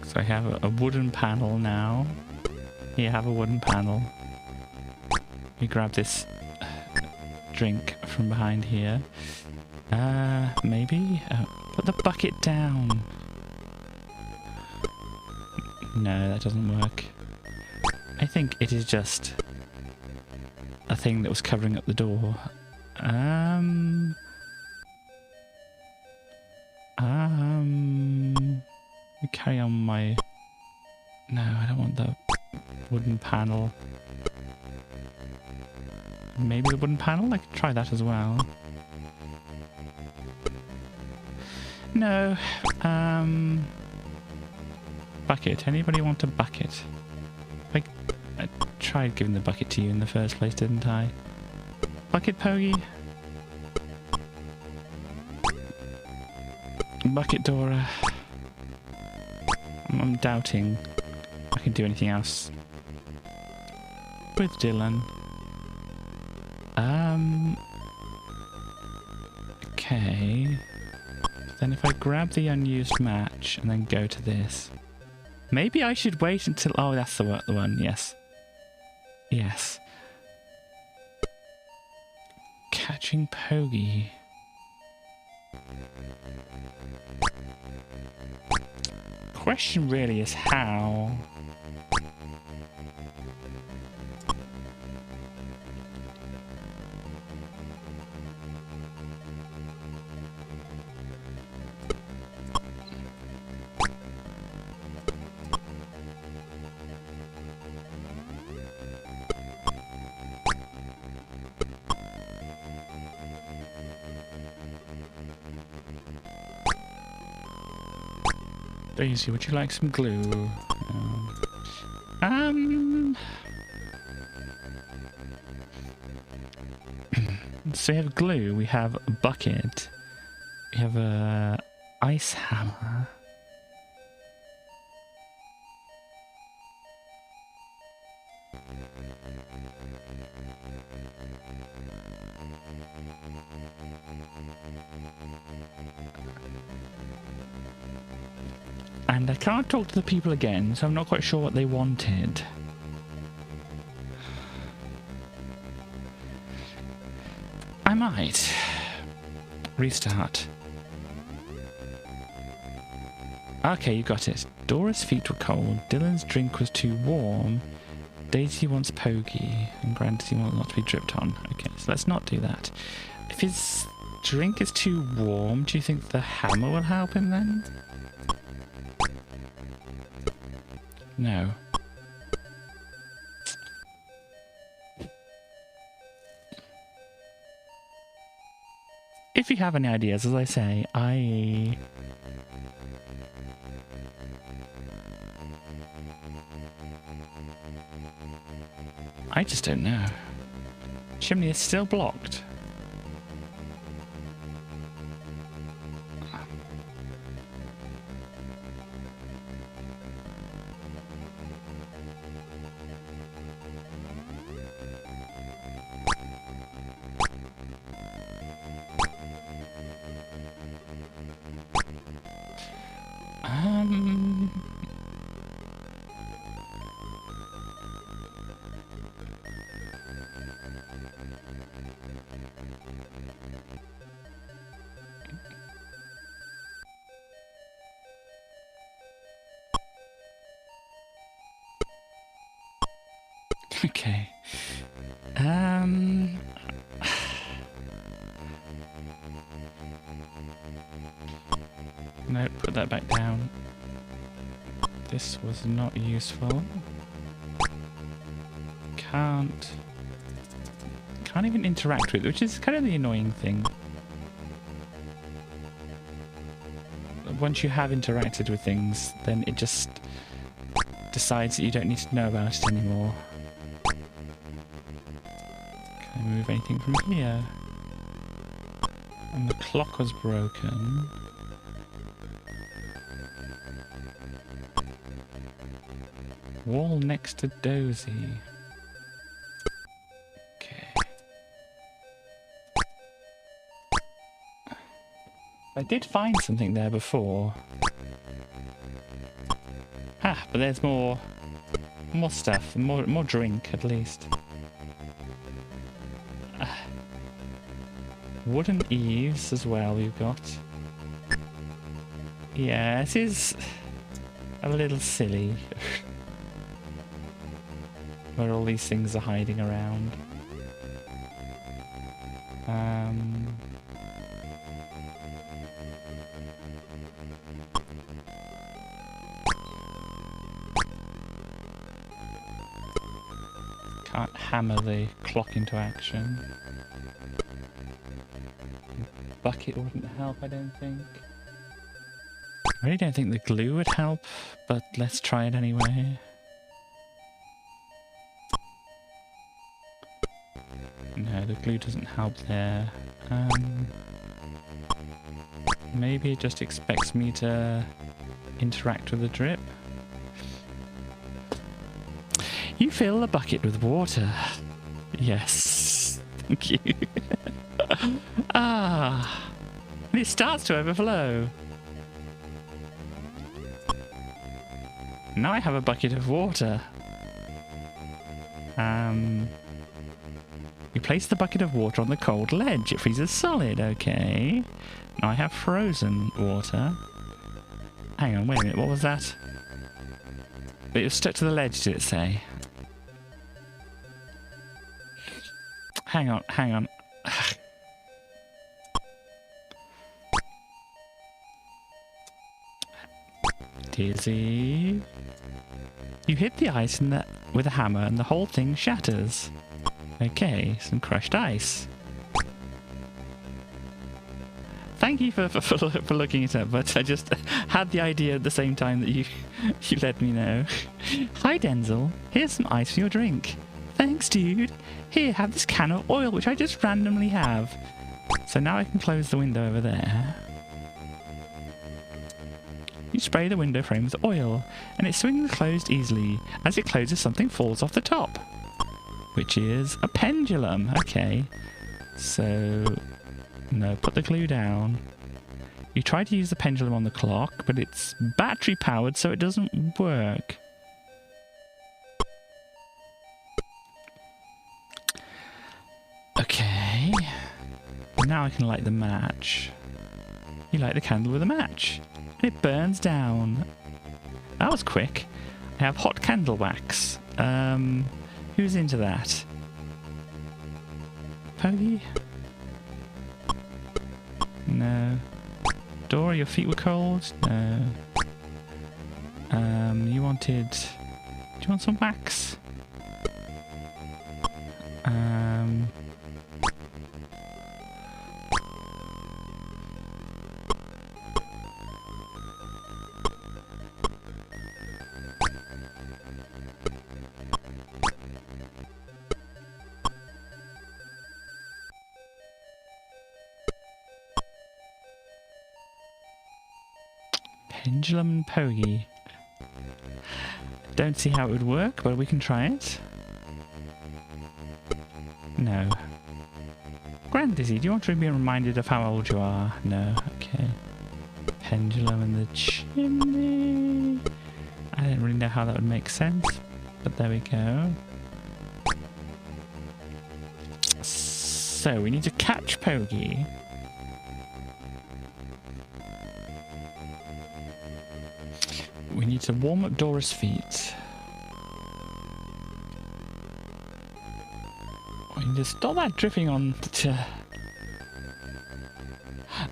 A: So I have a wooden panel now. Here, have a wooden panel. You grab this drink from behind here. Maybe? Put the bucket down. No, that doesn't work. I think it is just a thing that was covering up the door. Carry on my... No, I don't want the wooden panel. Maybe the wooden panel? I could try that as well. No. Bucket. Anybody want a bucket? I tried giving the bucket to you in the first place, didn't I? Bucket, Poggy? Bucket, Dora? I'm doubting I can do anything else with Dylan. Okay. Then if I grab the unused match and then go to this. Maybe I should wait until... Oh, that's the one. Yes. Yes. Catching Poggy. Question really is how. Daisy, would you like some glue? So we have glue, we have a bucket, we have a ice hammer. And I can't talk to the people again, so I'm not quite sure what they wanted. I might restart. Okay, you got it. Dora's feet were cold, Dylan's drink was too warm, Daisy wants Poggy, and Granddaddy wants not to be dripped on. Okay, so let's not do that. If his drink is too warm, do you think the hammer will help him then? No. If you have any ideas, as I say, I just don't know. Chimney is still blocked. Okay. No, put that back down. This was not useful. Can't even interact with it, which is kind of the annoying thing. Once you have interacted with things, then it just decides that you don't need to know about it anymore. Can I move anything from here? And the clock was broken. Wall next to Dozy. Okay. I did find something there before. Ah, but there's more stuff, more drink at least. Wooden eaves as well we've got. Yeah, it is a little silly. Where all these things are hiding around. Can't hammer the clock into action. Bucket wouldn't help, I don't think. I really don't think the glue would help, but let's try it anyway. No, the glue doesn't help there. Maybe it just expects me to interact with the drip. You fill the bucket with water. Yes. Thank you. Ah. And it starts to overflow. Now I have a bucket of water. You place the bucket of water on the cold ledge. It freezes solid. Okay. Now I have frozen water. Hang on, wait a minute. What was that? It was stuck to the ledge, did it say? Hang on. Dizzy. You hit the ice with a hammer and the whole thing shatters. Okay, some crushed ice. Thank you for looking it up, but I just had the idea at the same time that you let me know. Hi Denzel, here's some ice for your drink. Thanks dude. Here, have this can of oil which I just randomly have. So now I can close the window over there. You spray the window frame with oil and it swings closed easily. As it closes, something falls off the top. Which is a pendulum. Okay. So, no, put the glue down. You try to use the pendulum on the clock, but it's battery powered, so it doesn't work. Okay. Now I can light the match. You light the candle with a match. And it burns down. That was quick. I have hot candle wax. Who's into that? Poggy? No. Dora, your feet were cold? No. You wanted... Do you want some wax? Pendulum and Poggy. Don't see how it would work, but we can try it. No. Grand Dizzy, do you want to be reminded of how old you are? No. Okay. Pendulum and the chimney. I don't really know how that would make sense, but there we go. So we need to catch Poggy. We need to warm up Dora's feet. Just stop that dripping on the chair.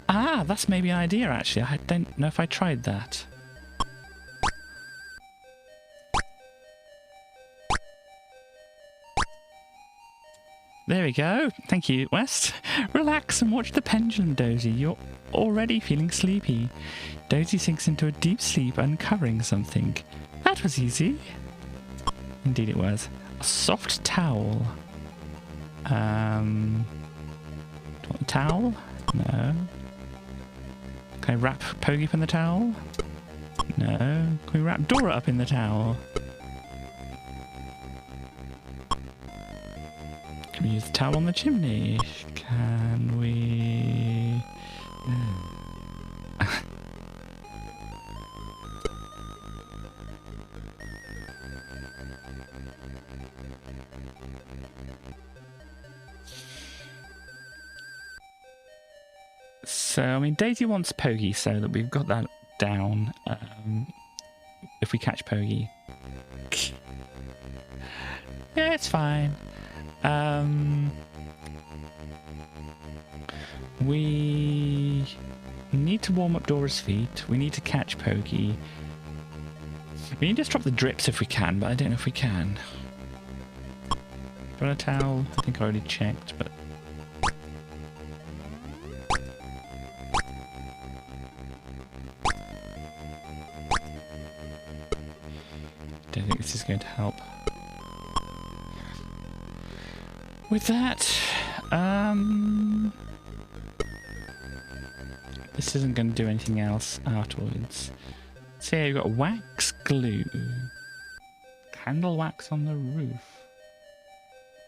A: Ah, that's maybe an idea, actually. I don't know if I tried that. There we go. Thank you, West. Relax and watch the pendulum, Dozy. You're already feeling sleepy. Dozy sinks into a deep sleep, uncovering something. That was easy. Indeed it was. A soft towel. Do you want a towel? No. Can I wrap Pogie up in the towel? No. Can we wrap Dora up in the towel? Can we use the towel on the chimney? Can we... So, I mean, Daisy wants Pogie, so that we've got that down. If we catch Pogie. Yeah, it's fine. We need to warm up Dora's feet. We need to catch Pogie. We need to drop the drips if we can, but I don't know if we can. Got a towel? I think I already checked, but... don't think this is going to help. With that, this isn't going to do anything else afterwards. So yeah, you've got wax glue. Candle wax on the roof.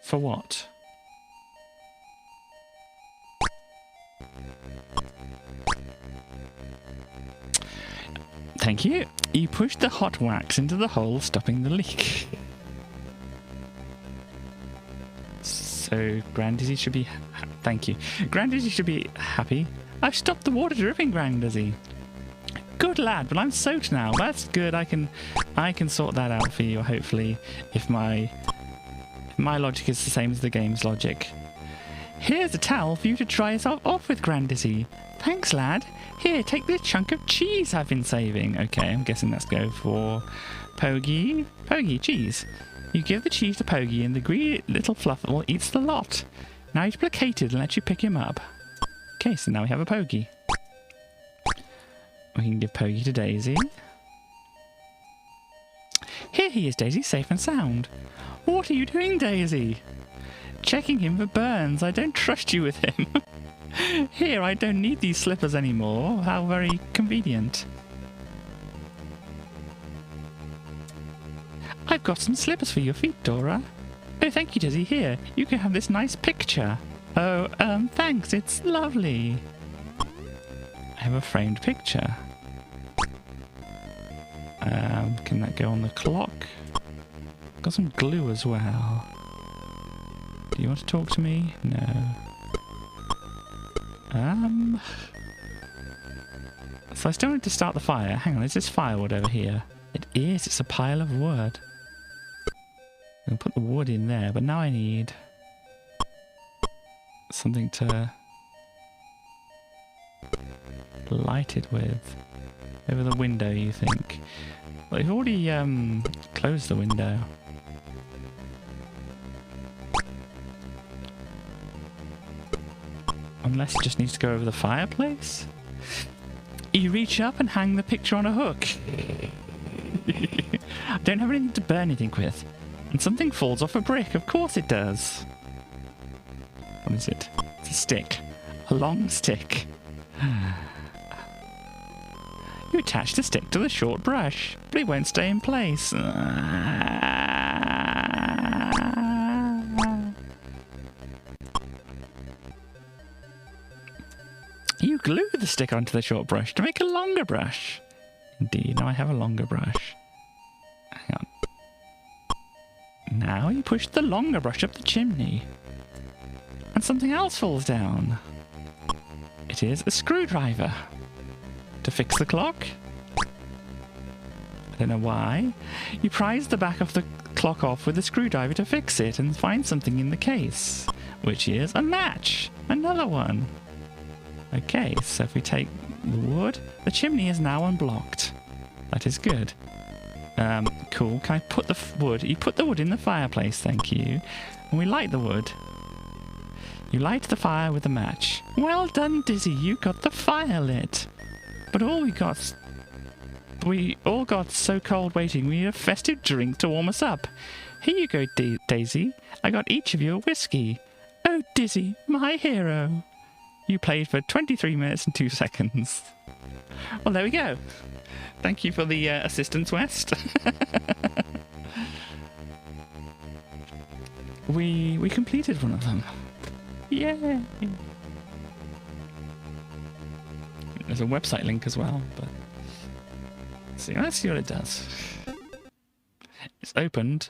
A: For what? Thank you. You pushed the hot wax into the hole, stopping the leak. So Grandizzy should be... thank you. Grandizzy should be happy. I've stopped the water dripping, Grandizzy. Good lad, but I'm soaked now. That's good. I can sort that out for you, hopefully, if my logic is the same as the game's logic. Here's a towel for you to dry yourself off with, Grandizzy. Thanks, lad. Here, take this chunk of cheese I've been saving. Okay, I'm guessing let's go for Pogie. Pogie, cheese. You give the cheese to Pogie and the greedy little flufferball eats the lot. Now he's placated and lets you pick him up. Okay, so now we have a Pogie. We can give Pogie to Daisy. Here he is, Daisy, safe and sound. What are you doing, Daisy? Checking him for burns. I don't trust you with him. Here, I don't need these slippers anymore. How very convenient. I've got some slippers for your feet, Dora. Oh, thank you, Daisy. Here, you can have this nice picture. Oh, thanks. It's lovely. I have a framed picture. Can that go on the clock? Got some glue as well. Do you want to talk to me? No. So I still need to start the fire. Hang on, is this firewood over here? It is. It's a pile of wood. I'll put the wood in there, but now I need something to light it with. Over the window, you think? Well, you've already closed the window. Unless it just needs to go over the fireplace? You reach up and hang the picture on a hook. I don't have anything to burn anything with. And something falls off a brick. Of course it does. What is it? It's a stick. A long stick. You attach the stick to the short brush, but it won't stay in place. You glue the stick onto the short brush to make a longer brush. Indeed, now I have a longer brush. Hang on. Now you push the longer brush up the chimney. And something else falls down. It is a screwdriver. To fix the clock? I don't know why. You prise the back of the clock off with a screwdriver to fix it and find something in the case, which is a match. Another one. Okay, so if we take the wood, the chimney is now unblocked. That is good. Cool. Can I put the wood? You put the wood in the fireplace, thank you. And we light the wood. You light the fire with a match. Well done, Dizzy. You got the fire lit. But we all got so cold waiting, we need a festive drink to warm us up. Here you go, Daisy. I got each of you a whiskey. Oh, Dizzy, my hero. You played for 23 minutes and 2 seconds. Well, there we go. Thank you for the assistance, West. we completed one of them. Yay! There's a website link as well, but let's see what it does. It's opened.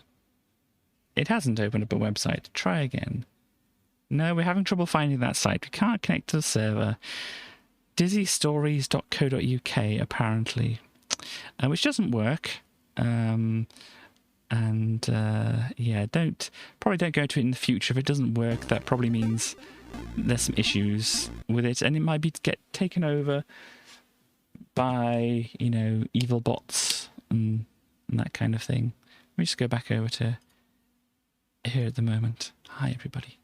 A: It hasn't opened up a website. Try again. No, we're having trouble finding that site. We can't connect to the server. dizzystories.co.uk apparently, which doesn't work. Yeah, probably don't go to it in the future. If it doesn't work, that probably means there's some issues with it, and it might be get taken over by, you know, evil bots and that kind of thing. Let me just go back over to here at the moment. Hi, everybody.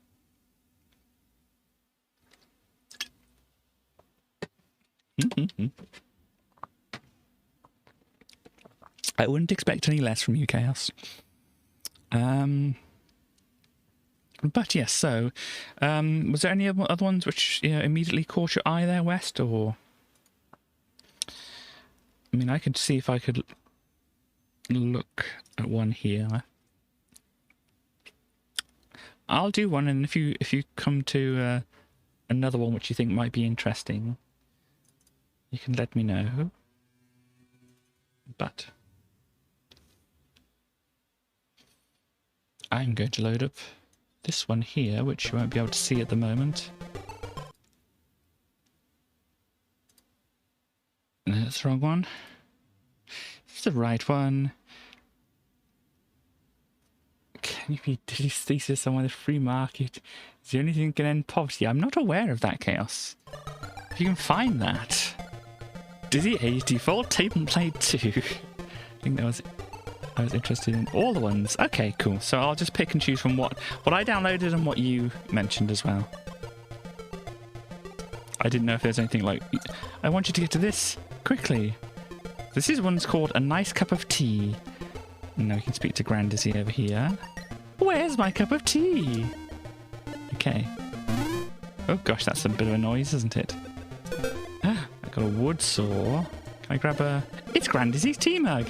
A: I wouldn't expect any less from you, Chaos. But yes, so was there any other ones which, you know, immediately caught your eye there, West? Or I mean, I could see if I could look at one here. I'll do one, and if you come to another one which you think might be interesting, you can let me know. But I'm going to load up this one here, which you won't be able to see at the moment. No, that's the wrong one. It's the right one. Can you be Dizzy's thesis on why the free market is the only thing that can end poverty? I'm not aware of that, Chaos. If you can find that. Dizzy Age Default Tape and Play 2. I think I was interested in all the ones. Okay, cool. So I'll just pick and choose from what I downloaded and what you mentioned as well. I didn't know if there's anything like, I want you to get to this quickly. This is one's called A Nice Cup of Tea. Now we can speak to Grand Dizzy over here. Where's my cup of tea? Okay. Oh gosh, that's a bit of a noise, isn't it? I got a wood saw. Can I grab a... It's Grand Dizzy's tea mug.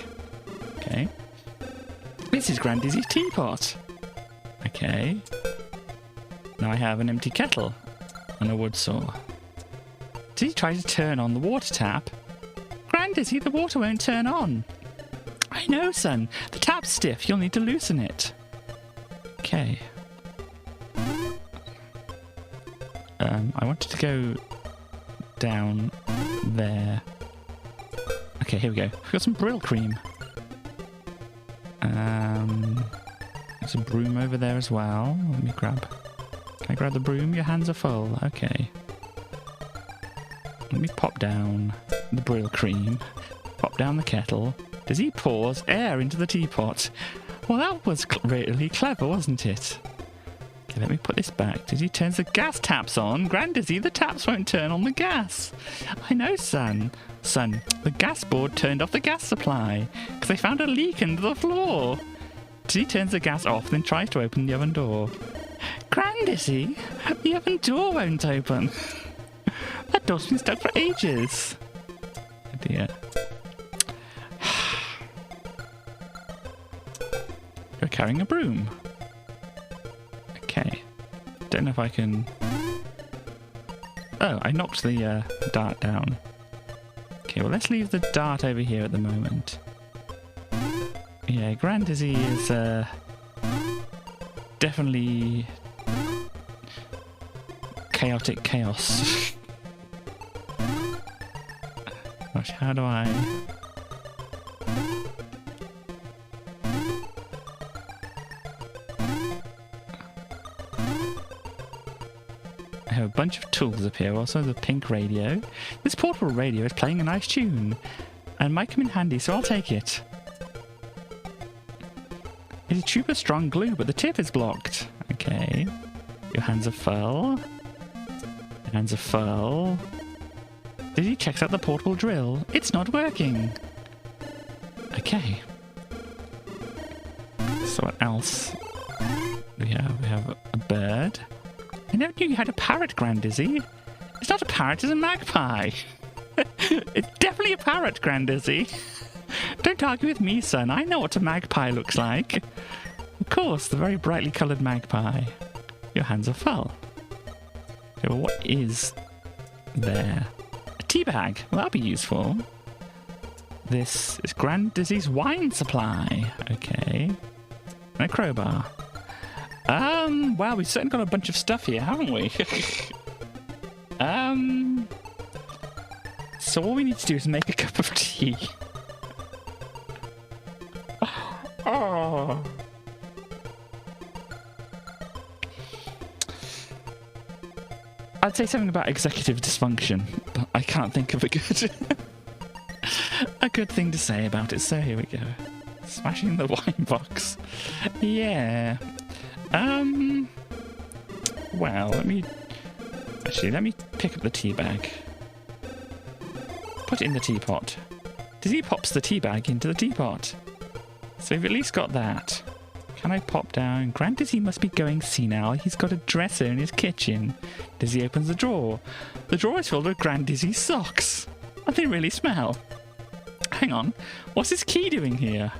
A: Okay. This is Grand Dizzy's teapot. Okay. Now I have an empty kettle and a wood saw. Did he try to turn on the water tap? Grand Dizzy, the water won't turn on. I know, son. The tap's stiff. You'll need to loosen it. Okay. I wanted to go down there. Okay, here we go. We've got some Brill cream. There's a broom over there as well. Let me grab... Can I grab the broom? Your hands are full. Okay. Let me pop down the Brill cream. Pop down the kettle. Does he pours air into the teapot? Well, that was really clever, wasn't it? Okay, let me put this back. Dizzy turns the gas taps on. Grand Dizzy, the taps won't turn on the gas. I know, son. Son, the gas board turned off the gas supply because they found a leak under the floor. Dizzy turns the gas off, then tries to open the oven door. Grand Dizzy, the oven door won't open. That door's been stuck for ages. Oh dear. You're carrying a broom. Okay. Don't know if I can... Oh, I knocked the dart down. Okay, well, let's leave the dart over here at the moment. Yeah, Grand Dizzy is definitely chaotic chaos. Gosh, how do I... bunch of tools appear. Also the pink radio. This portable radio is playing a nice tune. And might come in handy, so I'll take it. It's a tube of strong glue, but the tip is blocked. Okay. Your hands are full. Your hands are full. Dizzy checks out the portable drill. It's not working. Okay. So what else? We have a bird. I never knew you had a parrot, Grand Dizzy. It's not a parrot, it's a magpie. It's definitely a parrot, Grand Dizzy. Don't argue with me, son. I know what a magpie looks like. Of course, the very brightly coloured magpie. Your hands are full. Okay, well, what is there? A tea bag. Well, that'll be useful. This is Grand Dizzy's wine supply. Okay. And a crowbar. Wow, we've certainly got a bunch of stuff here, haven't we? So all we need to do is make a cup of tea. Oh. I'd say something about executive dysfunction, but I can't think of a good thing to say about it, so here we go. Smashing the wine box. Yeah. Well, let me pick up the tea bag. Put it in the teapot. Dizzy pops the tea bag into the teapot. So we've at least got that. Can I pop down? Grand Dizzy must be going senile. He's got a dresser in his kitchen. Dizzy opens the drawer. The drawer is filled with Grand Dizzy's socks. And they really smell. Hang on. What's his key doing here?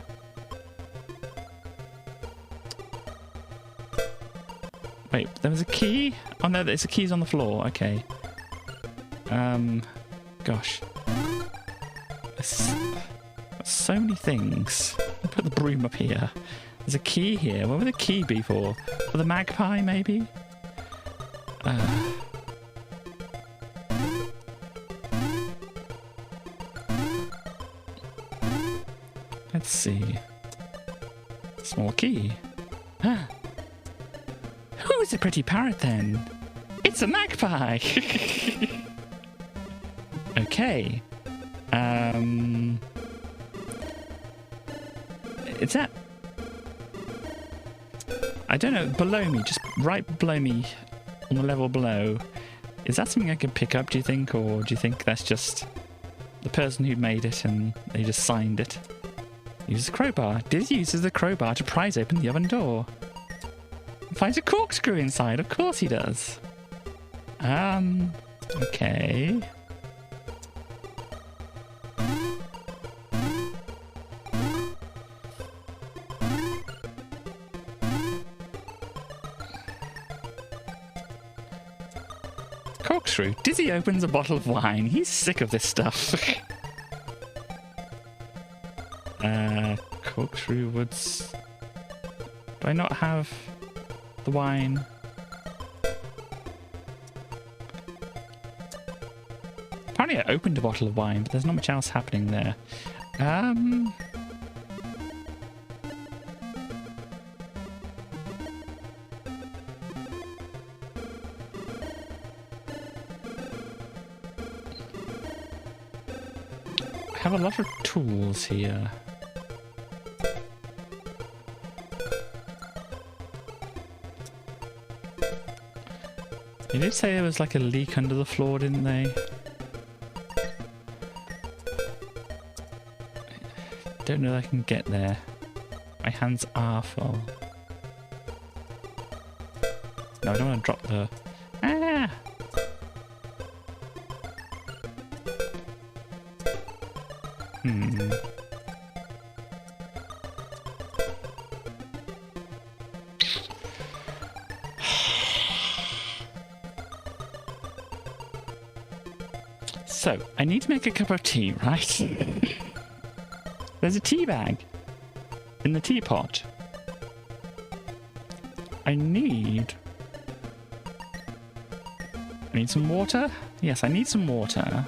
A: Wait, there was a key? Oh no, there's a key's on the floor. Okay. Gosh. There's so many things. I'll put the broom up here. There's a key here. What would the key be for? For the magpie, maybe? Let's see. Small key. Ah. Who is a pretty parrot then? It's a magpie! Okay. Is that... I don't know, below me, just right below me, on the level below. Is that something I can pick up, do you think? Or do you think that's just the person who made it and they just signed it? Uses a crowbar. Dizzy uses the crowbar to prise open the oven door. Finds a corkscrew inside, of course he does. Okay. Corkscrew. Dizzy opens a bottle of wine. He's sick of this stuff. Corkscrew woods. Do I not have the wine? Apparently I opened a bottle of wine, but there's not much else happening there. I have a lot of tools here. They did say there was like a leak under the floor, didn't they? Don't know if I can get there. My hands are full. No, I don't want to drop the... Ah! So, I need to make a cup of tea, right? There's a tea bag in the teapot. I need some water? Yes, I need some water.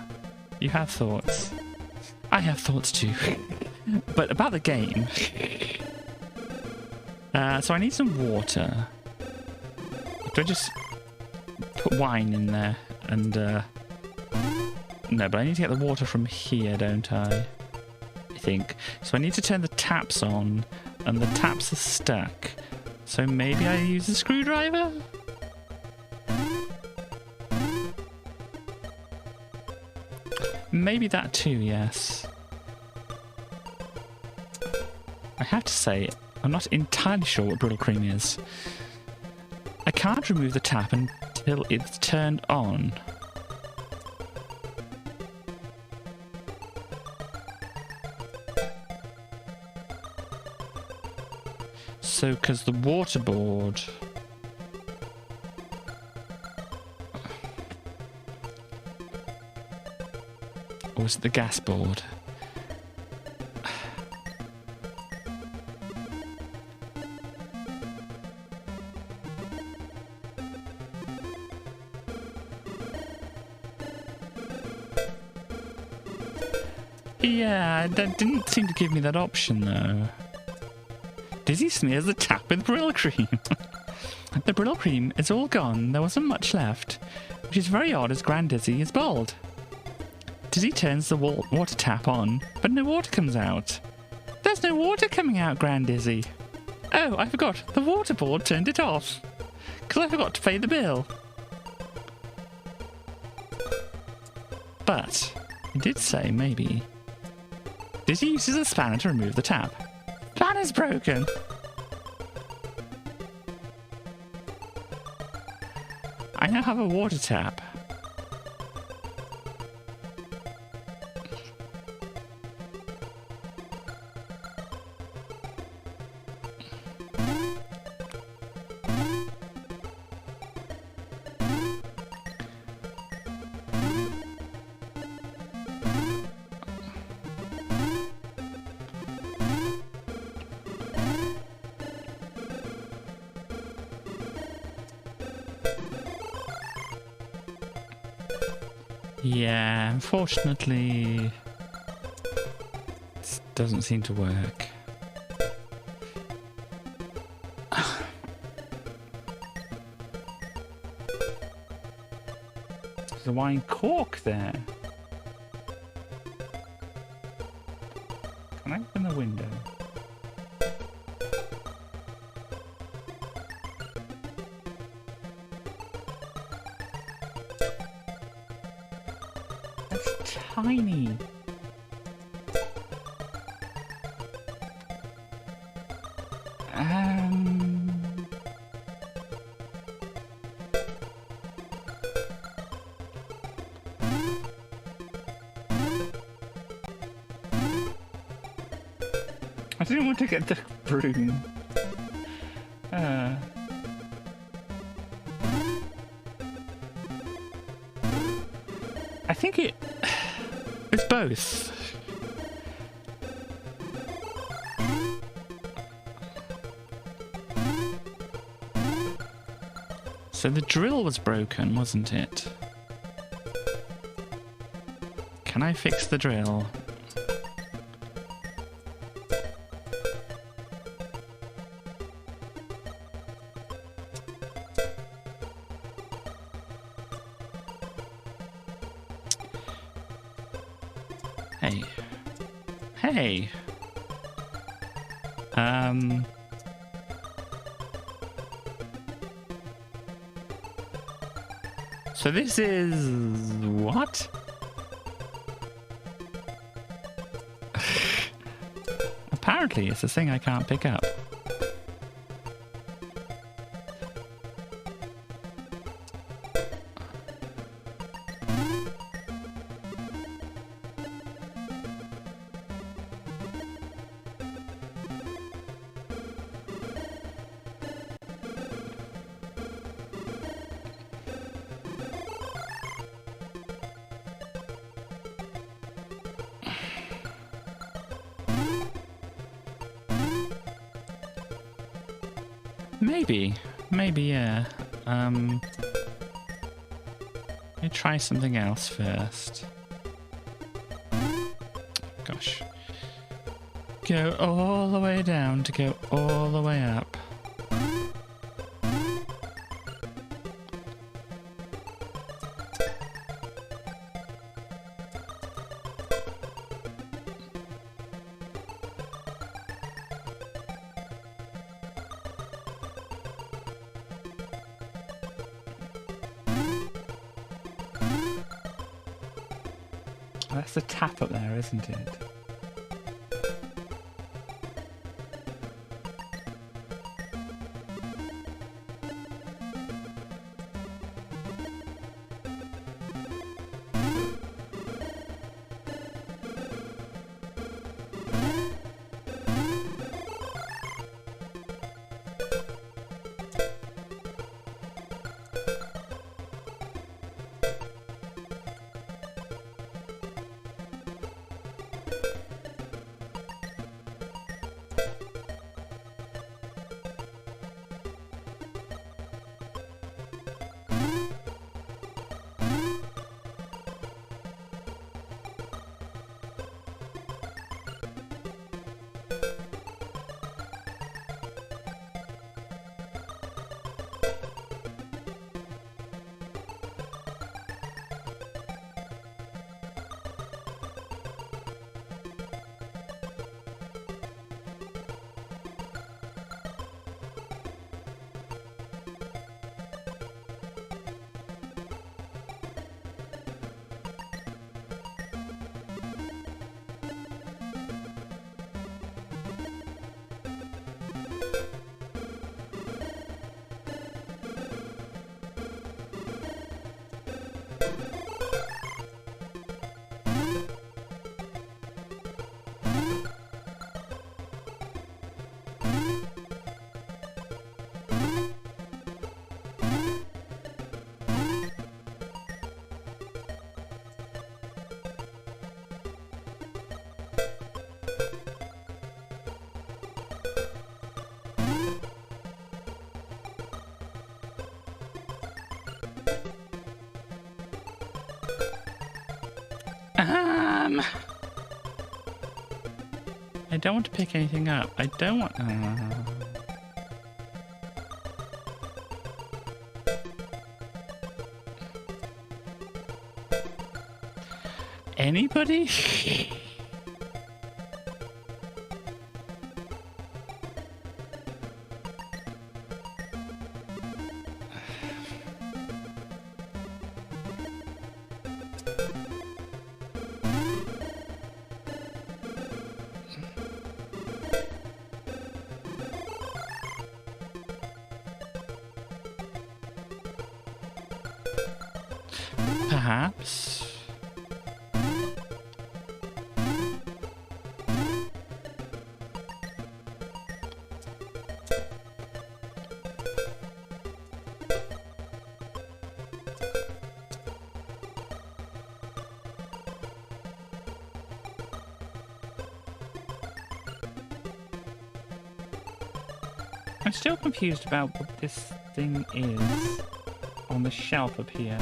A: You have thoughts. I have thoughts too. But about the game. So I need some water. Do I just put wine in there and no, but I need to get the water from here, don't I think. So I need to turn the taps on, and the taps are stuck. So maybe I use a screwdriver? Maybe that too, yes. I have to say, I'm not entirely sure what brittle cream is. I can't remove the tap until it's turned on. So, because the waterboard... Or was it the gas board? Yeah, that didn't seem to give me that option though. Dizzy smears the tap with brittle cream. The brittle cream is all gone, there wasn't much left, which is very odd as Grand Dizzy is bald. Dizzy turns the water tap on, but no water comes out. There's no water coming out, Grand Dizzy. Oh, I forgot, the water board turned it off. Because I forgot to pay the bill. But, it did say maybe. Dizzy uses a spanner to remove the tap. Spanner's broken! I now have a water tap. Yeah, unfortunately, this doesn't seem to work. There's a wine cork there. Can I open the window? Tiny. I didn't want to get the broom. I think it's both. So the drill was broken, wasn't it? Can I fix the drill? Hey. Hey. So this is what? Apparently it's a thing I can't pick up. Maybe, yeah. Let me try something else first. Gosh. Go all the way down to go all the way up. that's the tap up there, isn't it? I don't want to pick anything up. I don't want... Anybody? Perhaps. I'm still confused about what this thing is on the shelf up here.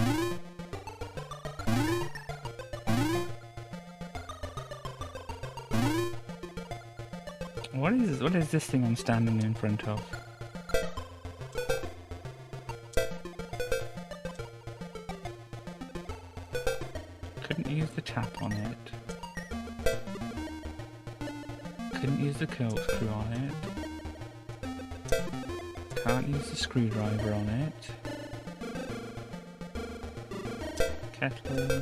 A: What is this thing I'm standing in front of? Couldn't use the tap on it. Couldn't use the corkscrew on it. Can't use the screwdriver on it. Kettle.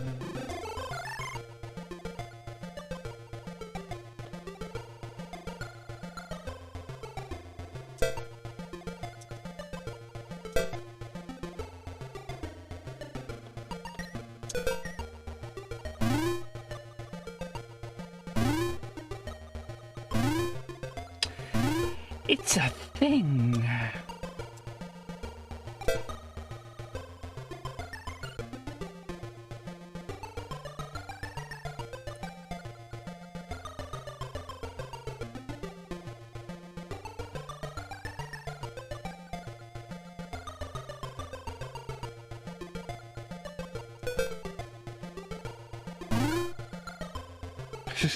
A: It's a thing.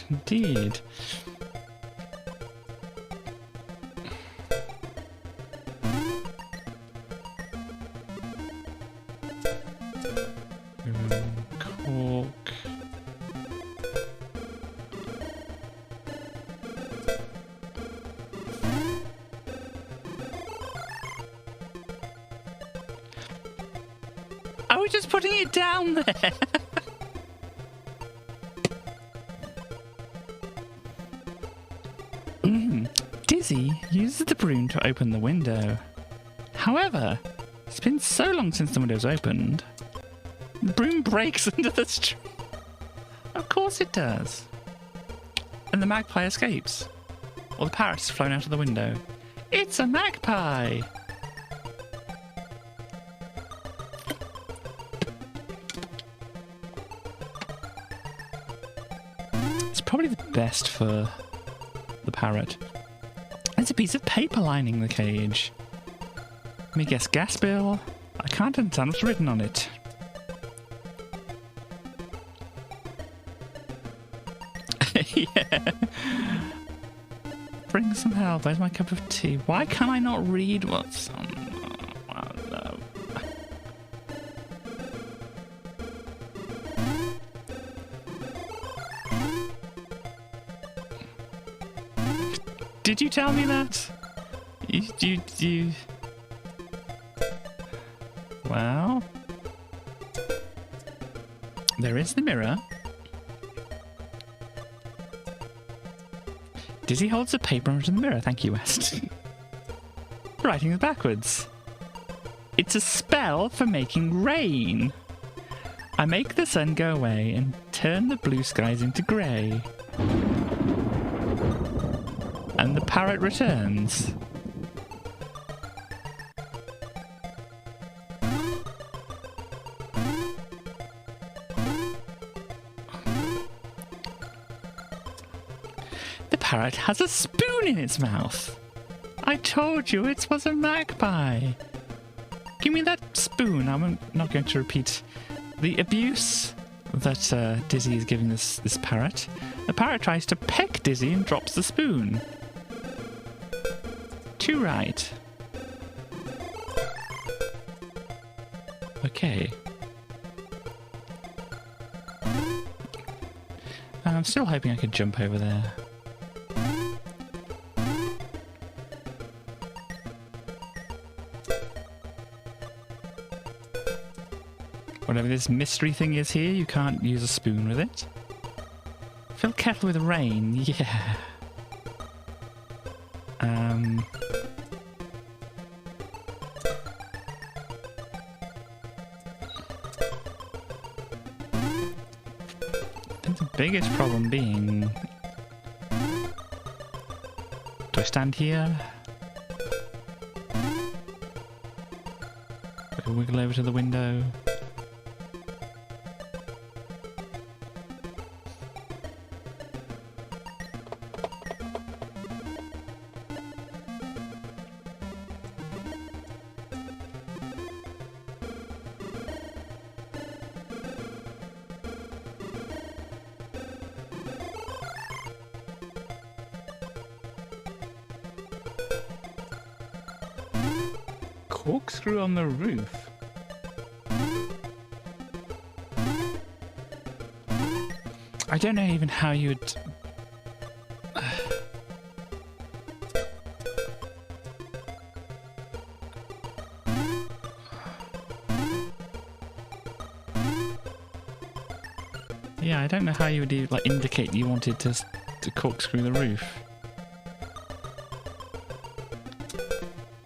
A: Indeed. Cork. Are we just putting it down there? Dizzy uses the broom to open the window. However, it's been so long since the window's opened, the broom breaks under the string. Of course it does. And the magpie escapes. Or the parrot has flown out of the window. It's a magpie! It's probably the best for the parrot. There's a piece of paper lining the cage. Let me guess, gas bill? I can't understand what's written on it. Yeah. Bring some help. Where's my cup of tea? Why can I not read what's on? Oh, no. Did you tell me that? You... Well... There is the mirror. Dizzy holds the paper under the mirror. Thank you, West. Writing is backwards. It's a spell for making rain. I make the sun go away and turn the blue skies into grey. And the parrot returns. The parrot has a spoon in its mouth. I told you it was a magpie. Give me that spoon. I'm not going to repeat the abuse that Dizzy is giving this parrot. The parrot tries to peck Dizzy and drops the spoon. Too right. Okay. I'm still hoping I could jump over there. Whatever this mystery thing is here, you can't use a spoon with it. Fill kettle with rain, yeah. I think the biggest problem being... Do I stand here? Wiggle over to the window. Corkscrew on the roof. I don't know even how you would... Yeah, I don't know how you would like indicate you wanted to corkscrew the roof.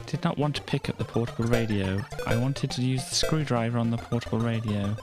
A: Did not want to pick up the portable radio. I wanted to use the screwdriver on the portable radio.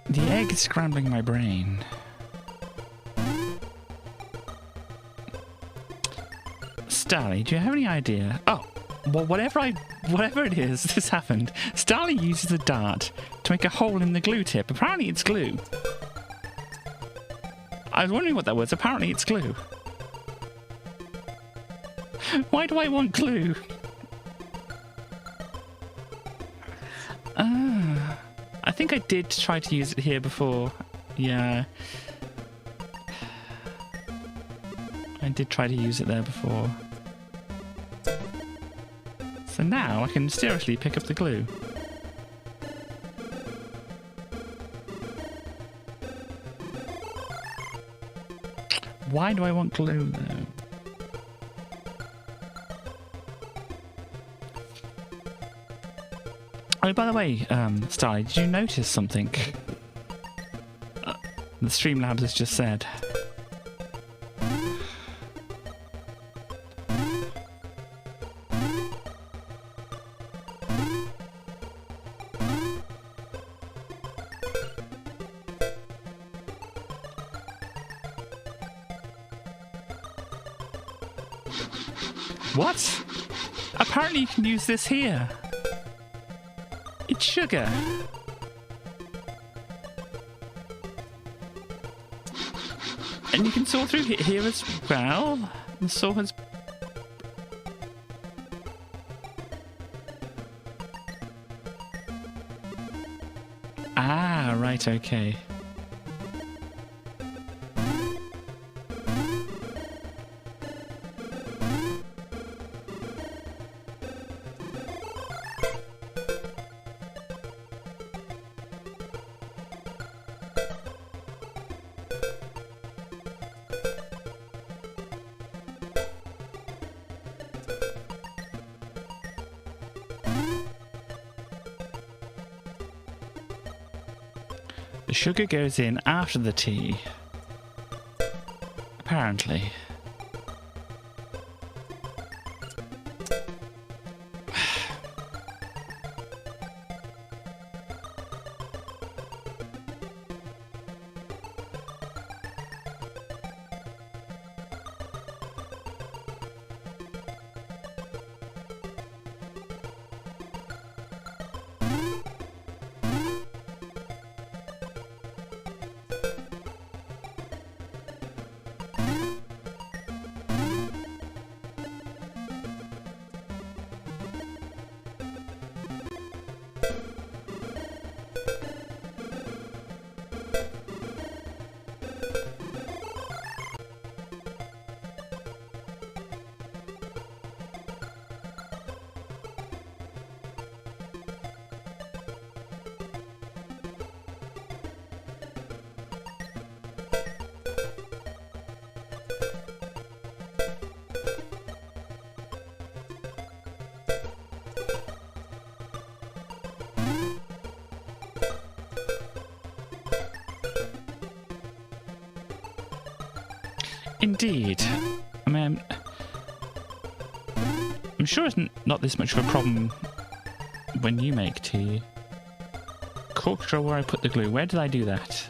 A: The egg is scrambling my brain. Starly, do you have any idea? Oh, well, whatever it is, this happened. Starly uses a dart to make a hole in the glue tip. Apparently it's glue. I was wondering what that was. Apparently it's glue. Why do I want glue? I think I did try to use it here before. Yeah. I did try to use it there before. So now I can seriously pick up the glue. Why do I want glue though? Oh, by the way, Starly, did you notice something? The Streamlabs has just said. What? Apparently you can use this here. It's sugar. And you can saw through here as well. The saw has... Ah, right, okay. The sugar goes in after the tea. Apparently. Indeed. I mean, I'm sure it's not this much of a problem when you make tea. Cork drawer where I put the glue. Where did I do that?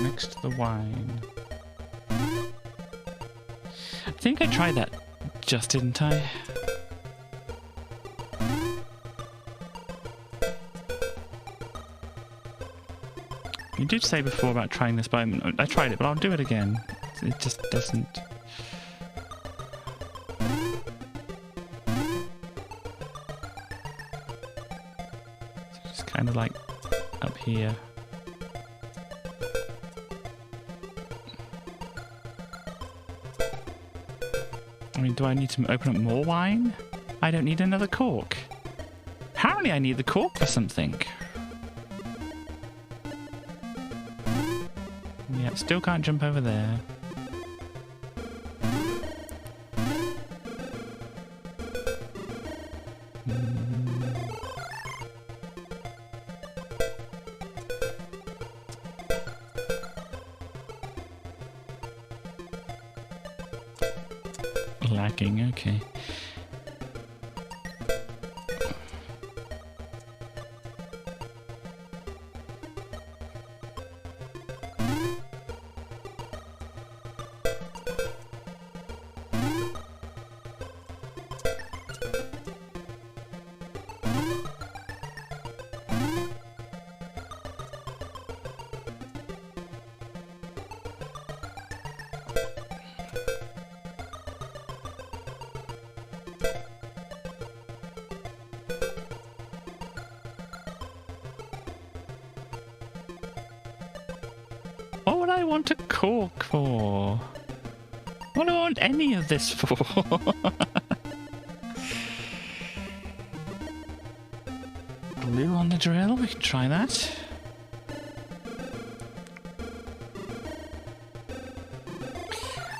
A: Next to the wine. I think I tried that just, didn't I? You did say before about trying this, but I tried it, but I'll do it again. It just doesn't... It's just kind of like up here. I mean, do I need to open up more wine? I don't need another cork. Apparently I need the cork for something. Yep, still can't jump over there. Lagging, okay. What would I want a cork for? What do I want any of this for? Glue on the drill, we can try that.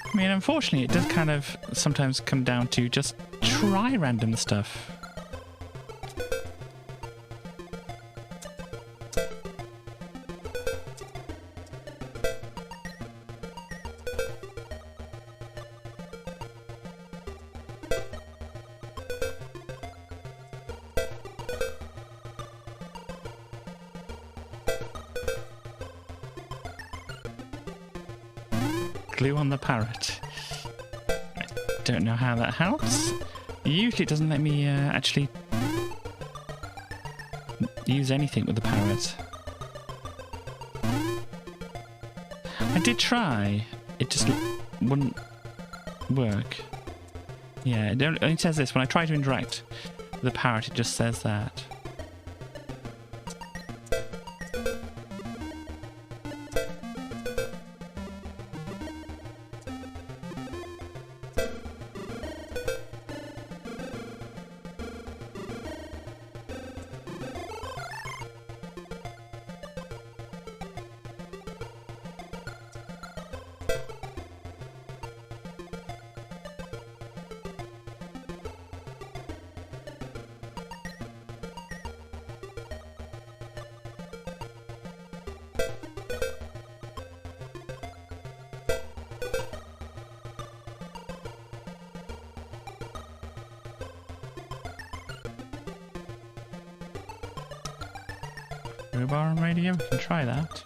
A: I mean, unfortunately, it does kind of sometimes come down to just try random stuff. Glue on the parrot. I don't know how that helps. Usually it doesn't let me actually use anything with the parrot. I did try. It just wouldn't work. Yeah, it only says this. When I try to interact with the parrot, it just says that. Bar on radio, we can try that.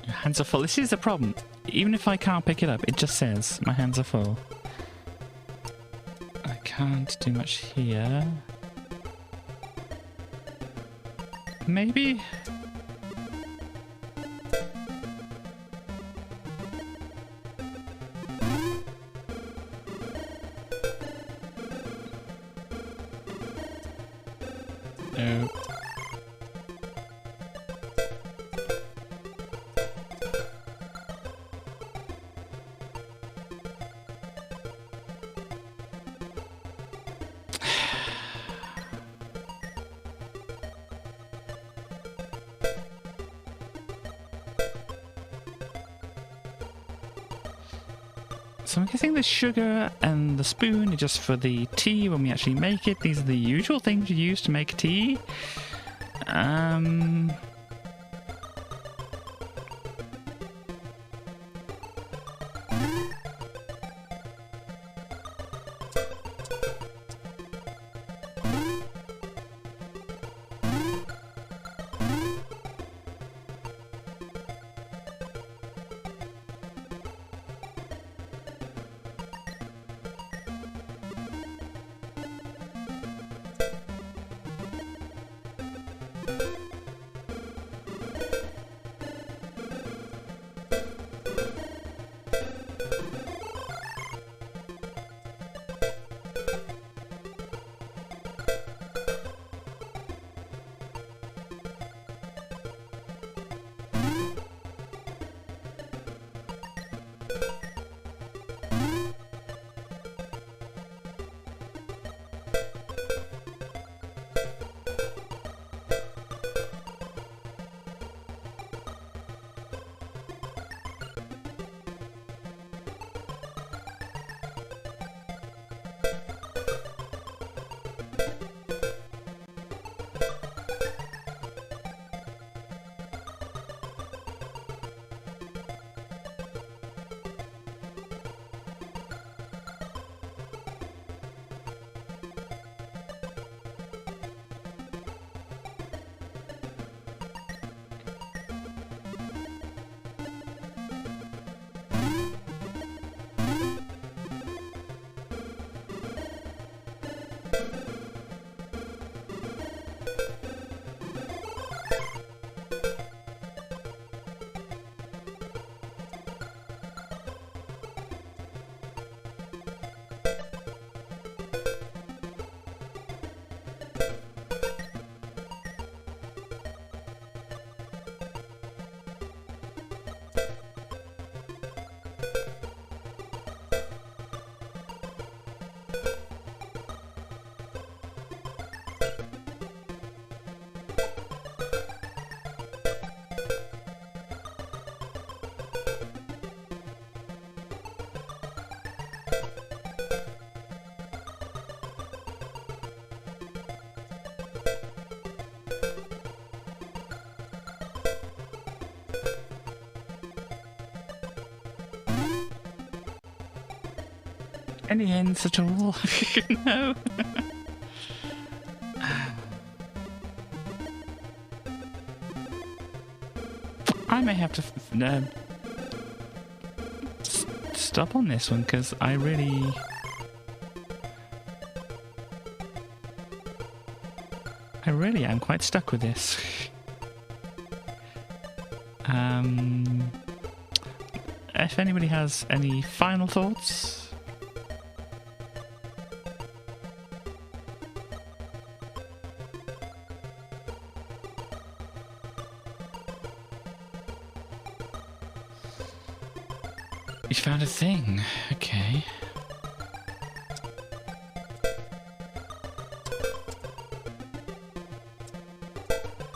A: Your hands are full. This is the problem. Even if I can't pick it up, it just says my hands are full. I can't do much here. Maybe? No. So I'm guessing the sugar and the spoon are just for the tea when we actually make it. These are the usual things you use to make tea. Any hints at all? No. I may have to stop on this one because I really am quite stuck with this. If anybody has any final thoughts? You found a thing. Okay.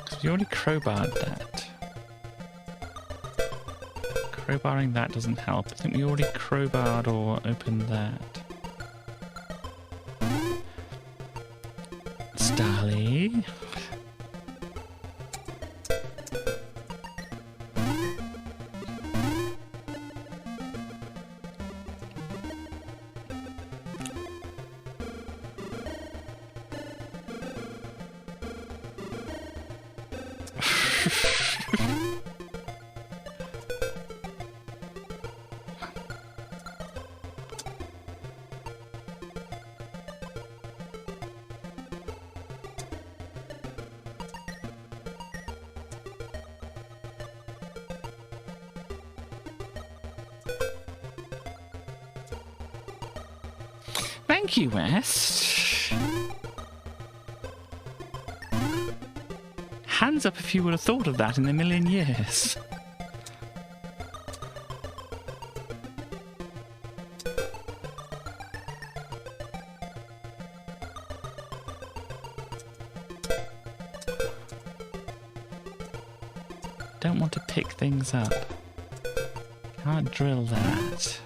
A: Because you already crowbarred that. Crowbarring that doesn't help. I think we already crowbarred or opened that. Starly. Thank you, West. Hands up if you would have thought of that in a million years. Don't want to pick things up. Can't drill that.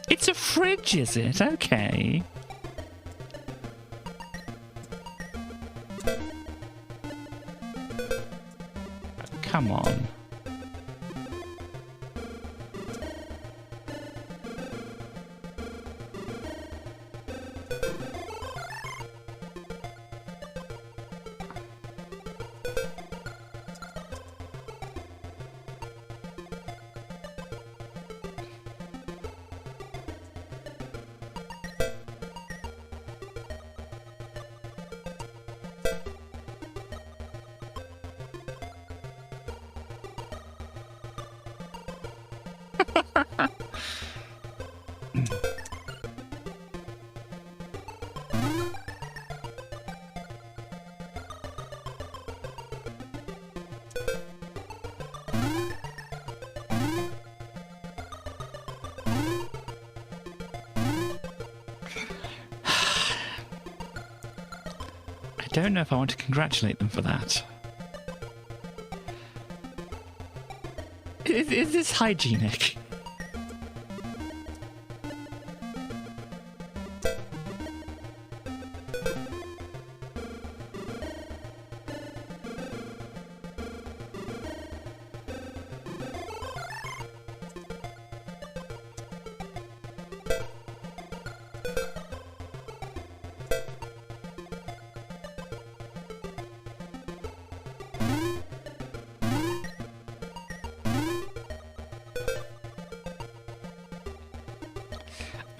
A: It's a fridge, is it? Okay. Come on. I don't know if I want to congratulate them for that. Is this hygienic?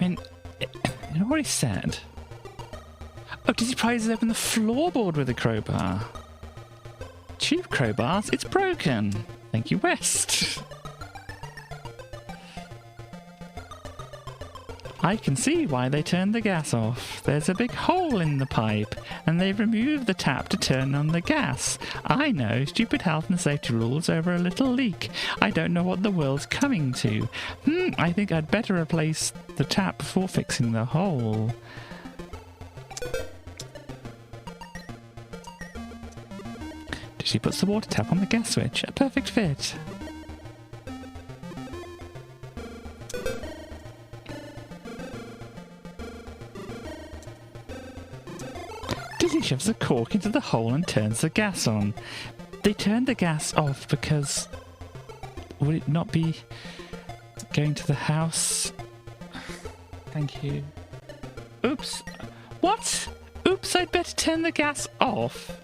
A: mean, it already said. Oh, does he pries open the floorboard with a crowbar? Tube crowbars? It's broken. Thank you, West. I can see why they turned the gas off. There's a big hole in the pipe, and they've removed the tap to turn on the gas. I know, stupid health and safety rules over a little leak. I don't know what the world's coming to. I think I'd better replace the tap before fixing the hole. She puts the water tap on the gas switch. A perfect fit. Dizzy shoves the cork into the hole and turns the gas on. They turned the gas off because... would it not be going to the house? Thank you. Oops. What? Oops, I'd better turn the gas off.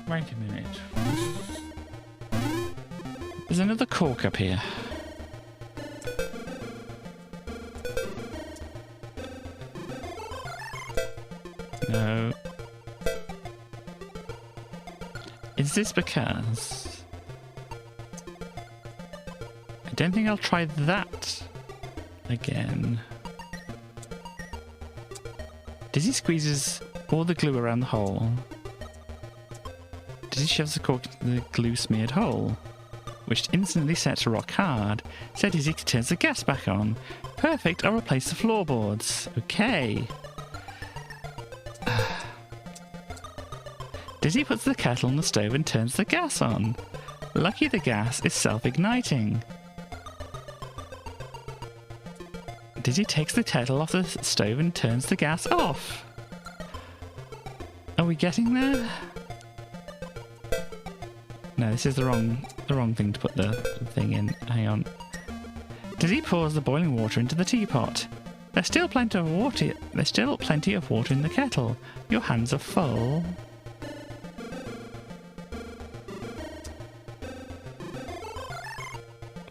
A: Wait a minute. There's another cork up here. No. Is this because... I don't think I'll try that again. Dizzy squeezes all the glue around the hole. Dizzy shoves the cork into the glue-smeared hole, which instantly sets to rock hard. So Dizzy turns the gas back on. Perfect, I'll replace the floorboards. Okay. Dizzy puts the kettle on the stove and turns the gas on. Lucky the gas is self-igniting. Dizzy takes the kettle off the stove and turns the gas off. Are we getting there? No, this is the wrong thing to put the thing in. Hang on. Dizzy pours the boiling water into the teapot. There's still plenty of water. There's still plenty of water in the kettle. Your hands are full.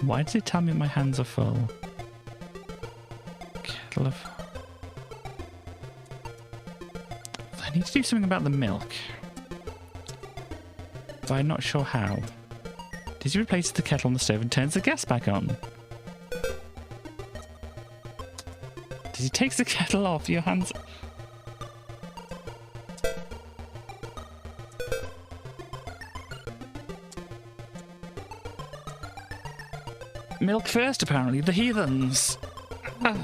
A: Why does it tell me my hands are full? Kettle of... I need to do something about the milk. But I'm not sure how. Dizzy replaces the kettle on the stove and turns the gas back on. Dizzy takes the kettle off. Your hands... Milk first, apparently. The heathens. Ah.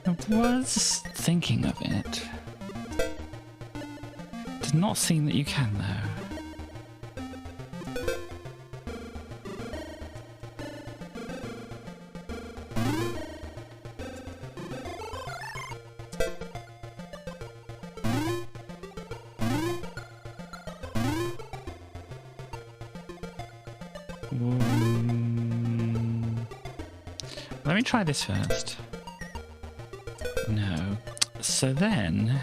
A: I was thinking of it. Does not seem that you can, though. Let me try this first. No. So then...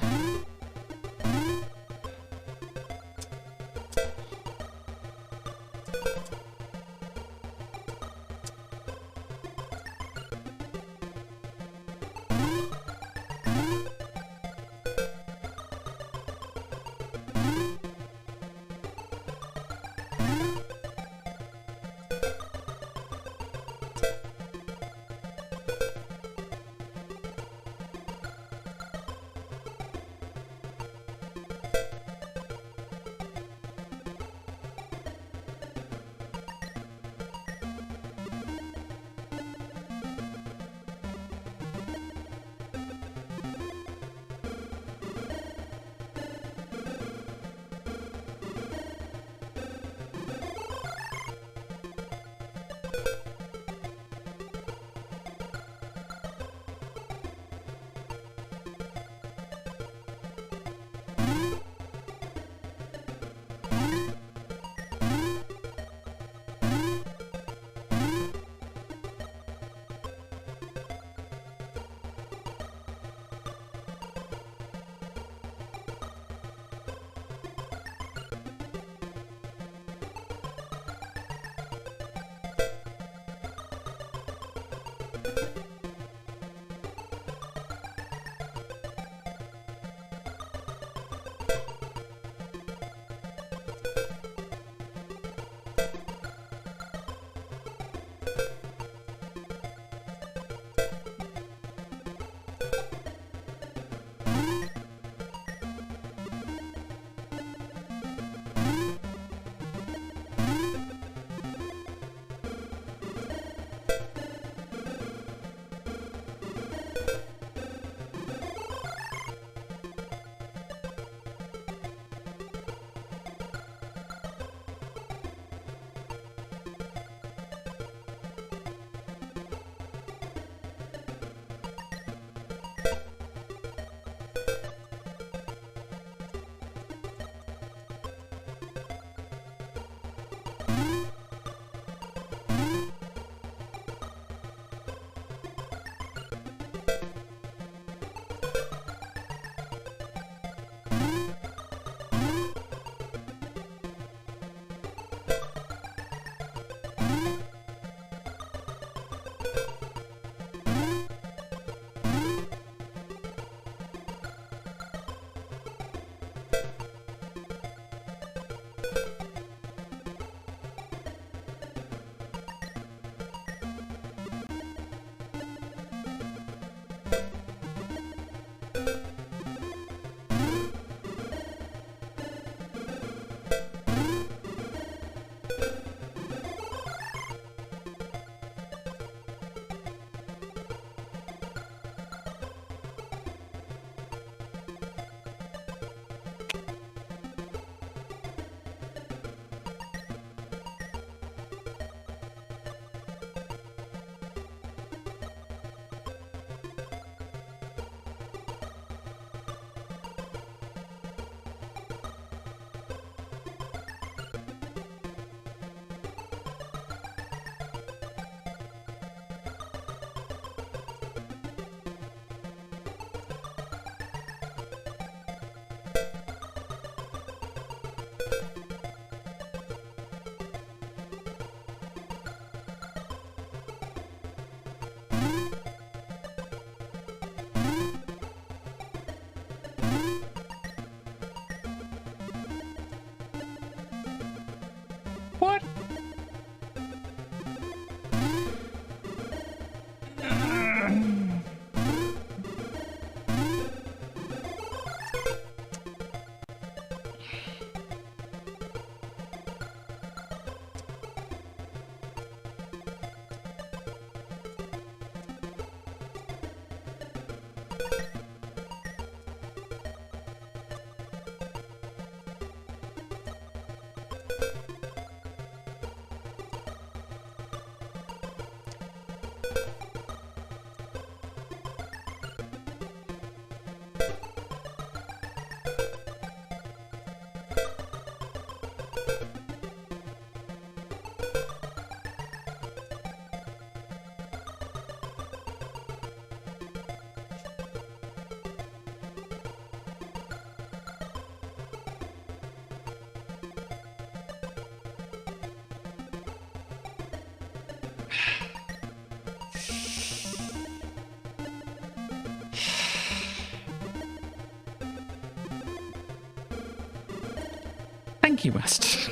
A: Thank you, West.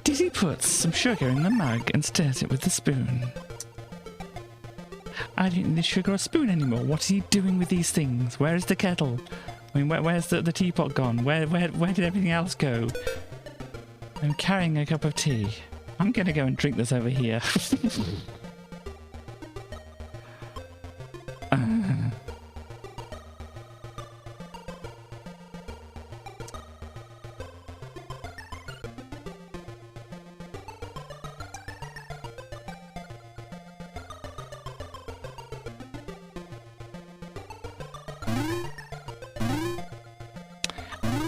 A: Dizzy puts some sugar in the mug and stirs it with the spoon. I don't need sugar or spoon anymore. What are you doing with these things? Where is the kettle? I mean, where's the teapot gone? Where did everything else go? I'm carrying a cup of tea. I'm gonna go and drink this over here.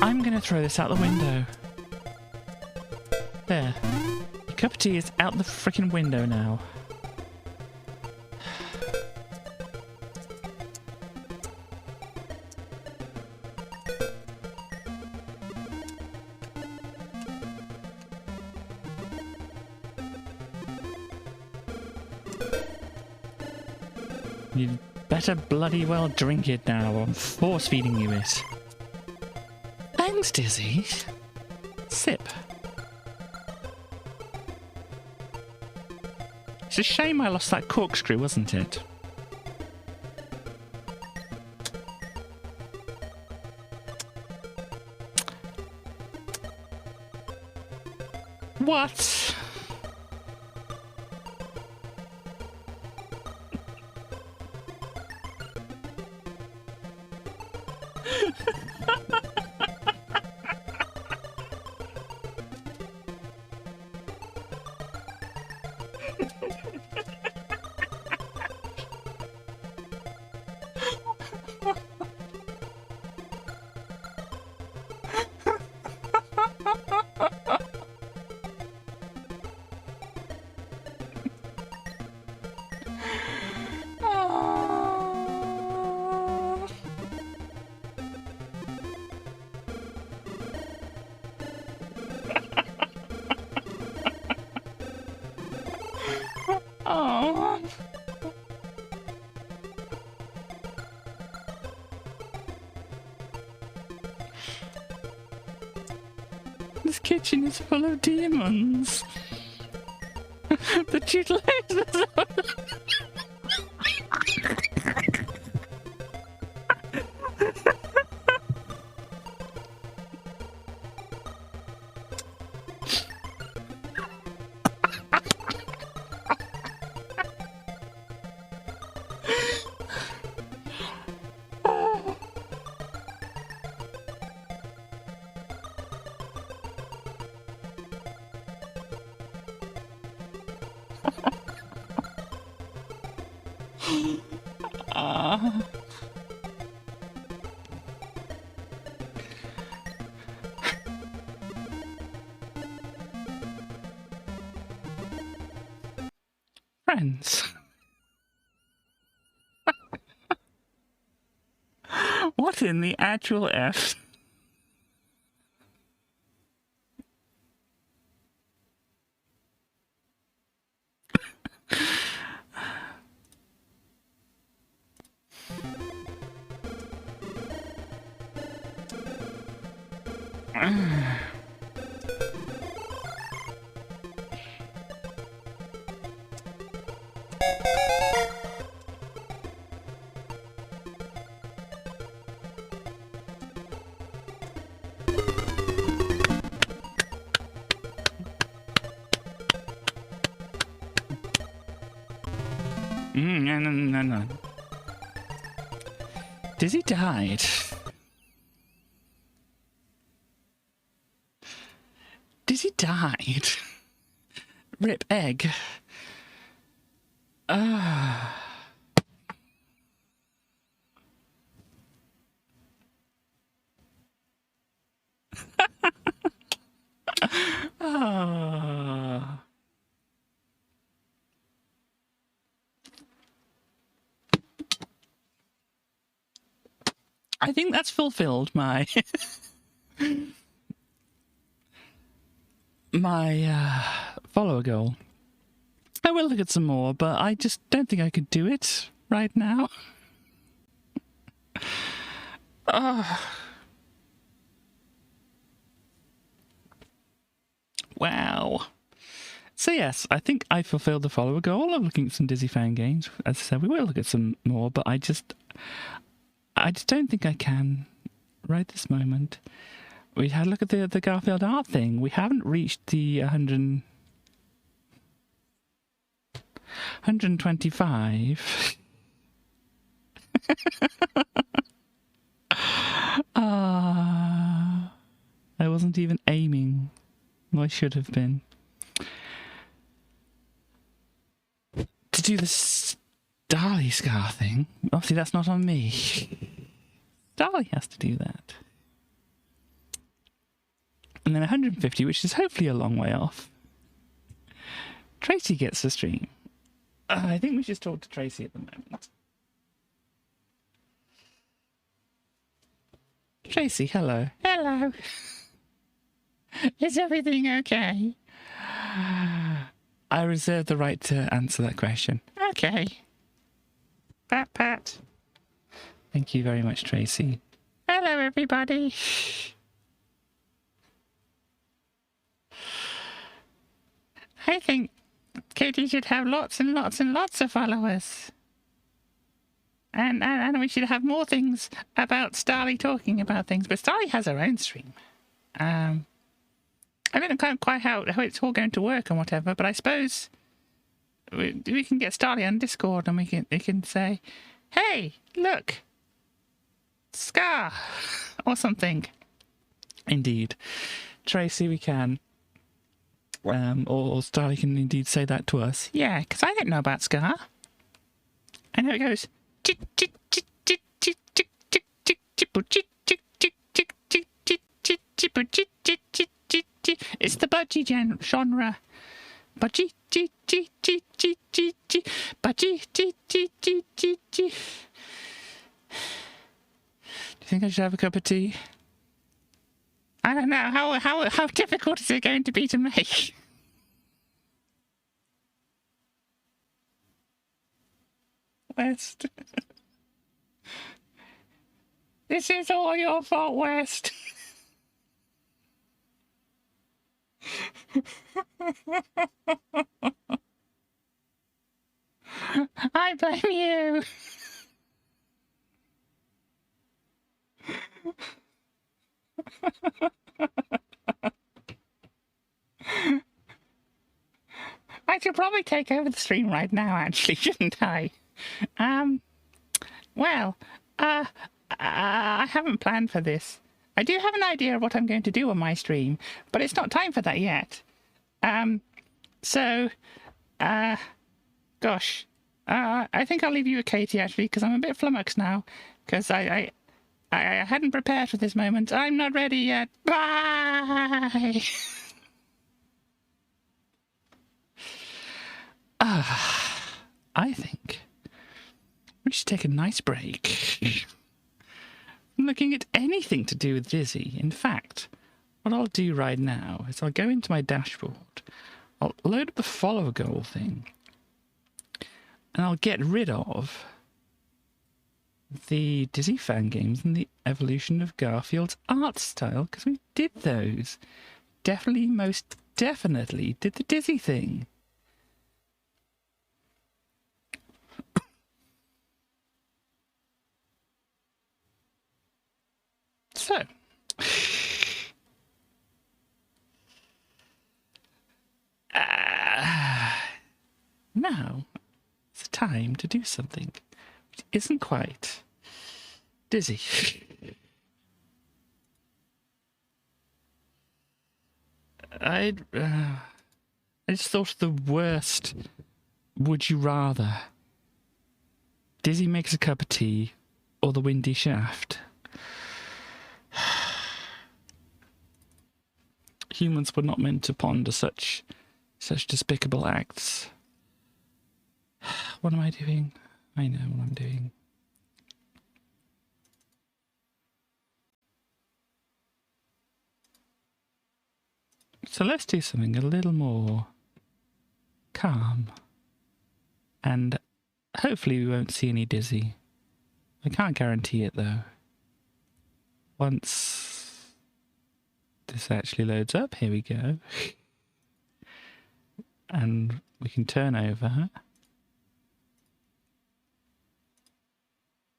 A: I'm gonna throw this out the window. There. Your cup of tea is out the frickin' window now. You'd better bloody well drink it now. I'm force feeding you it. Thanks, Dizzy. Sip. It's a shame I lost that corkscrew, wasn't it? What? Oh. This kitchen is full of demons. The tutelage. Friends. What in the actual F? No. Dizzy died. Dizzy died. Rip egg. I think that's fulfilled my follower goal. I will look at some more, but I just don't think I could do it right now. Wow. So yes, I think I fulfilled the follower goal of looking at some Dizzy fan games. As I said, we will look at some more, but I just don't think I can right this moment. We had a look at the Garfield art thing. We haven't reached the 125. I wasn't even aiming. I should have been. To do the Starly Scar thing. Obviously, that's not on me. Starly has to do that. And then 150, which is hopefully a long way off. Tracy gets the stream. I think we should talk to Tracy at the moment. Tracy, hello. Hello. Is everything okay? I reserve the right to answer that question. Okay. Pat, pat. Thank you very much, Tracy. Hello, everybody. I think Katie should have lots and lots and lots of followers. And we should have more things about Starly talking about things. But Starly has her own stream. I don't know quite how it's all going to work and whatever, but I suppose we can get Starly on Discord and we can say, hey, look, Scar, or something. Indeed. Tracy, we can. Or Starly can indeed say that to us. Yeah, because I don't know about Scar. I know it goes... It's the budgie genre. Budgie. Budgie. Do you think I should have a cup of tea? I don't know. How difficult is it going to be to make? West. This is all your fault, West. I blame you. I should probably take over the stream right now, actually, shouldn't I? Well, I haven't planned for this. I do have an idea of what I'm going to do on my stream, but it's not time for that yet. Gosh. I think I'll leave you with Katie, actually, because I'm a bit flummoxed now, because I hadn't prepared for this moment. I'm not ready yet. Bye! I think we should take a nice break. I'm looking at anything to do with Dizzy. In fact, what I'll do right now is I'll go into my dashboard, I'll load up the follow goal thing, and I'll get rid of the Dizzy fan games and the evolution of Garfield's art style, because we did those. Definitely, most definitely did the Dizzy thing. So, now it's time to do something which isn't quite Dizzy. I just thought of the worst would you rather. Dizzy makes a cup of tea or the windy shaft. Humans were not meant to ponder such despicable acts. What am I doing? I know what I'm doing. So let's do something a little more calm. And hopefully we won't see any Dizzy. I can't guarantee it though. Once this actually loads up, here we go. And we can turn over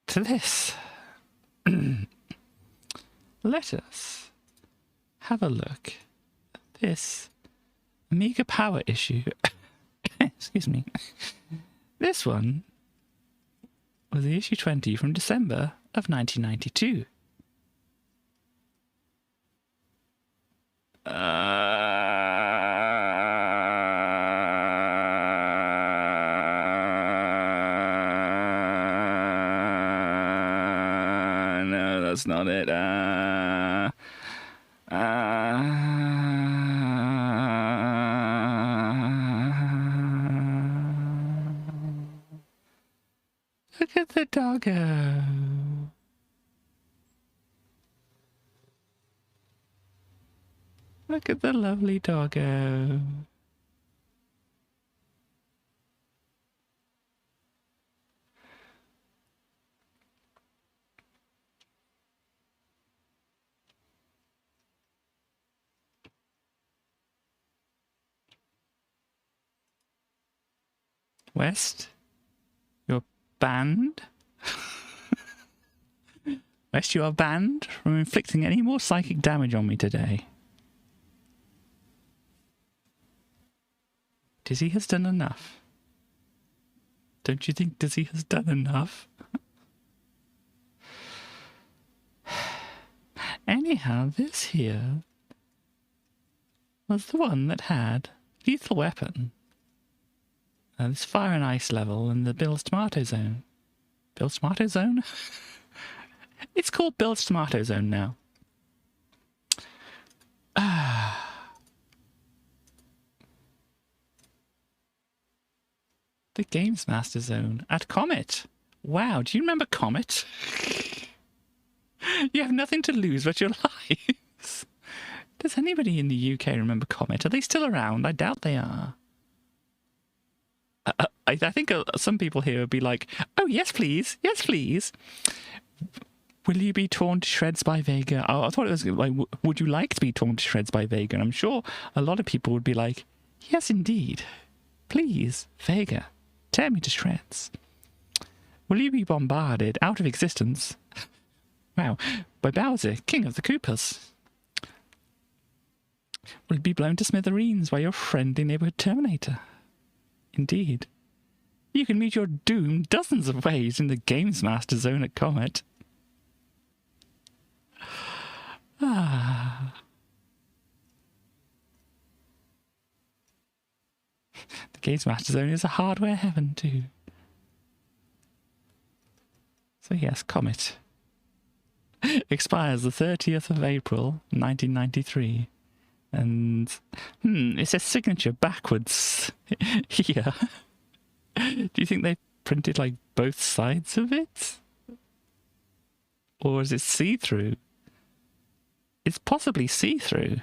A: to this. Let us have a look at this Amiga Power issue. Excuse me. This one was the issue 20 from December of 1992. No, that's not it. Look at the doggo. Look at the lovely doggo. West, you're banned. West, you are banned from inflicting any more psychic damage on me today. Dizzy has done enough. Don't you think Dizzy has done enough? Anyhow, this here was the one that had lethal weapon. This fire and ice level in the Bill's Tomato Zone. Bill's Tomato Zone? It's called Bill's Tomato Zone now. The Games Master Zone at Comet. Wow, do you remember Comet? You have nothing to lose but your lives. Does anybody in the UK remember Comet? Are they still around? I doubt they are. I think some people here would be like, oh, yes, please. Yes, please. Will you be torn to shreds by Vega? Oh, I thought it was like, would you like to be torn to shreds by Vega? And I'm sure a lot of people would be like, yes, indeed. Please, Vega, tear me to shreds. Will you be bombarded out of existence? Wow, by Bowser, King of the Koopas. Will you be blown to smithereens by your friendly neighborhood Terminator? Indeed. You can meet your doom dozens of ways in the Games Master Zone at Comet. The Games Master Zone is a hardware heaven too. So yes, Comet. Expires the 30th of April, 1993. And, it says signature backwards here. Do you think they printed, like, both sides of it? Or is it see-through? It's possibly see-through.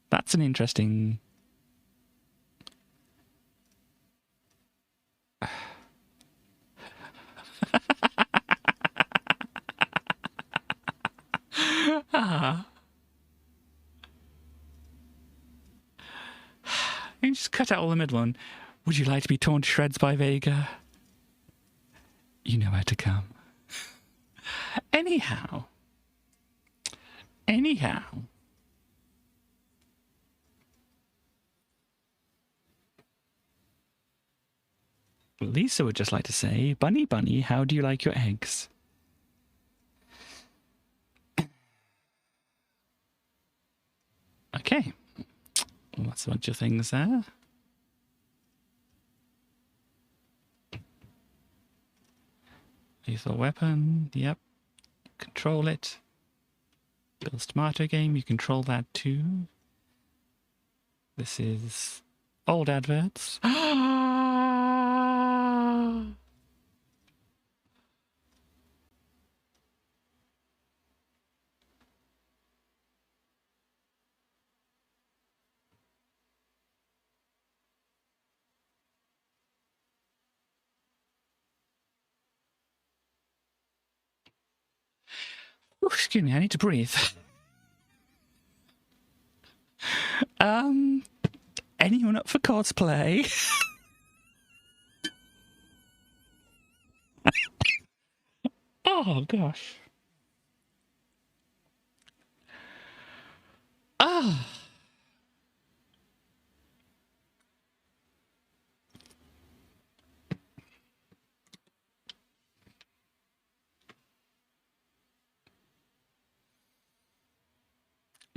A: That's an interesting... You just cut out all the middle one. Would you like to be torn to shreds by Vega? You know where to come. Anyhow. Lisa would just like to say, Bunny, Bunny, how do you like your eggs? Okay. Well, that's a bunch of things there. Lethal weapon, yep. Control it. Bill's Tomato game, you control that too. This is old adverts. Ooh, excuse me, I need to breathe. anyone up for cosplay? Oh, gosh. Ah.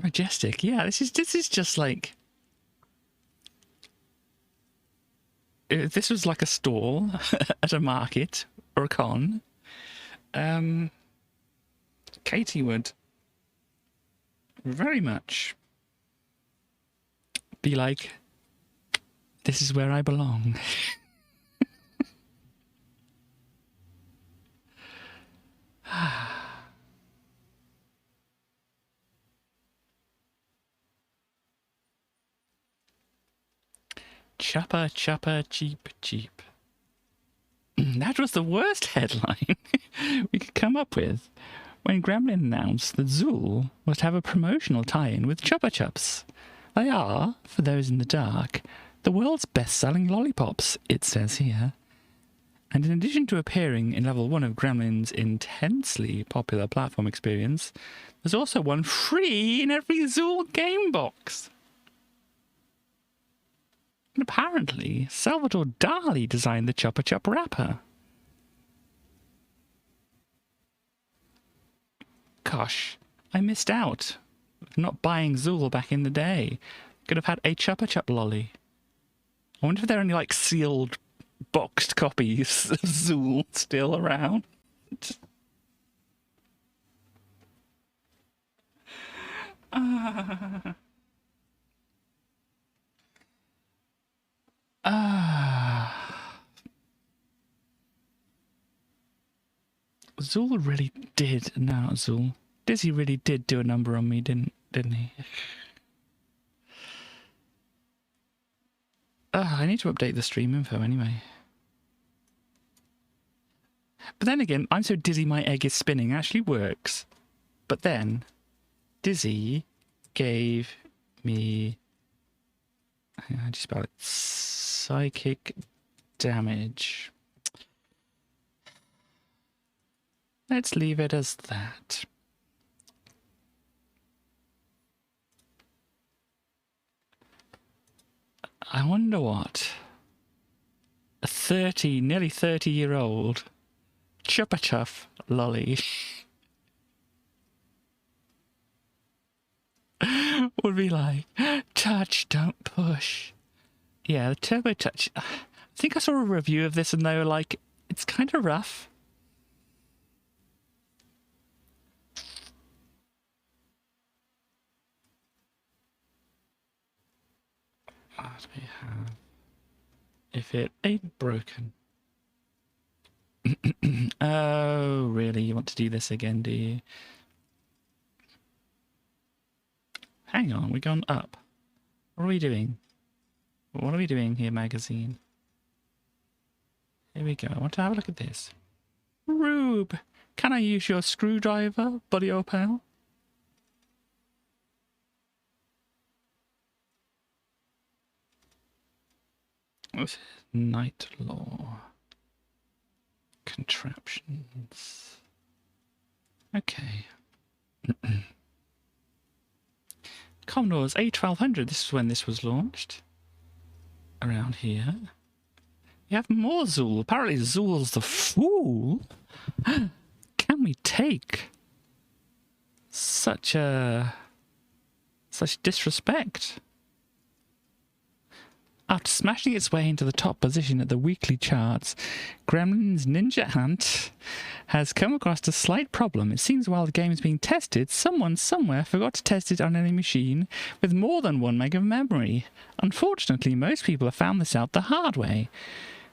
A: Majestic. Yeah, this is just like, if this was like a stall at a market or a con, Katie would very much be like, this is where I belong. Chopper, chopper, cheap, cheap. That was the worst headline we could come up with when Gremlin announced that Zool was to have a promotional tie-in with Chupa Chups. They are, for those in the dark, the world's best-selling lollipops, it says here. And in addition to appearing in level 1 of Gremlin's intensely popular platform experience, there's also one free in every Zool game box. And apparently, Salvador Dali designed the Chupa Chup wrapper. Gosh, I missed out. Not buying Zool back in the day. Could have had a Chupa Chup lolly. I wonder if there are any, like, sealed, boxed copies of Zool still around. Zool really did. No, not Zool. Dizzy really did do a number on me, didn't he? I need to update the stream info anyway. But then again, I'm so dizzy my egg is spinning actually works. But then, Dizzy gave me... How do you spell it? Psychic damage. Let's leave it as that. I wonder what a nearly 30-year-old Chupa Chuff lolly would be like. Touch, don't push. Yeah, the Turbo Touch. I think I saw a review of this and they were like, it's kind of rough. What do we have? If it ain't broken. Oh, really? You want to do this again, do you? Hang on, we're gone up. What are we doing? What are we doing here, magazine? Here we go. I want to have a look at this. Rube, can I use your screwdriver, buddy old pal? What's this? Night Law. Contraptions. Okay. Commodore's A1200. This is when this was launched. Around here. You have more Zool. Apparently Zool's the fool. Can we take such disrespect? After smashing its way into the top position at the weekly charts, Gremlin's Ninja Hunt has come across a slight problem. It seems while the game is being tested, someone somewhere forgot to test it on any machine with more than 1 meg of memory. Unfortunately, most people have found this out the hard way.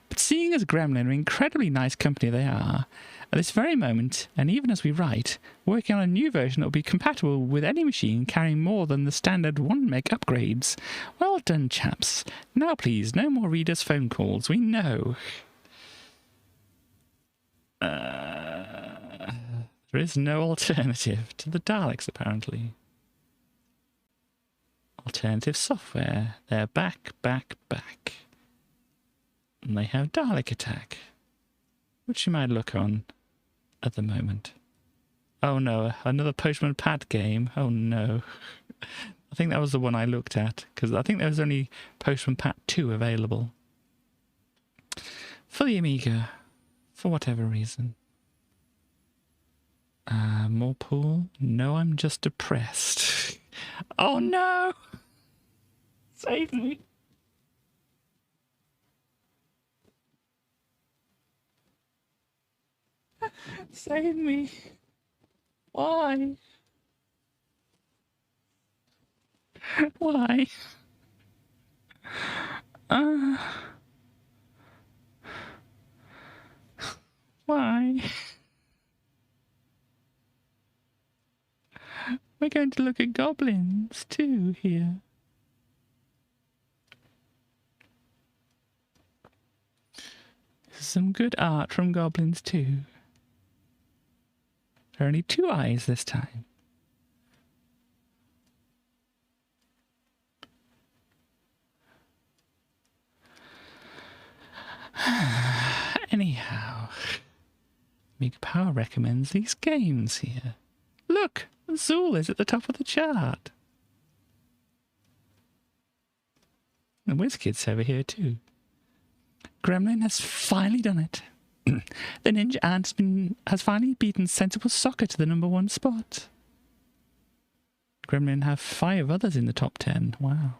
A: But seeing as Gremlin are an incredibly nice company they are, at this very moment, and even as we write, working on a new version that will be compatible with any machine carrying more than the standard 1 meg upgrades. Well done, chaps. Now please, no more readers' phone calls. We know. There is no alternative to the Daleks, apparently. Alternative software. They're back. And they have Dalek Attack, which you might look on at the moment. Oh no, another Postman Pat game. Oh no. I think that was the one I looked at, because I think there was only Postman Pat 2 available. For the Amiga, for whatever reason. More pool? No, I'm just depressed. Oh no! Save me! Save me! Why? Why? Why? We're going to look at goblins too here. Some good art from goblins too. There are only 2 eyes this time. Anyhow, Amiga Power recommends these games here. Look, Zool is at the top of the chart. And WizKid's over here too. Gremlin has finally done it. The Ninja Ant has finally beaten Sensible Soccer to the #1 spot. Gremlin have 5 others in the top 10. Wow.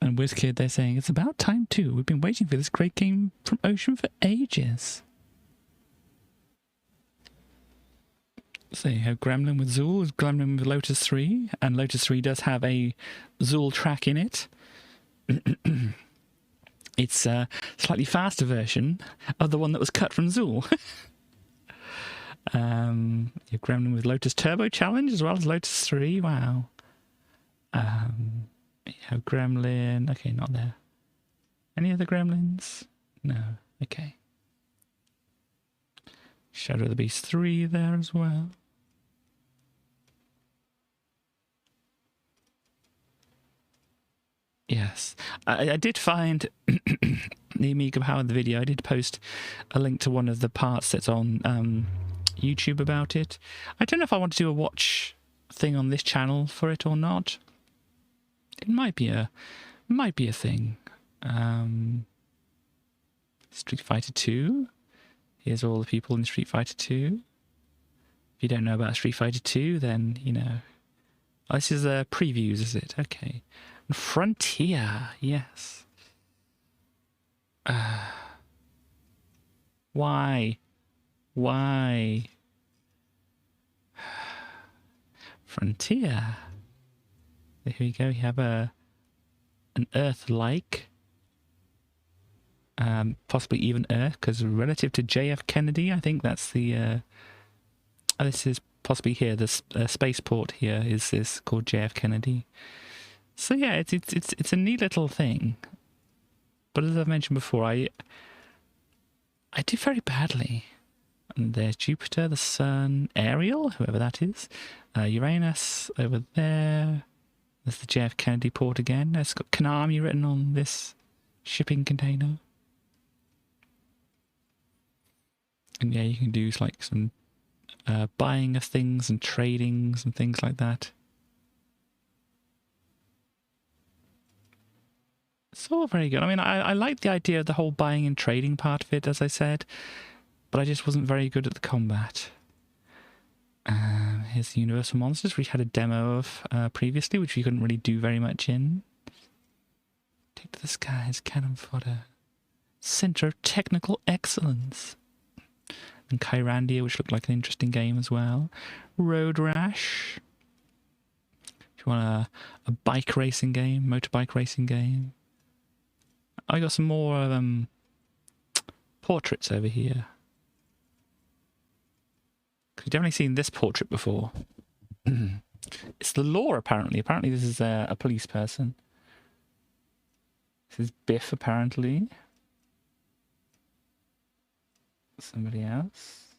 A: And WizKid, they're saying, it's about time too. We've been waiting for this great game from Ocean for ages. So you have Gremlin with Zool, Gremlin with Lotus 3, and Lotus 3 does have a Zool track in it. It's a slightly faster version of the one that was cut from Zool. You have Gremlin with Lotus Turbo Challenge as well as Lotus 3. Wow. You have Gremlin. Okay, not there. Any other Gremlins? No. Okay. Shadow of the Beast 3 there as well. Yes. I did find the Amiga Power, the video. I did post a link to one of the parts that's on YouTube about it. I don't know if I want to do a watch thing on this channel for it or not. It might be a thing. Street Fighter 2. Here's all the people in Street Fighter 2. If you don't know about Street Fighter 2, then, you know. Oh, this is previews, is it? Okay. And Frontier, yes. Why? Why? Frontier. Here we go. You have an Earth-like, possibly even Earth, because relative to JF Kennedy, I think that's the. This is possibly here. The spaceport here is called JF Kennedy. So yeah, it's a neat little thing. But as I've mentioned before, I did very badly. And there's Jupiter, the Sun, Ariel, whoever that is, Uranus over there. There's the JF Kennedy port again. It's got Konami written on this shipping container. And yeah, you can do like some buying of things and tradings and things like that. It's all very good. I mean, I like the idea of the whole buying and trading part of it, as I said, but I just wasn't very good at the combat. Here's the Universal Monsters, which we had a demo of previously, which we couldn't really do very much in. Take to the skies, cannon fodder. Center of technical excellence. And Kyrandia, which looked like an interesting game as well. Road Rash. If you want a bike racing game, motorbike racing game. I got some more portraits over here. You've definitely seen this portrait before. It's the law, apparently. Apparently this is a police person. This is Biff, apparently. Somebody else.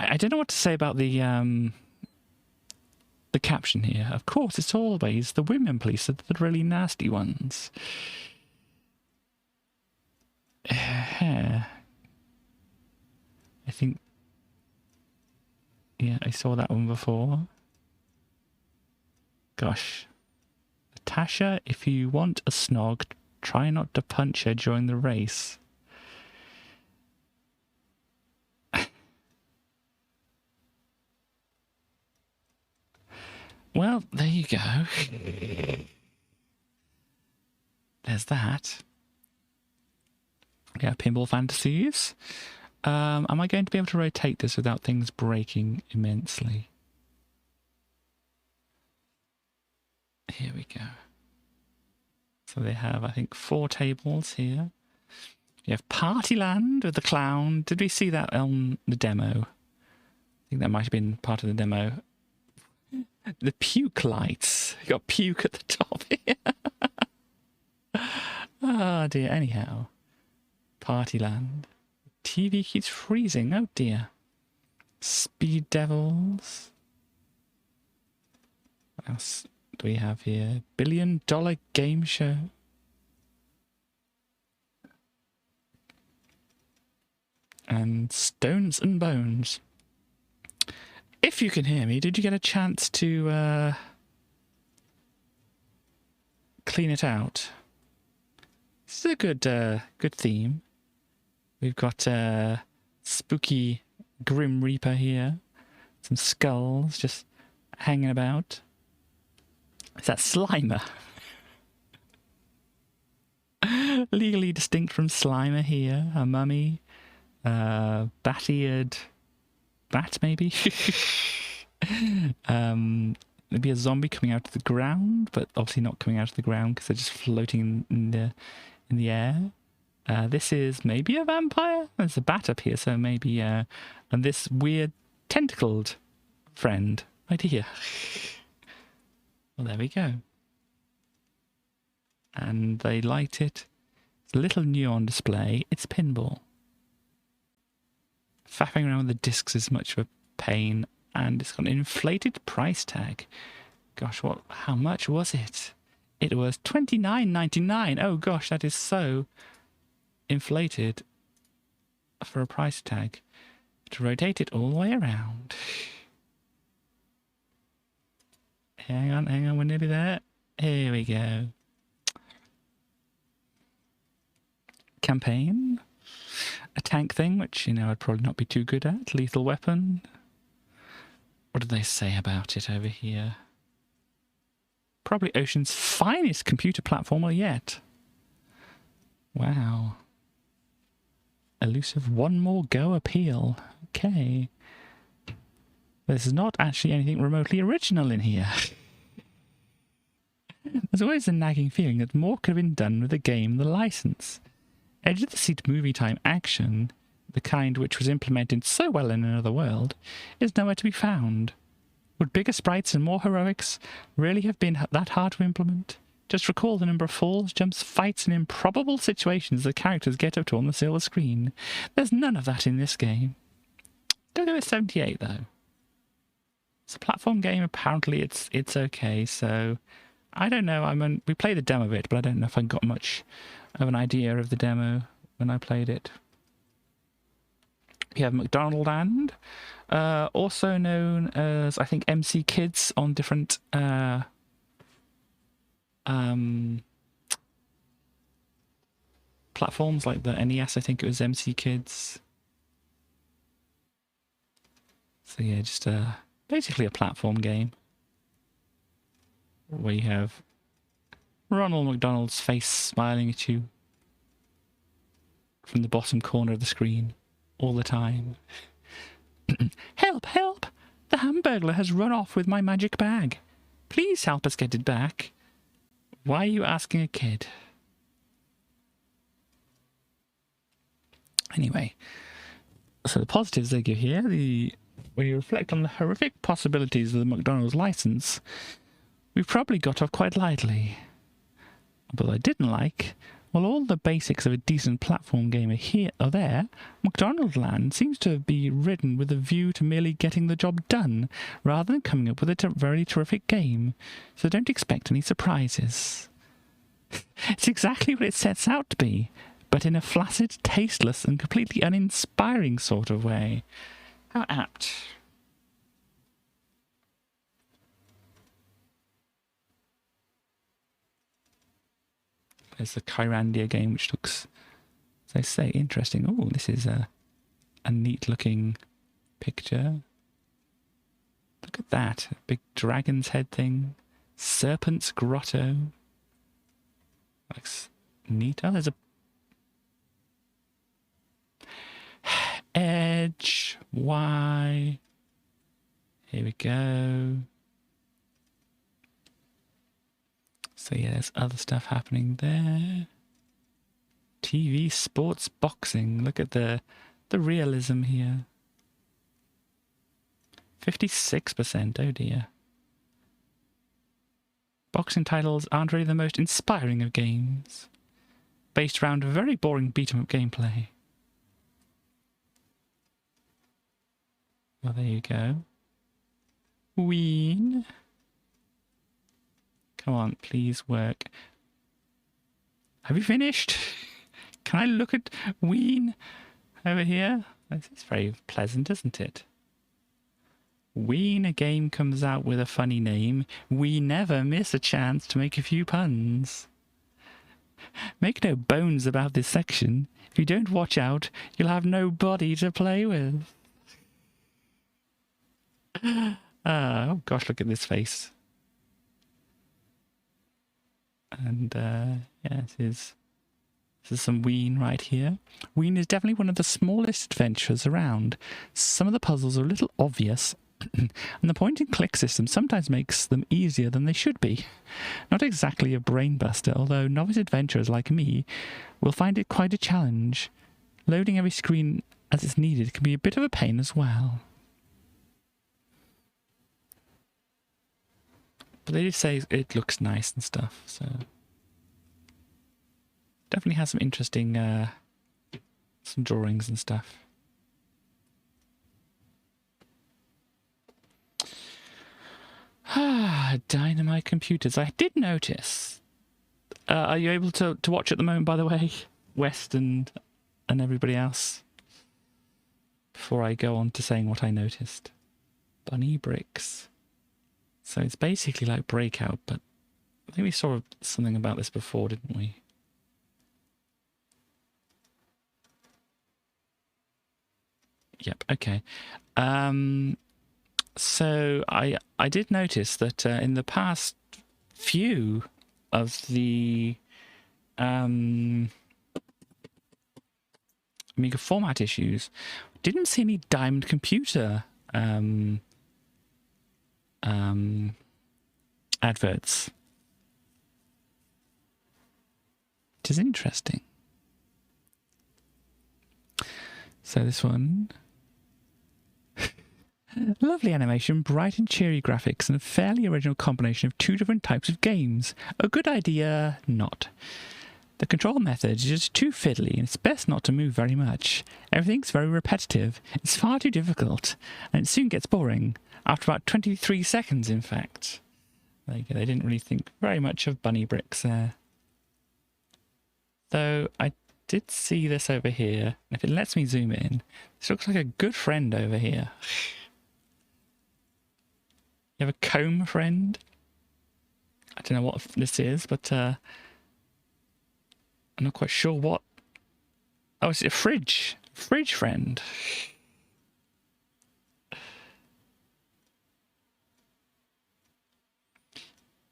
A: I don't know what to say about the caption here. Of course, it's always the women police are the really nasty ones. I think, yeah, I saw that one before. Gosh. Natasha, if you want a snog, try not to punch her during the race. Well, there you go. There's that. Yeah, Pinball Fantasies. Am I going to be able to rotate this without things breaking immensely? Here we go. So they have, I think, 4 tables here. You have Partyland with the clown. Did we see that on the demo? I think that might have been part of the demo. The puke lights. You got puke at the top here. Oh dear. Anyhow. Partyland. TV keeps freezing. Oh dear. Speed Devils. What else do we have here? $1 billion game show. And Stones and Bones. If you can hear me, did you get a chance to clean it out? This is a good theme. We've got spooky Grim Reaper here. Some skulls just hanging about. Is that Slimer? Legally distinct from Slimer here. A mummy. Bat-eared bat, maybe? Maybe a zombie coming out of the ground, but obviously not coming out of the ground because they're just floating in the air. This is maybe a vampire. There's a bat up here, so maybe and this weird tentacled friend right here. Well, there we go. And they light it. It's a little new on display. It's pinball. Faffing around with the discs is much of a pain, and it's got an inflated price tag. Gosh, how much was it? It was $29.99. Oh gosh, that is so inflated for a price tag. To rotate it all the way around. Hang on, we're nearly there. Here we go. Campaign. A tank thing, which, you know, I'd probably not be too good at. Lethal Weapon. What did they say about it over here? Probably Ocean's finest computer platformer yet. Wow. Elusive One More Go appeal. Okay. There's not actually anything remotely original in here. There's always a nagging feeling that more could have been done with the game and the license. Edge of the seat movie time action, the kind which was implemented so well in Another World, is nowhere to be found. Would bigger sprites and more heroics really have been that hard to implement? Just recall the number of falls, jumps, fights, and improbable situations the characters get up to on the silver screen. There's none of that in this game. Don't go with 78 though. It's a platform game. Apparently, it's okay. So I don't know. We played the demo bit, but I don't know if I got much of an idea of the demo when I played it. You have McDonald and also known as, I think, MC Kids on different platforms like the NES. I think it was MC Kids. So yeah, just basically a platform game where you have Ronald McDonald's face smiling at you from the bottom corner of the screen all the time. Help, help! The Hamburglar has run off with my magic bag. Please help us get it back. Why are you asking a kid? Anyway, so the positives they give here, when you reflect on the horrific possibilities of the McDonald's license, we've probably got off quite lightly. But what I didn't like While all the basics of a decent platform game are there, McDonald Land seems to be written with a view to merely getting the job done, rather than coming up with a very terrific game. So don't expect any surprises. It's exactly what it sets out to be, but in a flaccid, tasteless, and completely uninspiring sort of way. How apt. There's the Kyrandia game, which looks, as I say, interesting. Oh, this is a neat-looking picture. Look at that. A big dragon's head thing. Serpent's Grotto. Looks neat. Oh, there's a Edge. Y. Here we go. So yeah, there's other stuff happening there. TV, sports, boxing. Look at the realism here. 56%, oh dear. Boxing titles aren't really the most inspiring of games. Based around very boring beat-em-up gameplay. Well, there you go. Ween. Come on, please work. Have you finished? Can I look at Ween over here? This is very pleasant, isn't it? Ween, a game comes out with a funny name. We never miss a chance to make a few puns. Make no bones about this section. If you don't watch out, you'll have nobody to play with. Oh gosh, look at this face. And yeah, this is some Ween right here. Ween is definitely one of the smallest adventures around. Some of the puzzles are a little obvious, and the point-and-click system sometimes makes them easier than they should be. Not exactly a brain-buster, although novice adventurers like me will find it quite a challenge. Loading every screen as it's needed can be a bit of a pain as well. But they did say it looks nice and stuff, so definitely has some interesting some drawings and stuff. Dynamite computers. I did notice. Are you able to watch at the moment, by the way, West and everybody else? Before I go on to saying what I noticed. Bunny bricks. So it's basically like Breakout, but I think we saw something about this before, didn't we? Yep, okay. So I did notice that in the past few of the Amiga format issues, didn't see any Diamond Computer adverts. Which is interesting. So this one. Lovely animation, bright and cheery graphics, and a fairly original combination of two different types of games. A good idea, not. The control method is just too fiddly, and it's best not to move very much. Everything's very repetitive. It's far too difficult, and it soon gets boring. After about 23 seconds, in fact. There you go, they didn't really think very much of bunny bricks there. Though I did see this over here. If it lets me zoom in, this looks like a good friend over here. You have a comb friend? I don't know what this is, but I'm not quite sure what. Oh, it's a fridge. Fridge friend.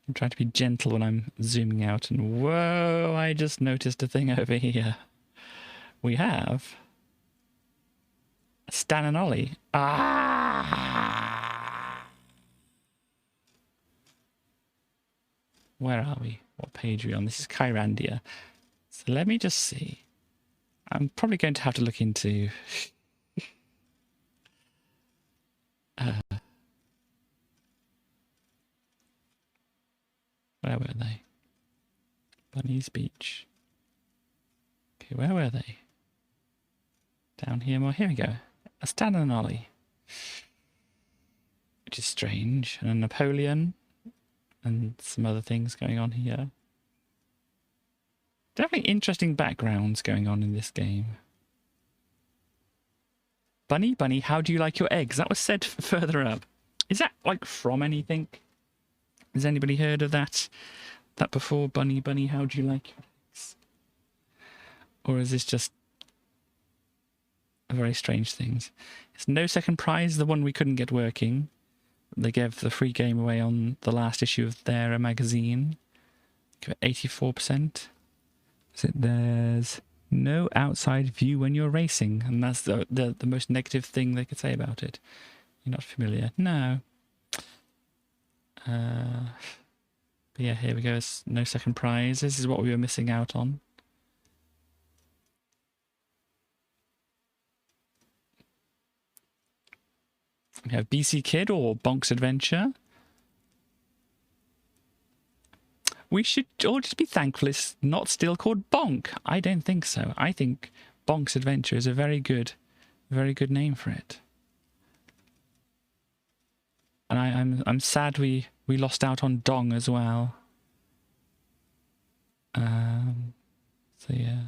A: I'm trying to be gentle when I'm zooming out, and whoa, I just noticed a thing over here. We have Stan and Ollie. Ah! Where are we? What page are we on? This is Kyrandia. So let me just see. I'm probably going to have to look into... where were they? Bunny's Beach. Where were they? Down here more. Here we go. A Stan and an Ollie. Which is strange. And a Napoleon. And some other things going on here. Definitely interesting backgrounds going on in this game. Bunny, Bunny, how do you like your eggs? That was said further up. Is that like from anything? Has anybody heard of that? That before? Bunny, Bunny, how do you like your eggs? Or is this just a very strange things? It's No Second Prize, the one we couldn't get working. They gave the free game away on the last issue of their magazine. Give it 84%. So there's no outside view when you're racing, and that's the most negative thing they could say about it. You're not familiar? No. But yeah, here we go. It's No Second Prize. This is what we were missing out on. We have BC Kid or Bonk's Adventure. We should all just be thankful it's not still called Bonk. I don't think so. I think Bonk's Adventure is a very good name for it. And I'm sad we lost out on Dong as well. So yeah,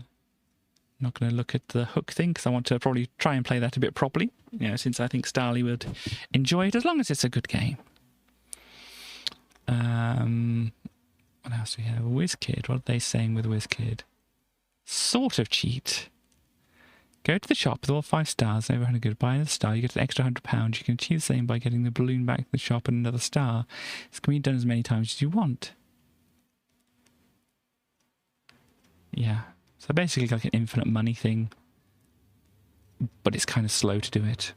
A: not going to look at the hook thing because I want to probably try and play that a bit properly. You know, since I think Starly would enjoy it as long as it's a good game. What else do we have? WizKid. What are they saying with WizKid? Sort of cheat. Go to the shop with all 5 stars, over 100 good. Buy another star, you get an extra £100. You can achieve the same by getting the balloon back to the shop and another star. This can be done as many times as you want. Yeah. So basically like an infinite money thing. But it's kind of slow to do it.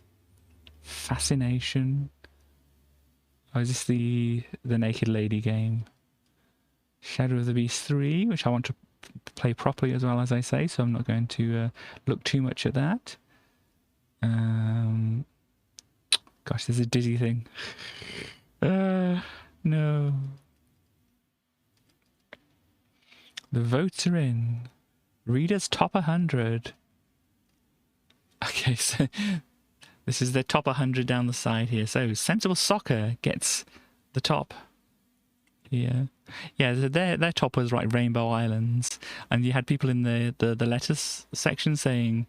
A: Fascination. Oh, is this the Naked Lady game? Shadow of the Beast 3, which I want to play properly as well, as I say, so I'm not going to look too much at that. Gosh, there's a dizzy thing. No. The votes are in. Readers top 100. Okay, so this is the top 100 down the side here. So Sensible Soccer gets the top. Yeah. Yeah, their top was like Rainbow Islands, and you had people in the letters section saying,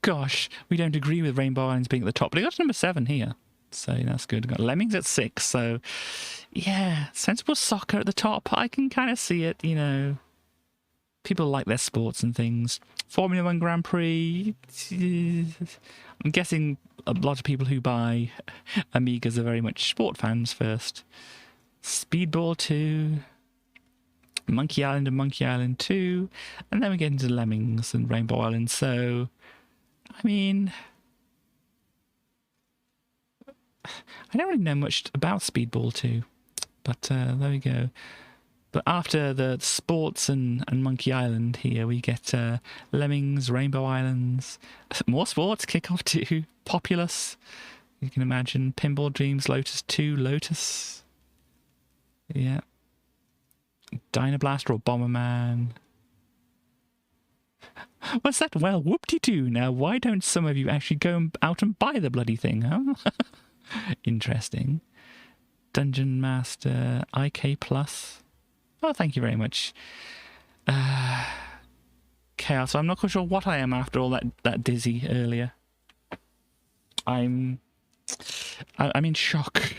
A: gosh, we don't agree with Rainbow Islands being at the top. But they got number 7 here, so that's good. Got Lemmings at 6, so yeah, Sensible Soccer at the top. I can kind of see it, you know. People like their sports and things. Formula 1 Grand Prix, I'm guessing a lot of people who buy Amigas are very much sport fans first. Speedball 2, Monkey Island and Monkey Island 2, and then we get into Lemmings and Rainbow Island. So, I mean, I don't really know much about Speedball 2, but there we go. But after the sports and Monkey Island here, we get Lemmings, Rainbow Islands, more sports, Kickoff 2, Populous, you can imagine, Pinball Dreams, Lotus 2, Lotus. Yeah. Dynablaster or Bomberman. What's that? Well, whoop-de-doo. Now, why don't some of you actually go out and buy the bloody thing, huh? Interesting. Dungeon Master, IK Plus. Oh, thank you very much. Chaos. I'm not quite sure what I am after all that dizzy earlier. I'm in shock.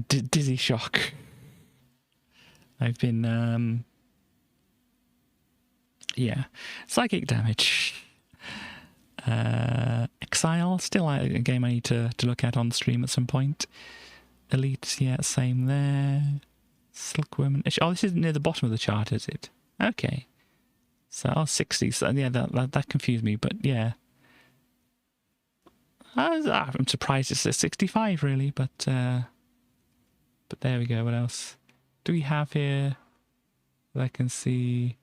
A: Dizzy shock. I've been, yeah, psychic damage. Exile, still a game I need to look at on stream at some point. Elite, yeah, same there. Silkworm. Oh, this is near the bottom of the chart, is it? Okay. So, 60. So, yeah, that confused me, but yeah. I'm surprised it's a 65, really, but there we go. What else do we have here? I can see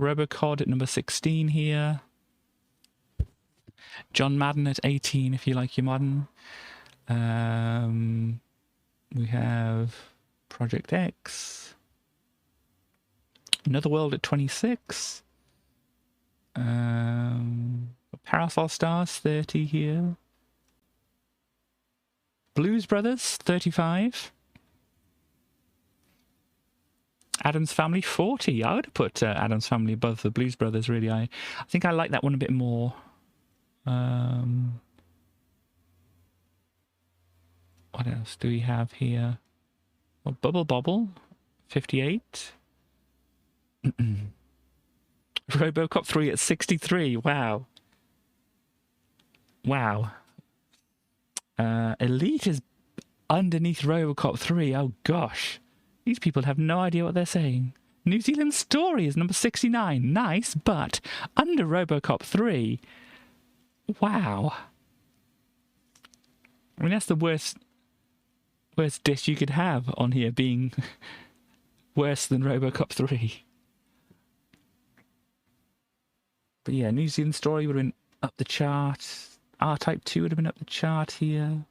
A: Robocod at number 16 here. John Madden at 18, if you like your Madden. We have Project X. Another World at 26. Parasol Stars, 30 here. Blues Brothers, 35. Addams Family, 40. I would have put Addams Family above the Blues Brothers, really. I think I like that one a bit more. What else do we have here? Well, Bubble Bobble, 58. Robocop 3 at 63. Wow. Wow. Elite is underneath Robocop 3. Oh, gosh. These people have no idea what they're saying. New Zealand Story is number 69. Nice, but under Robocop 3. Wow. I mean, that's the worst dish you could have on here, being worse than Robocop 3. But yeah, New Zealand Story would have been up the chart. R-Type 2 would have been up the chart here.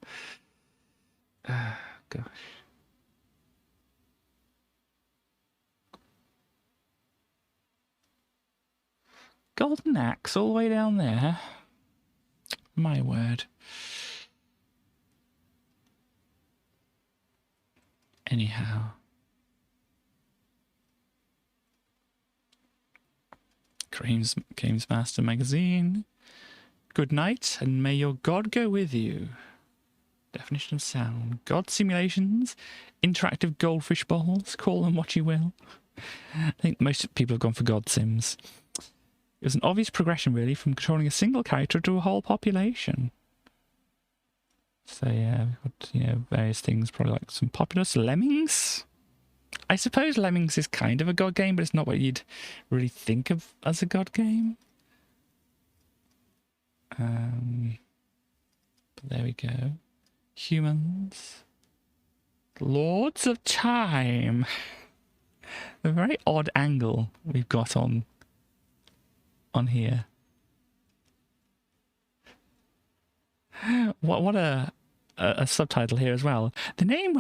A: Gosh. Golden Axe all the way down there. My word. Anyhow. Games Master Magazine. Good night, and may your God go with you. Definition of sound. God simulations. Interactive goldfish bowls. Call them what you will. I think most people have gone for God sims. It was an obvious progression, really, from controlling a single character to a whole population. So yeah, we've got, various things, probably like some populous Lemmings. I suppose Lemmings is kind of a God game, but it's not what you'd really think of as a God game. But there we go. Humans. Lords of Time. A very odd angle we've got on here. What a subtitle here as well. The name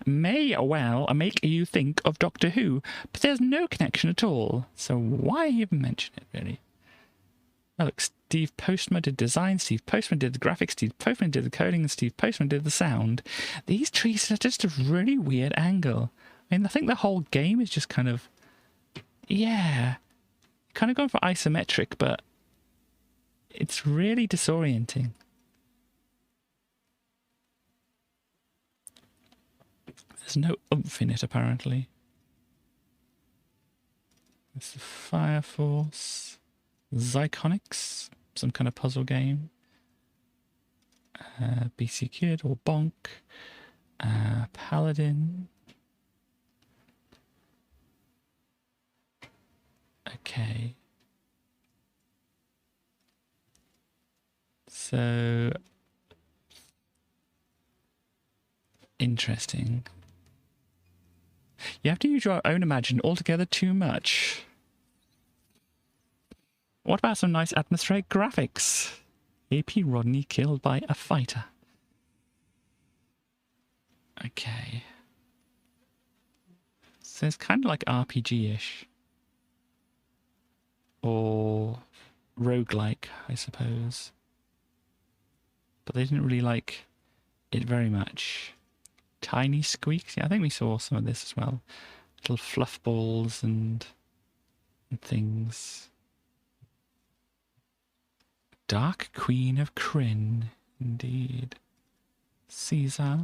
A: may well make you think of Doctor Who, but there's no connection at all. So why even mention it, really? Oh, look, Steve Postma did design, Steve Postma did the graphics, Steve Postma did the coding, and Steve Postma did the sound. These trees are just a really weird angle. I mean, I think the whole game is just kind of, yeah, kind of going for isometric, but it's really disorienting. There's no oomph in it, apparently. It's the Fire Force. Zyconics, some kind of puzzle game. BC Kid or Bonk. Paladin. Okay. So interesting. You have to use your own imagination altogether too much. What about some nice atmospheric graphics? AP Rodney killed by a fighter. Okay. So it's kind of like RPG-ish. Or roguelike, I suppose. But they didn't really like it very much. Tiny squeaks. Yeah, I think we saw some of this as well. Little fluff balls and things. Dark Queen of Krynn, indeed. Caesar.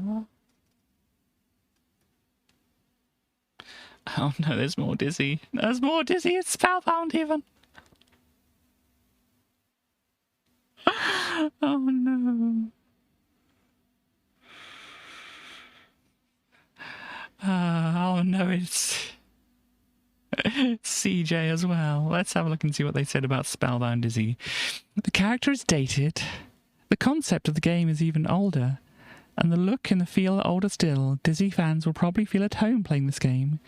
A: Oh no, there's more Dizzy. There's more Dizzy. It's Spellbound even. Oh no. Oh no, it's CJ as well. Let's have a look and see what they said about Spellbound Dizzy. The character is dated. The concept of the game is even older. And the look and the feel are older still. Dizzy fans will probably feel at home playing this game.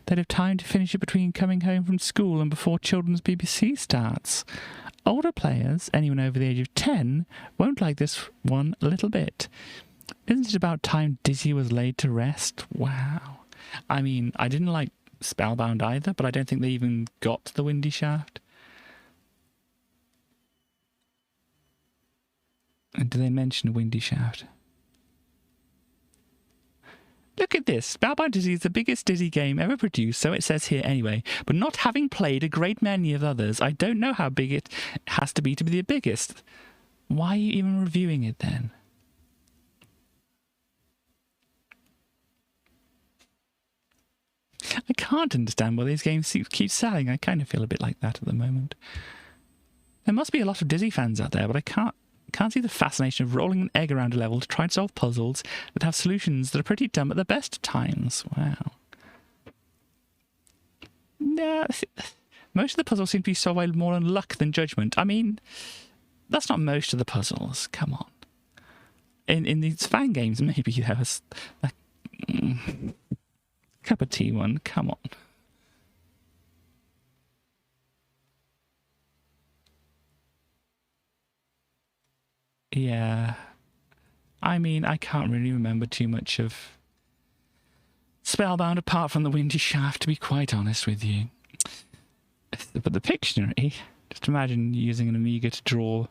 A: They'd have time to finish it between coming home from school and before children's BBC starts. Older players, anyone over the age of 10, won't like this one a little bit. Isn't it about time Dizzy was laid to rest? Wow. I mean, I didn't like Spellbound either, but I don't think they even got to the Windy Shaft. And do they mention Windy Shaft? Look at this. Spellbound Dizzy is the biggest Dizzy game ever produced, so it says here anyway. But not having played a great many of others, I don't know how big it has to be the biggest. Why are you even reviewing it then? I can't understand why these games keep selling. I kind of feel a bit like that at the moment. There must be a lot of Dizzy fans out there, but I can't see the fascination of rolling an egg around a level to try and solve puzzles that have solutions that are pretty dumb at the best of times. Wow. No, most of the puzzles seem to be solved by more on luck than judgment. I mean, that's not most of the puzzles. Come on. In these fan games, maybe there was a cup of tea one. Come on. Yeah. I mean, I can't really remember too much of Spellbound apart from the Windy Shaft, to be quite honest with you. But the Pictionary, just imagine using an Amiga to draw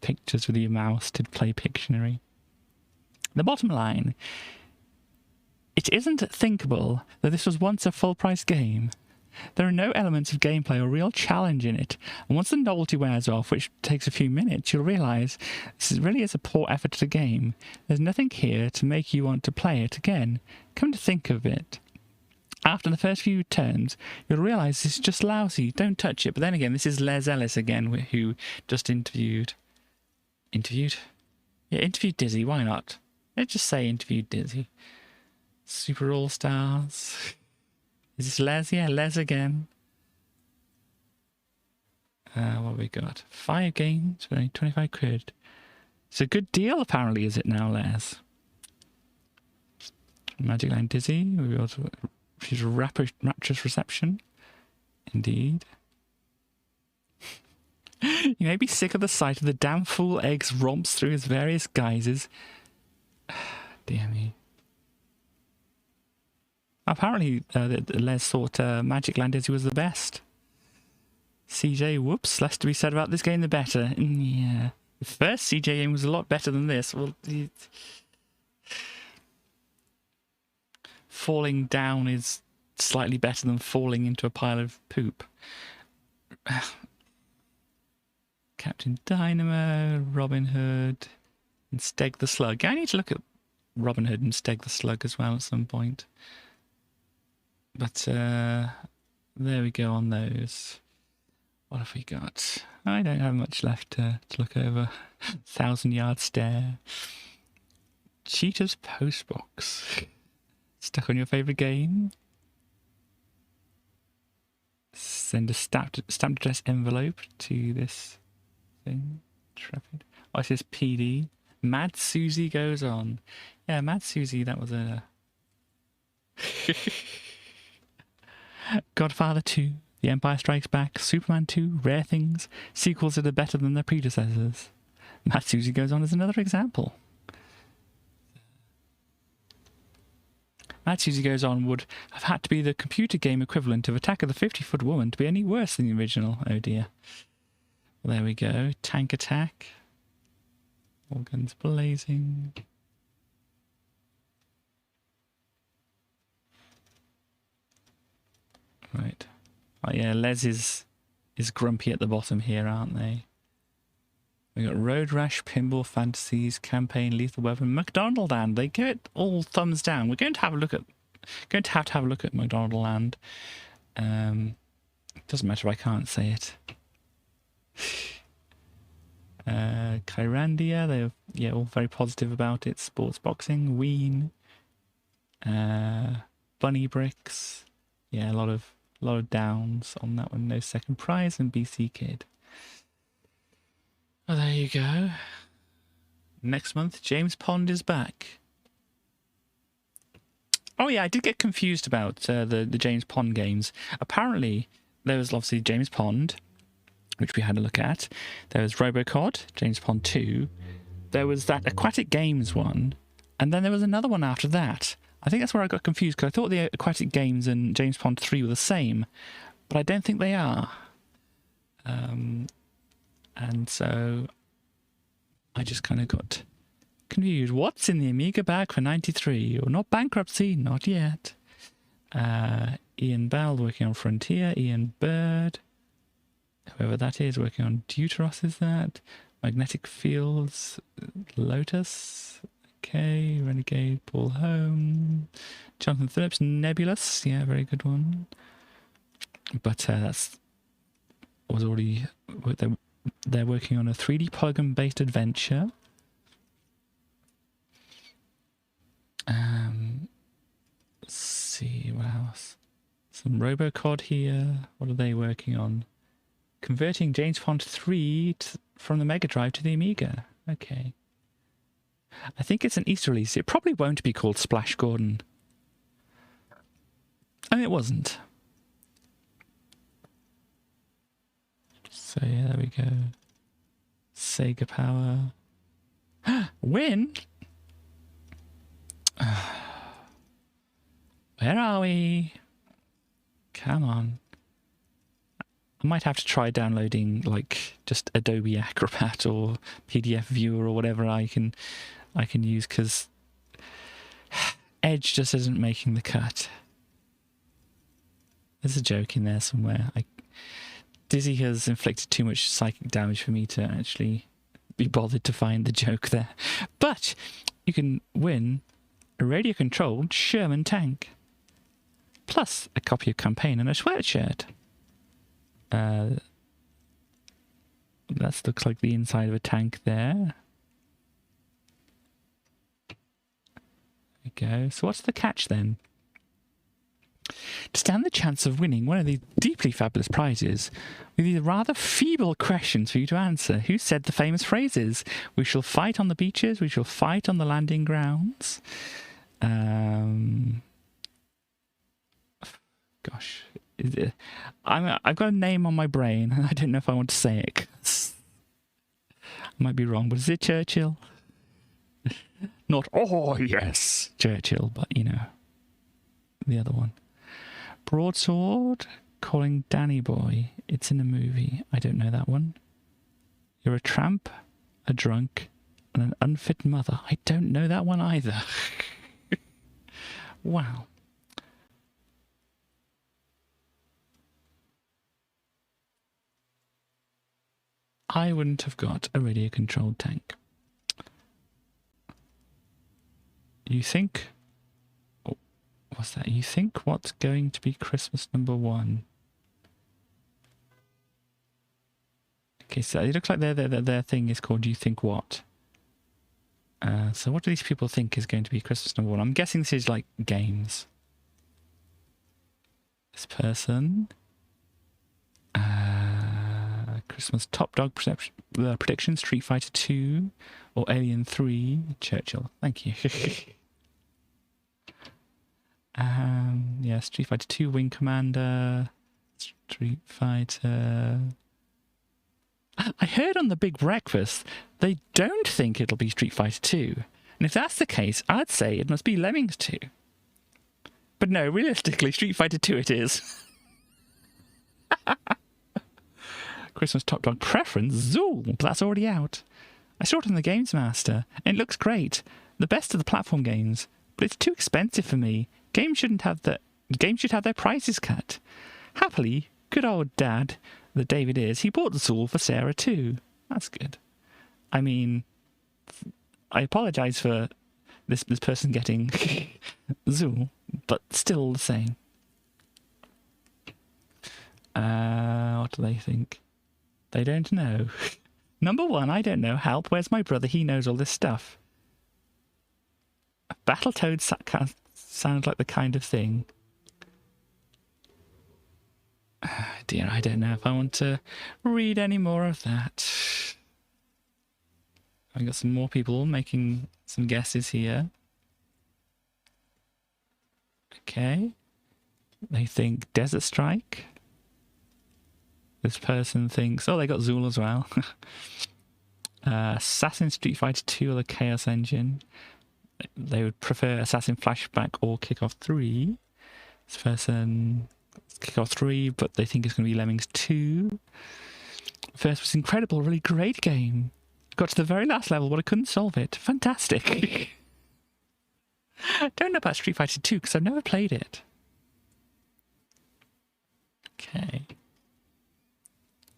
A: pictures with your mouse to play Pictionary. The bottom line, it isn't thinkable that this was once a full-price game. There are no elements of gameplay or real challenge in it, and once the novelty wears off, which takes a few minutes, you'll realise this really is a poor effort at a game. There's nothing here to make you want to play it again. Come to think of it, after the first few turns, you'll realise this is just lousy. Don't touch it. But then again, this is Les Ellis again, who just interviewed... Interviewed? Yeah, interviewed Dizzy. Why not? Let's just say interviewed Dizzy. Super All-Stars... Is this Les? Yeah, Les again. What have we got? 5 games for only 25 quid. It's a good deal, apparently, is it now, Les? Magic Line Dizzy. We've got his rapturous reception. Indeed. You may be sick of the sight of the damn fool eggs romps through his various guises. Dear me. Apparently, Les thought Magic Land Dizzy was the best. CJ, whoops, less to be said about this game, the better. Yeah. The first CJ game was a lot better than this. Well, falling down is slightly better than falling into a pile of poop. Captain Dynamo, Robin Hood, and Steg the Slug. I need to look at Robin Hood and Steg the Slug as well at some point. But there we go on those. What have we got? I don't have much left to look over. 1,000-yard stare. Cheetah's postbox. Stuck on your favourite game? Send a stamped address envelope to this thing. Intrepid. Oh, it says PD. Mad Susie goes on. Yeah, Mad Susie, that was a... Godfather 2, The Empire Strikes Back, Superman 2, Rare Things, sequels that are better than their predecessors. Mad Susie goes on as another example. Mad Susie goes on would have had to be the computer game equivalent of Attack of the 50-Foot Woman to be any worse than the original. Oh dear. Well, there we go. Tank Attack. All guns blazing. Right. Oh yeah, Les is grumpy at the bottom here, aren't they? We got Road Rash, Pinball Fantasies, Campaign, Lethal Weapon, McDonald Land. They get all thumbs down. We're going to have a look at have a look at McDonald Land. It doesn't matter if I can't say it. Kyrandia, they're all very positive about it. Sports Boxing, Ween, Bunny Bricks. Yeah, a lot of downs on that one. No Second Prize and BC Kid. Oh, there you go. Next month, James Pond is back. Oh yeah, I did get confused about the James Pond games. Apparently, there was obviously James Pond, which we had a look at. There was Robocod, James Pond 2. There was that Aquatic Games one. And then there was another one after that. I think that's where I got confused, because I thought the Aquatic Games and James Pond 3 were the same, but I don't think they are. And so I just kind of got confused. What's in the Amiga bag for 93? Or not bankruptcy, not yet. Ian Bell working on Frontier, Ian Bird, whoever that is, working on Deuteros, is that? Magnetic Fields, Lotus, okay, Renegade, Paul Home, Jonathan Phillips, Nebulous, yeah, very good one. But that's was already, they're working on a 3D polygon-based adventure. Let's see, what else? Some Robocod here. What are they working on? Converting James Pond 3 from the Mega Drive to the Amiga. Okay. I think it's an Easter release. It probably won't be called Splash Gordon. And it wasn't. So yeah, there we go. Sega Power. Win? Where are we? Come on. I might have to try downloading like just Adobe Acrobat or PDF Viewer or whatever I can use, because Edge just isn't making the cut. There's a joke in there somewhere. Dizzy has inflicted too much psychic damage for me to actually be bothered to find the joke there. But you can win a radio-controlled Sherman tank, plus a copy of Campaign and a sweatshirt. That looks like the inside of a tank there. There we go. So what's the catch then? To stand the chance of winning one of these deeply fabulous prizes, with these rather feeble questions for you to answer. Who said the famous phrases? We shall fight on the beaches, we shall fight on the landing grounds. Gosh. I've got a name on my brain, and I don't know if I want to say it. I might be wrong, but is it Churchill? Not, oh yes, Churchill, but you know, the other one. Broadsword, calling Danny Boy. It's in a movie. I don't know that one. You're a tramp, a drunk, and an unfit mother. I don't know that one either. Wow. I wouldn't have got a radio-controlled tank. You think... Oh, what's that? You think what's going to be Christmas #1? Okay, so it looks like their thing is called You Think What? So what do these people think is going to be Christmas #1? I'm guessing this is like games. This person... Christmas Top Dog Prediction, Street Fighter 2 or Alien 3, Churchill. Thank you. Yeah, Street Fighter 2, Wing Commander, Street Fighter. I heard on the Big Breakfast they don't think it'll be Street Fighter 2. And if that's the case, I'd say it must be Lemmings 2. But no, realistically, Street Fighter 2 it is. Christmas Top Dog Preference, Zool, but that's already out. I saw it on the Games Master, and it looks great. The best of the platform games, but it's too expensive for me. Games should have their prices cut. Happily, good old Dad, the David is, he bought Zool for Sarah too. That's good. I mean, I apologise for this person getting Zool, but still the same. What do they think? They don't know. #1, I don't know. Help, where's my brother? He knows all this stuff. Battletoads sounds like the kind of thing. Dear, I don't know if I want to read any more of that. I've got some more people making some guesses here. Okay. They think Desert Strike. This person thinks... Oh, they got Zool as well. Assassin's Street Fighter 2 or the Chaos Engine. they would prefer Assassin Flashback or Kickoff 3. This person, Kickoff 3, but they think it's going to be Lemmings 2. First was incredible, really great game. Got to the very last level, but I couldn't solve it. Fantastic. Don't know about Street Fighter 2 because I've never played it. Okay.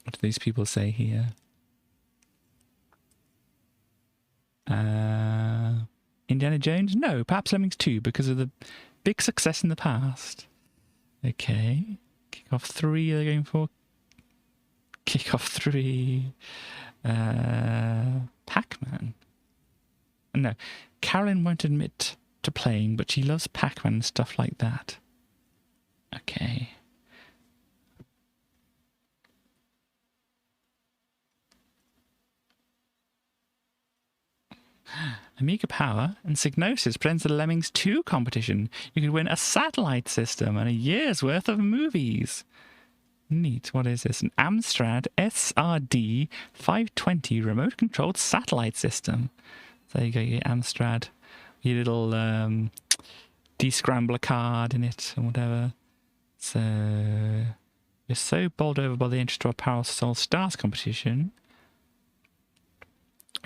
A: What do these people say here? Indiana Jones? No, perhaps Lemmings 2 because of the big success in the past. Okay. Kickoff 3 they're going for. Kickoff 3. Pac-Man. No, Carolyn won't admit to playing, but she loves Pac-Man and stuff like that. Okay. Amiga Power and Psygnosis presents the Lemmings 2 competition. You can win a satellite system and a year's worth of movies. Neat. What is this? An Amstrad SRD 520 remote-controlled satellite system. So there you go, your Amstrad. Your little descrambler card in it and whatever. So you're so bowled over by the interest of our Parasol Stars competition.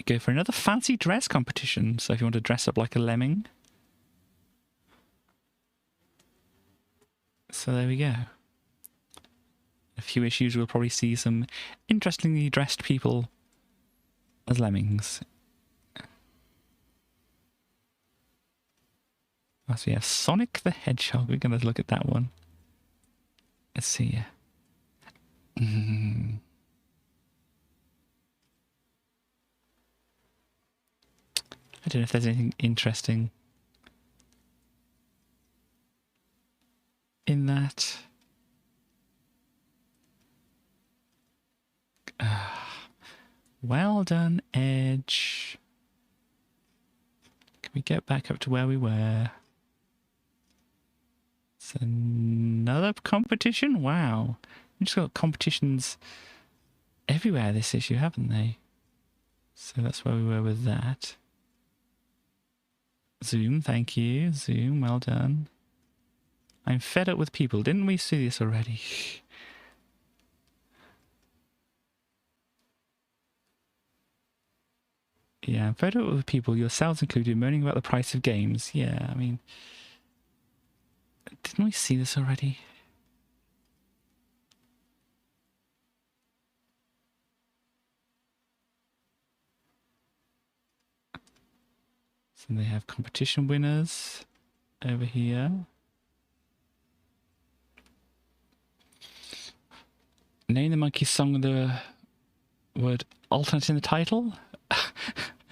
A: Go for another fancy dress competition. So if you want to dress up like a lemming. So there we go. A few issues we'll probably see some interestingly dressed people as lemmings. So we have Sonic the Hedgehog. We're going to look at that one. Let's see. I don't know if there's anything interesting in that. Well done, Edge. Can we get back up to where we were? It's another competition? Wow. We've just got competitions everywhere this issue, haven't they? So that's where we were with that. Zoom, thank you. Zoom, well done. I'm fed up with people. Didn't we see this already? Yeah, I'm fed up with people, yourselves included, moaning about the price of games. Yeah, I mean... Didn't we see this already? So they have competition winners over here. Name the monkey song with the word alternate in the title.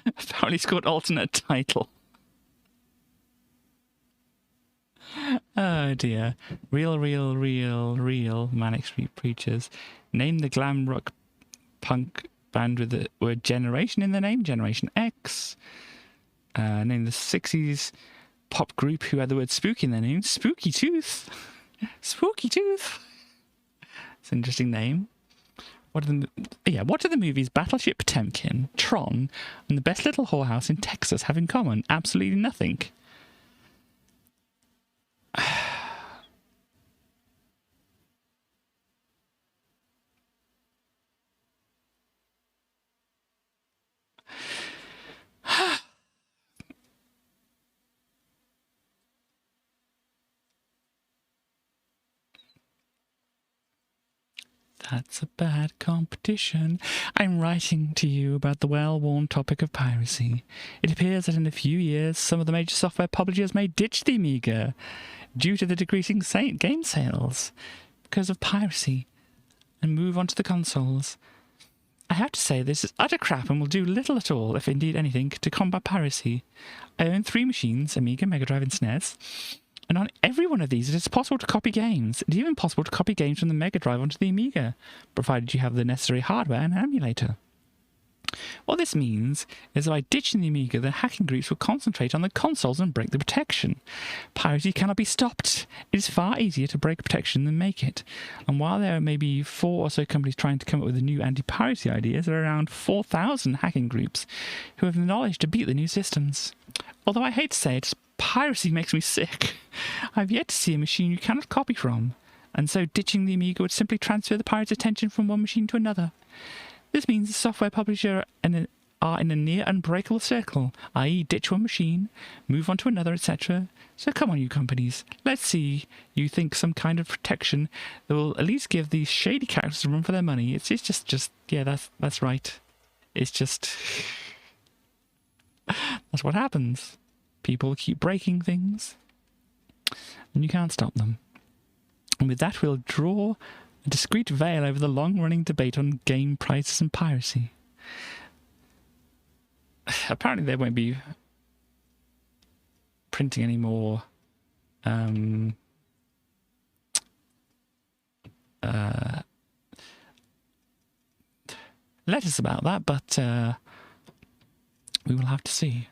A: Apparently it's called alternate title. Oh dear. Real Manic Street Preachers. Name the glam rock punk band with the word generation in the name. Generation X. Name the 60s pop group who had the word spooky in their name. Spooky Tooth. Spooky Tooth. It's an interesting name. What do the movies Battleship Potemkin, Tron, and The Best Little Whorehouse in Texas have in common? Absolutely nothing. That's a bad competition. I'm writing to you about the well-worn topic of piracy. It appears that in a few years, some of the major software publishers may ditch the Amiga due to the decreasing game sales because of piracy and move on to the consoles. I have to say this is utter crap and will do little at all, if indeed anything, to combat piracy. I own 3 machines, Amiga, Mega Drive and SNES. And on every one of these, it is possible to copy games. It's even possible to copy games from the Mega Drive onto the Amiga, provided you have the necessary hardware and an emulator. What this means is that by ditching the Amiga, the hacking groups will concentrate on the consoles and break the protection. Piracy cannot be stopped. It is far easier to break protection than make it. And while there are maybe 4 or so companies trying to come up with new anti-piracy ideas, there are around 4,000 hacking groups who have the knowledge to beat the new systems. Although I hate to say it, piracy makes me sick. I've yet to see a machine you cannot copy from, and so ditching the Amiga would simply transfer the pirate's attention from one machine to another. This means the software publisher are in a near unbreakable circle, i.e. ditch one machine, move on to another, etc. So come on, you companies, let's see you think some kind of protection that will at least give these shady characters a run for their money. It's just yeah, that's right. It's just that's what happens. People keep breaking things, and you can't stop them. And with that, we'll draw a discreet veil over the long-running debate on game prices and piracy. Apparently they won't be printing any more letters about that, but we will have to see.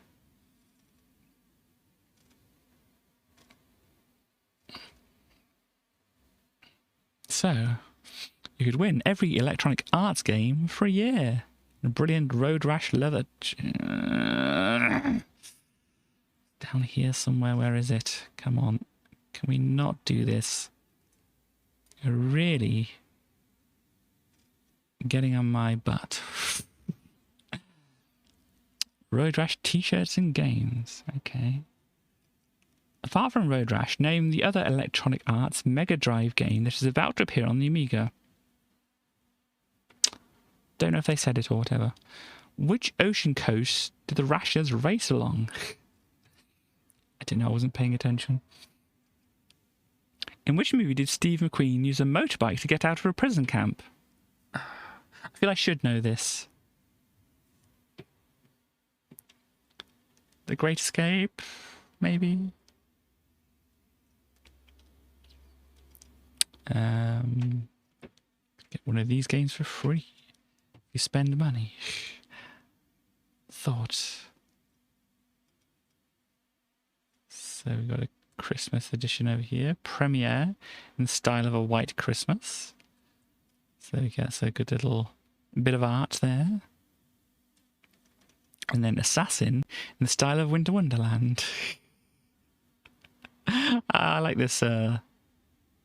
A: So, you could win every Electronic Arts game for a year. A brilliant Road Rash leather. Down here somewhere, where is it? Come on. Can we not do this? You're really getting on my butt. Road Rash t-shirts and games. Okay. Apart from Road Rash, name the other Electronic Arts Mega Drive game that is about to appear on the Amiga. Don't know if they said it or whatever. Which ocean coast did the Rashers race along? I didn't know, I wasn't paying attention. In which movie did Steve McQueen use a motorbike to get out of a prison camp? I feel I should know this. The Great Escape, maybe? Get one of these games for free. You spend money. Thought. So we've got a Christmas edition over here. Premiere in the style of a white Christmas. So we get a good little bit of art there. And then Assassin in the style of Winter Wonderland. I like this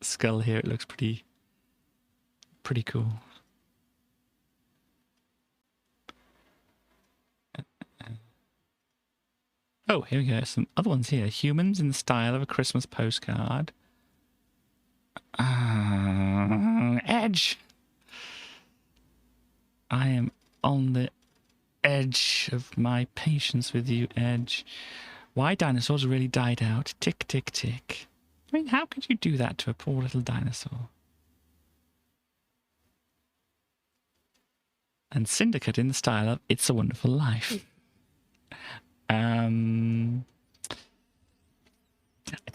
A: skull here. It looks pretty cool. Oh, here we go. Some other ones here. Humans in the style of a Christmas postcard. Edge. I am on the edge of my patience with you, Edge. Why dinosaurs really died out. Tick, tick, tick. I mean, how could you do that to a poor little dinosaur? And Syndicate in the style of It's a Wonderful Life. I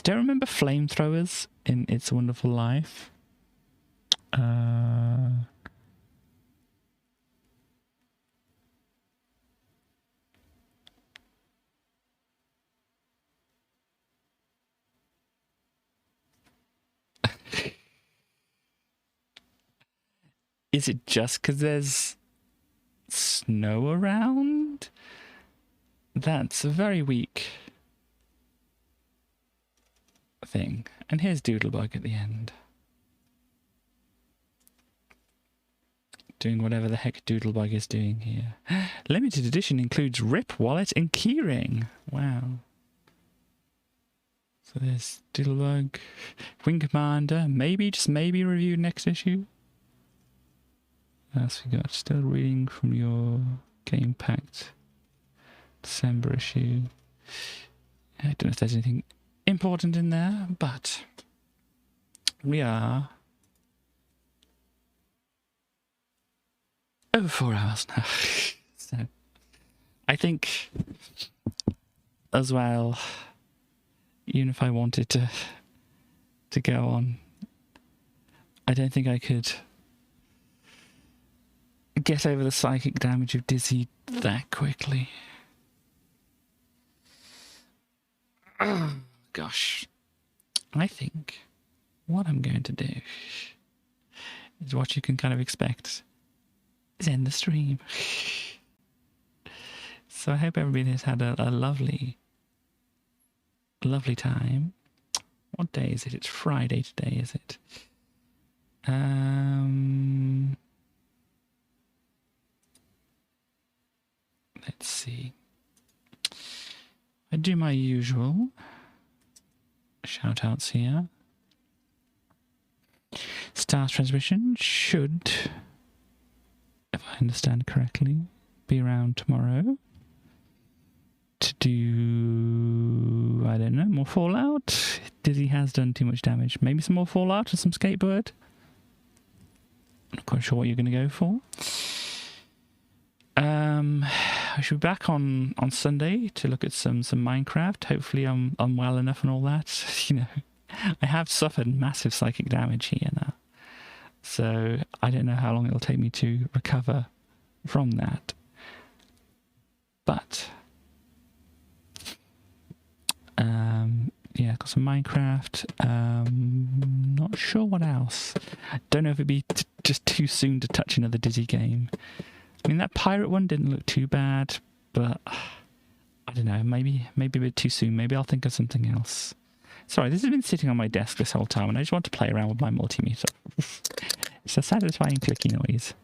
A: don't remember flamethrowers in It's a Wonderful Life. Is it just because there's snow around? That's a very weak thing. And here's Doodlebug at the end. Doing whatever the heck Doodlebug is doing here. Limited edition includes Rip, Wallet, and Keyring. Wow. So there's Doodlebug, Wing Commander, maybe, just maybe reviewed next issue. What else we got? Still reading from your Game Packed December issue. I don't know if there's anything important in there, but we are over 4 hours now. So I think as well, even if I wanted to go on, I don't think I could get over the psychic damage of Dizzy that quickly. Oh, gosh. I think what I'm going to do is what you can kind of expect is end the stream. So I hope everybody has had a lovely lovely time. What day is it? It's Friday today, is it? Let's see. I do my usual shout outs here. Stars transmission should, if I understand correctly, be around tomorrow to do, I don't know, more Fallout. Dizzy has done too much damage. Maybe some more Fallout or some Skateboard. Not quite sure what you're going to go for. I should be back on Sunday to look at some Minecraft. Hopefully I'm well enough and all that. You know, I have suffered massive psychic damage here now. So I don't know how long it'll take me to recover from that. But yeah, got some Minecraft. Not sure what else. Don't know if it'd be just too soon to touch another Dizzy game. I mean, that pirate one didn't look too bad, but I don't know, maybe a bit too soon. Maybe I'll think of something else. Sorry, this has been sitting on my desk this whole time, and I just want to play around with my multimeter. It's a satisfying clicky noise,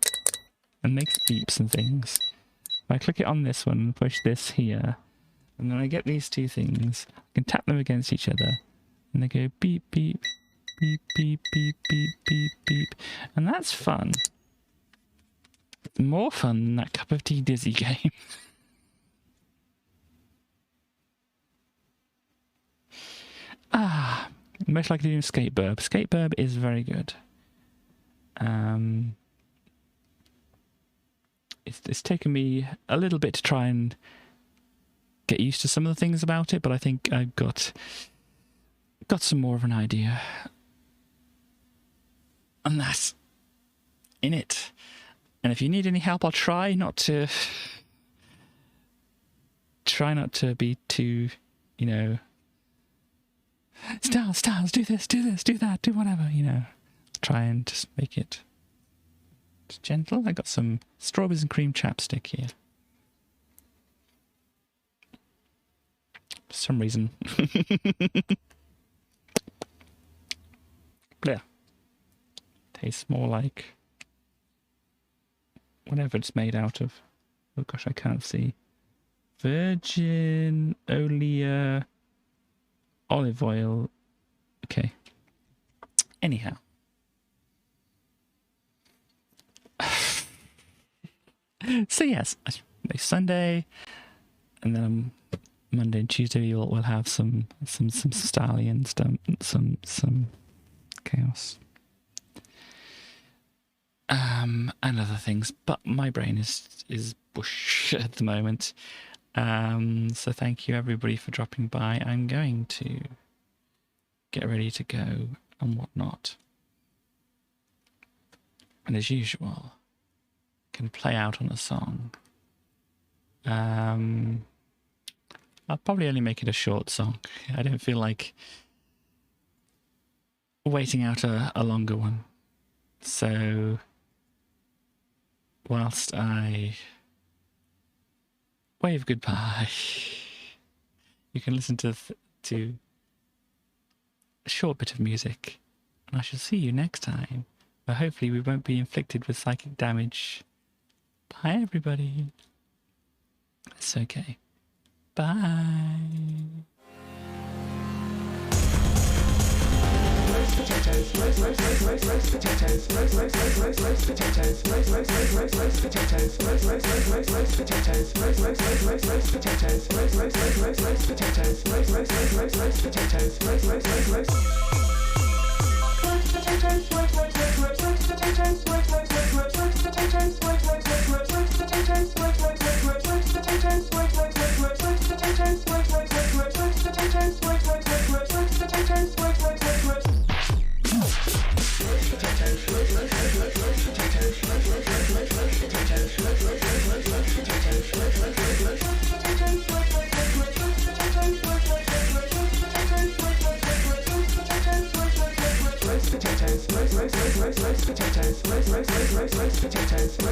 A: and makes beeps and things. If I click it on this one, push this here, and then I get these two things, I can tap them against each other, and they go beep, beep, beep, beep, beep, beep, beep, beep, and that's fun. More fun than that cup of tea Dizzy game. Most likely doing Skateburb. Skateburb is very good. It's taken me a little bit to try and get used to some of the things about it, but I think I've got some more of an idea. And that's in it. And if you need any help, I'll try not to be too, you know, Stars, do this, do that, do whatever, you know. Try and just make it just gentle. I got some strawberries and cream chapstick here. For some reason. Yeah. Tastes more like whatever it's made out of. Oh gosh, I can't see. Virgin olea olive oil. Okay. Anyhow. So yes, Sunday, and then Monday and Tuesday we'll have some stallions, some chaos. And other things, but my brain is bush at the moment. So thank you everybody for dropping by. I'm going to get ready to go and whatnot. And as usual, can play out on a song. I'll probably only make it a short song. I don't feel like waiting out a longer one. So whilst I wave goodbye, you can listen to a short bit of music, and I shall see you next time, where hopefully we won't be inflicted with psychic damage. Bye everybody. It's okay. Bye. Roast potatoes, roast potatoes, roast potatoes, roast potatoes, roast potatoes, roast potatoes, roast potatoes, roast potatoes, roast potatoes, roast potatoes, roast potatoes, roast potatoes, roast potatoes,
B: potatoes.